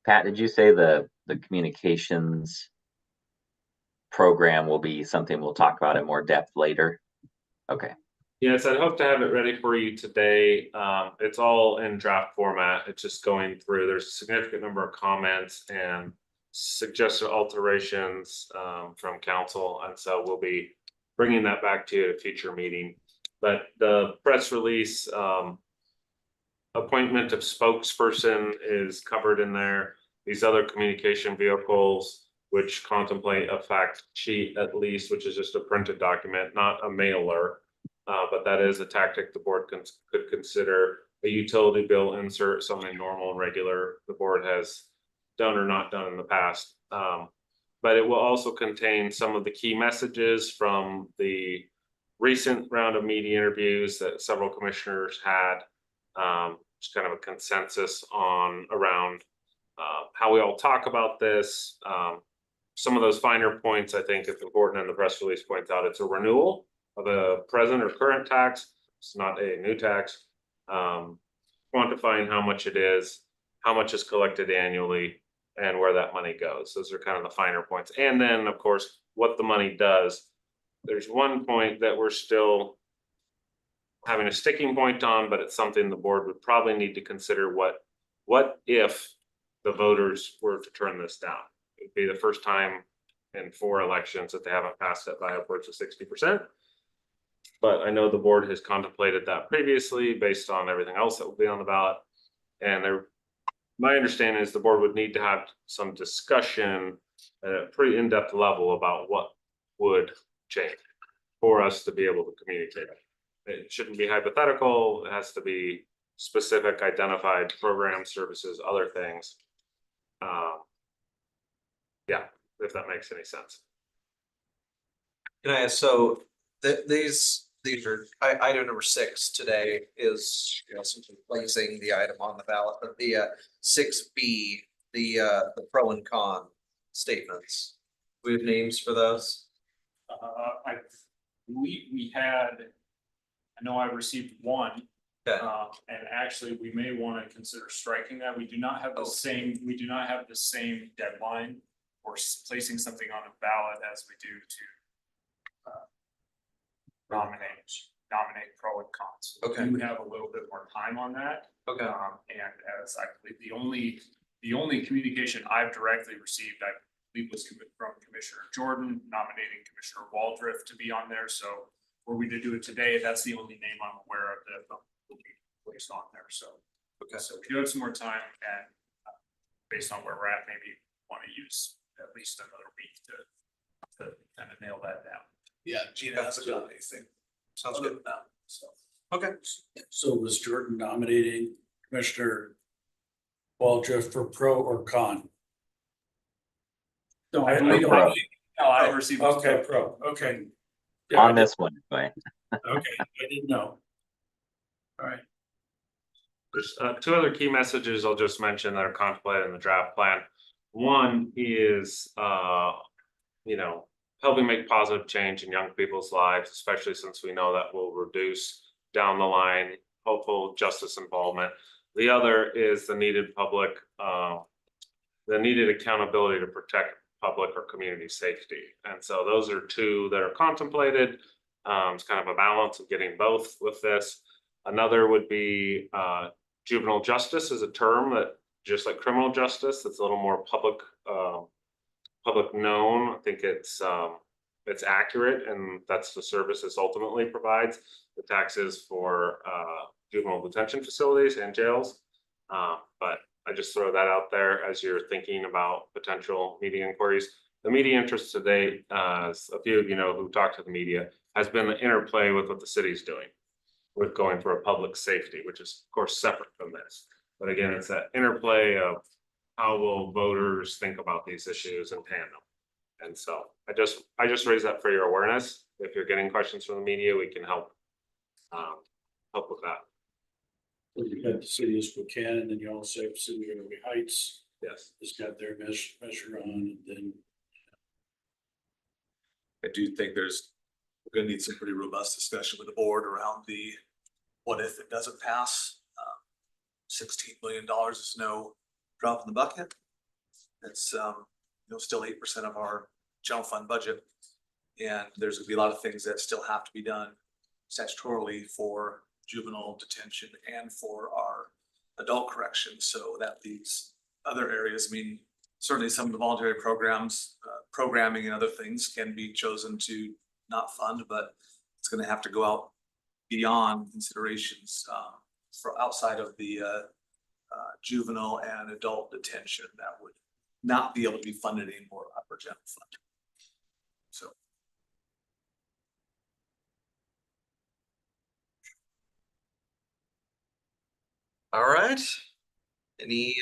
S14: Pat, did you say the communications program will be something we'll talk about in more depth later? Okay.
S6: Yes, I'd hope to have it ready for you today. It's all in draft format. It's just going through. There's a significant number of comments and suggested alterations from council, and so we'll be bringing that back to you at a future meeting. But the press release appointment of spokesperson is covered in there. These other communication vehicles, which contemplate a fact sheet at least, which is just a printed document, not a mailer. But that is a tactic the board could consider. A utility bill insert, something normal and regular the board has done or not done in the past. But it will also contain some of the key messages from the recent round of media interviews that several commissioners had. Just kind of a consensus on around how we all talk about this. Some of those finer points, I think it's important, and the press release points out it's a renewal of a present or current tax. It's not a new tax. Quantifying how much it is, how much is collected annually, and where that money goes. Those are kind of the finer points. And then, of course, what the money does. There's one point that we're still having a sticking point on, but it's something the board would probably need to consider. What if the voters were to turn this down? It'd be the first time in 4 elections that they haven't passed it by upwards of 60%. But I know the board has contemplated that previously based on everything else that will be on the ballot. And my understanding is the board would need to have some discussion at a pretty in-depth level about what would change for us to be able to communicate it. It shouldn't be hypothetical. It has to be specific, identified programs, services, other things. Yeah, if that makes any sense.
S2: Can I ask, so these are, item number 6 today is, simply placing the item on the ballot, but the 6B, the pro and con statements. We have names for those?
S7: We had, I know I received one.
S2: Okay.
S7: And actually, we may want to consider striking that. We do not have the same deadline for placing something on a ballot as we do to nominate pro and cons.
S2: Okay.
S7: We do have a little bit more time on that.
S2: Okay.
S7: And as I believe the only communication I've directly received, I believe was from Commissioner Jordan nominating Commissioner Waldriff to be on there. So were we to do it today, that's the only name I'm aware of that will be placed on there. So,
S2: okay.
S7: So if you have some more time and based on where we're at, maybe want to use at least another week to kind of nail that down.
S11: Yeah, Gina hasn't done anything.
S2: Sounds good now.
S11: So,
S2: okay.
S11: So was Jordan nominating Commissioner Waldriff for pro or con?
S7: No,
S14: I
S7: received.
S11: Okay, pro, okay. Yeah,
S14: On this one, anyway.
S11: Okay, I didn't know. All right.
S6: There's 2 other key messages I'll just mention that are contemplated in the draft plan. One is, helping make positive change in young people's lives, especially since we know that will reduce down the line hopeful justice involvement. The other is the needed accountability to protect public or community safety. And so those are two that are contemplated. It's kind of a balance of getting both with this. Another would be juvenile justice is a term that, just like criminal justice, that's a little more public known. I think it's accurate, and that's the service this ultimately provides. The taxes for juvenile detention facilities and jails. But I just throw that out there as you're thinking about potential media inquiries. The media interest today, as a few of you know who talk to the media, has been the interplay with what the city's doing with going for a public safety, which is of course separate from this. But again, it's that interplay of how will voters think about these issues in tandem. And so I just raise that for your awareness. If you're getting questions from the media, we can help with that.
S11: You got the city of Spokane, and then you also have City of Irving Heights.
S6: Yes.
S11: It's got their measure on, and then.
S18: I do think we're gonna need some pretty robust discussion with the board around the, what if it doesn't pass? $16 million is no drop in the bucket. It's, still 8% of our general fund budget. And there's gonna be a lot of things that still have to be done statutorily for juvenile detention and for our adult corrections. So that leaves other areas. I mean, certainly some of the voluntary programs, programming and other things can be chosen to not fund, but it's gonna have to go out beyond considerations for outside of the juvenile and adult detention that would not be able to be funded anymore upper general fund. So.
S2: All right. Any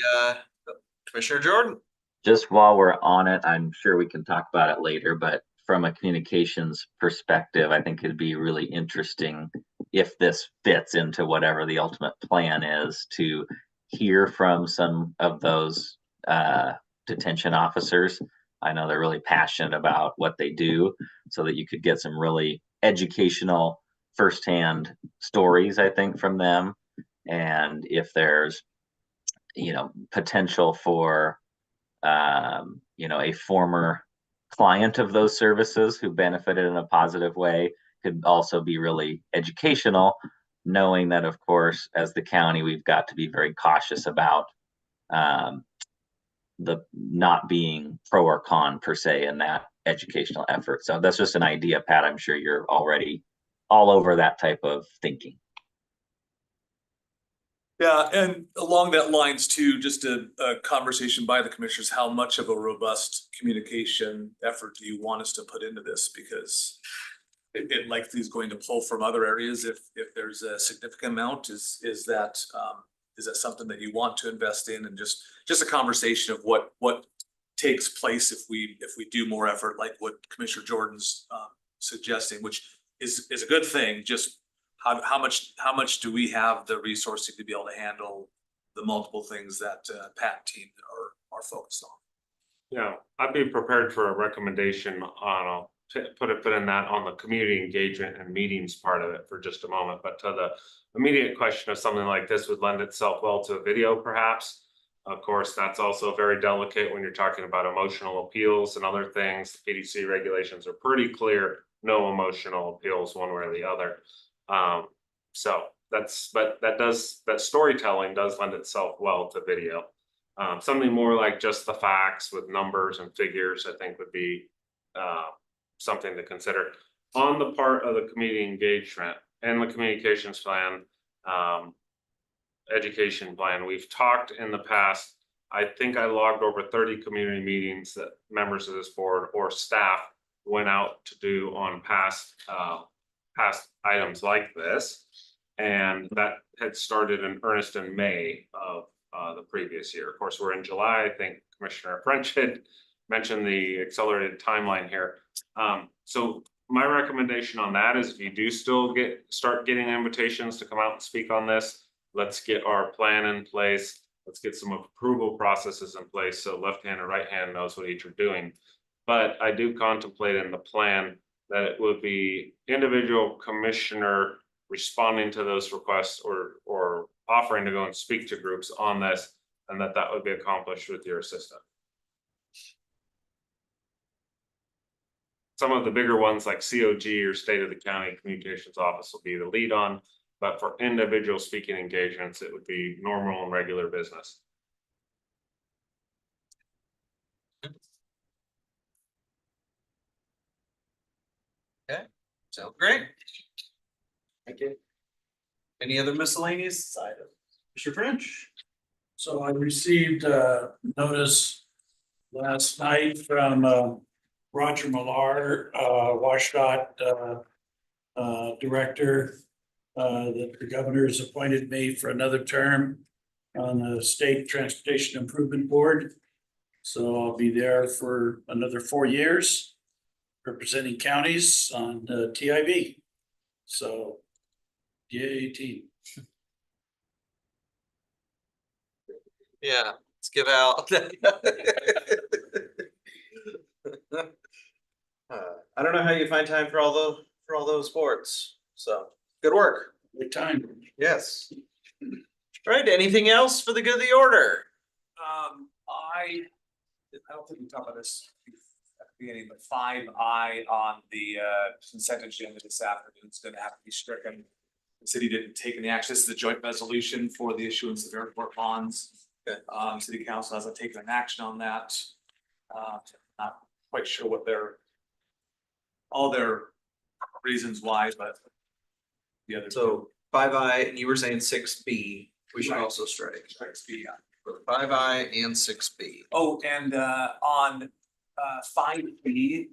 S2: Commissioner Jordan?
S14: Just while we're on it, I'm sure we can talk about it later, but from a communications perspective, I think it'd be really interesting if this fits into whatever the ultimate plan is, to hear from some of those detention officers. I know they're really passionate about what they do, so that you could get some really educational firsthand stories, I think, from them. And if there's, potential for, a former client of those services who benefited in a positive way, could also be really educational, knowing that, of course, as the county, we've got to be very cautious about the not being pro or con per se in that educational effort. So that's just an idea, Pat. I'm sure you're already all over that type of thinking.
S18: Yeah, and along that lines too, just a conversation by the commissioners, how much of a robust communication effort do you want us to put into this? Because it likely is going to pull from other areas if there's a significant amount. Is that something that you want to invest in? And just a conversation of what takes place if we do more effort, like what Commissioner Jordan's suggesting, which is a good thing. Just how much do we have the resourcing to be able to handle the multiple things that Pat and team are focused on?
S6: Yeah, I'd be prepared for a recommendation on put in that on the community engagement and meetings part of it for just a moment. But to the immediate question of something like this would lend itself well to a video, perhaps. Of course, that's also very delicate when you're talking about emotional appeals and other things. The PDC regulations are pretty clear, no emotional appeals one way or the other. That storytelling does lend itself well to video. Something more like just the facts with numbers and figures, I think would be something to consider. On the part of the community engagement and the communications plan, education plan, we've talked in the past. I think I logged over 30 community meetings that members of this board or staff went out to do on past items like this, and that had started in earnest in May of the previous year. Of course, we're in July. I think Commissioner French had mentioned the accelerated timeline here. So my recommendation on that is, if you do still start getting invitations to come out and speak on this, let's get our plan in place. Let's get some approval processes in place so left hand and right hand knows what each are doing. But I do contemplate in the plan that it would be individual commissioner responding to those requests or offering to go and speak to groups on this, and that would be accomplished with your assistant. Some of the bigger ones like COG or State of the County Communications Office will be the lead on, but for individual speaking engagements, it would be normal and regular business.
S2: Okay, sounds great.
S11: Thank you.
S2: Any other miscellaneous items? Mr. French?
S11: So I received a notice last night from Roger Millar, WashDOT director, that the governor has appointed me for another term on the State Transportation Improvement Board. So I'll be there for another 4 years, representing counties on TIB. So, yay team.
S2: Yeah, let's give out. I don't know how you find time for all those sports, so good work.
S11: Good time.
S2: Yes. All right, anything else for the good of the order?
S18: I don't think we talked about this at the beginning, but 5I on the consent agenda this afternoon is gonna have to be stricken. The city didn't take any action. This is a joint resolution for the issuance of airport bonds. City council hasn't taken an action on that. Not quite sure what all their reasons why, but the other.
S2: So 5I, and you were saying 6B, we should also strike.
S18: 6B, yeah.
S2: 5I and 6B.
S18: Oh, and on 5B,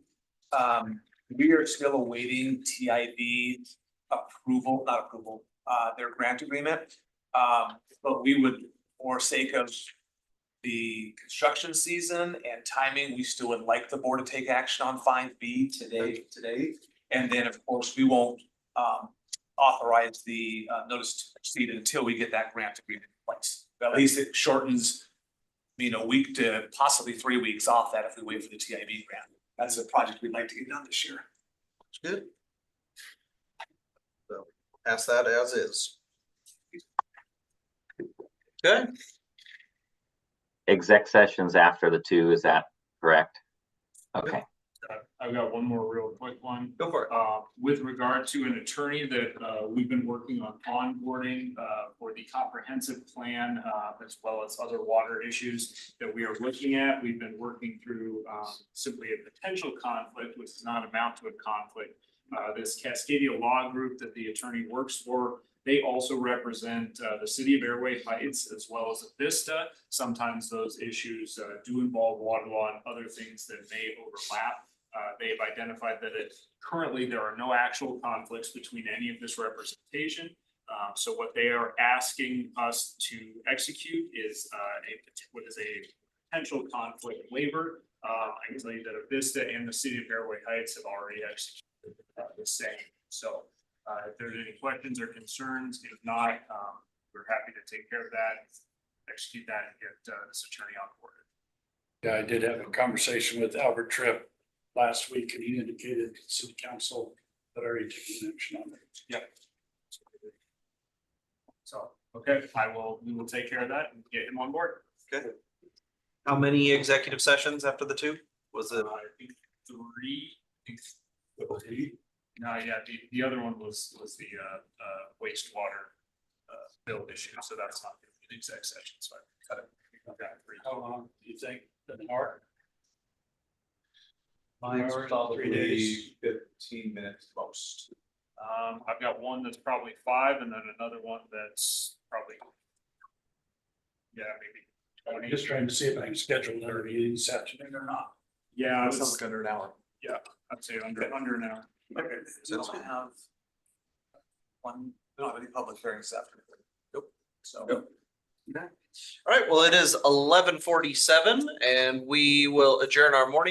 S18: we are still awaiting TIB approval, not approval, their grant agreement. But we would, for sake of the construction season and timing, we still would like the board to take action on 5B today. And then, of course, we won't authorize the notice to proceed until we get that grant agreement in place. At least it shortens, a week to possibly 3 weeks off that if we wait for the TIB grant. That's a project we'd like to get done this year.
S2: That's good. So pass that as is. Okay.
S14: Exec sessions after the 2, is that correct? Okay.
S7: I've got one more real quick one.
S2: Go for it.
S7: With regard to an attorney that we've been working on onboarding for the comprehensive plan, as well as other water issues that we are looking at. We've been working through simply a potential conflict, which does not amount to a conflict. This Cascadia Law Group that the attorney works for, they also represent the city of Airway Heights as well as Vista. Sometimes those issues do involve water law and other things that may overlap. They've identified that currently there are no actual conflicts between any of this representation. So what they are asking us to execute is what is a potential conflict waiver. I can tell you that Vista and the city of Airway Heights have already executed the same. So if there's any questions or concerns, if not, we're happy to take care of that, execute that, and get this attorney on board.
S11: Yeah, I did have a conversation with Albert Tripp last week, and he indicated city council had already taken action on it.
S7: Yep. So, okay, we will take care of that and get him on board.
S2: Okay. How many executive sessions after the 2? Was it?
S7: I think 3. No, yeah, the other one was the wastewater bill issue, so that's not an exec session, so I cut it.
S11: How long do you think? An hour?
S18: Mine's
S11: probably 3 days.
S18: 15 minutes most.
S7: I've got one that's probably 5 and then another one that's probably, maybe 20.
S11: I'm just trying to see if I can schedule another meeting this afternoon or not.
S7: Yeah,
S18: That sounds like under an hour.
S7: Yeah, I'd say under an hour.
S18: Okay, so I have one, we don't have any public hearings this afternoon.
S2: Nope.
S18: So.
S2: Nope. All right, well, it is 11:47 and we will adjourn our morning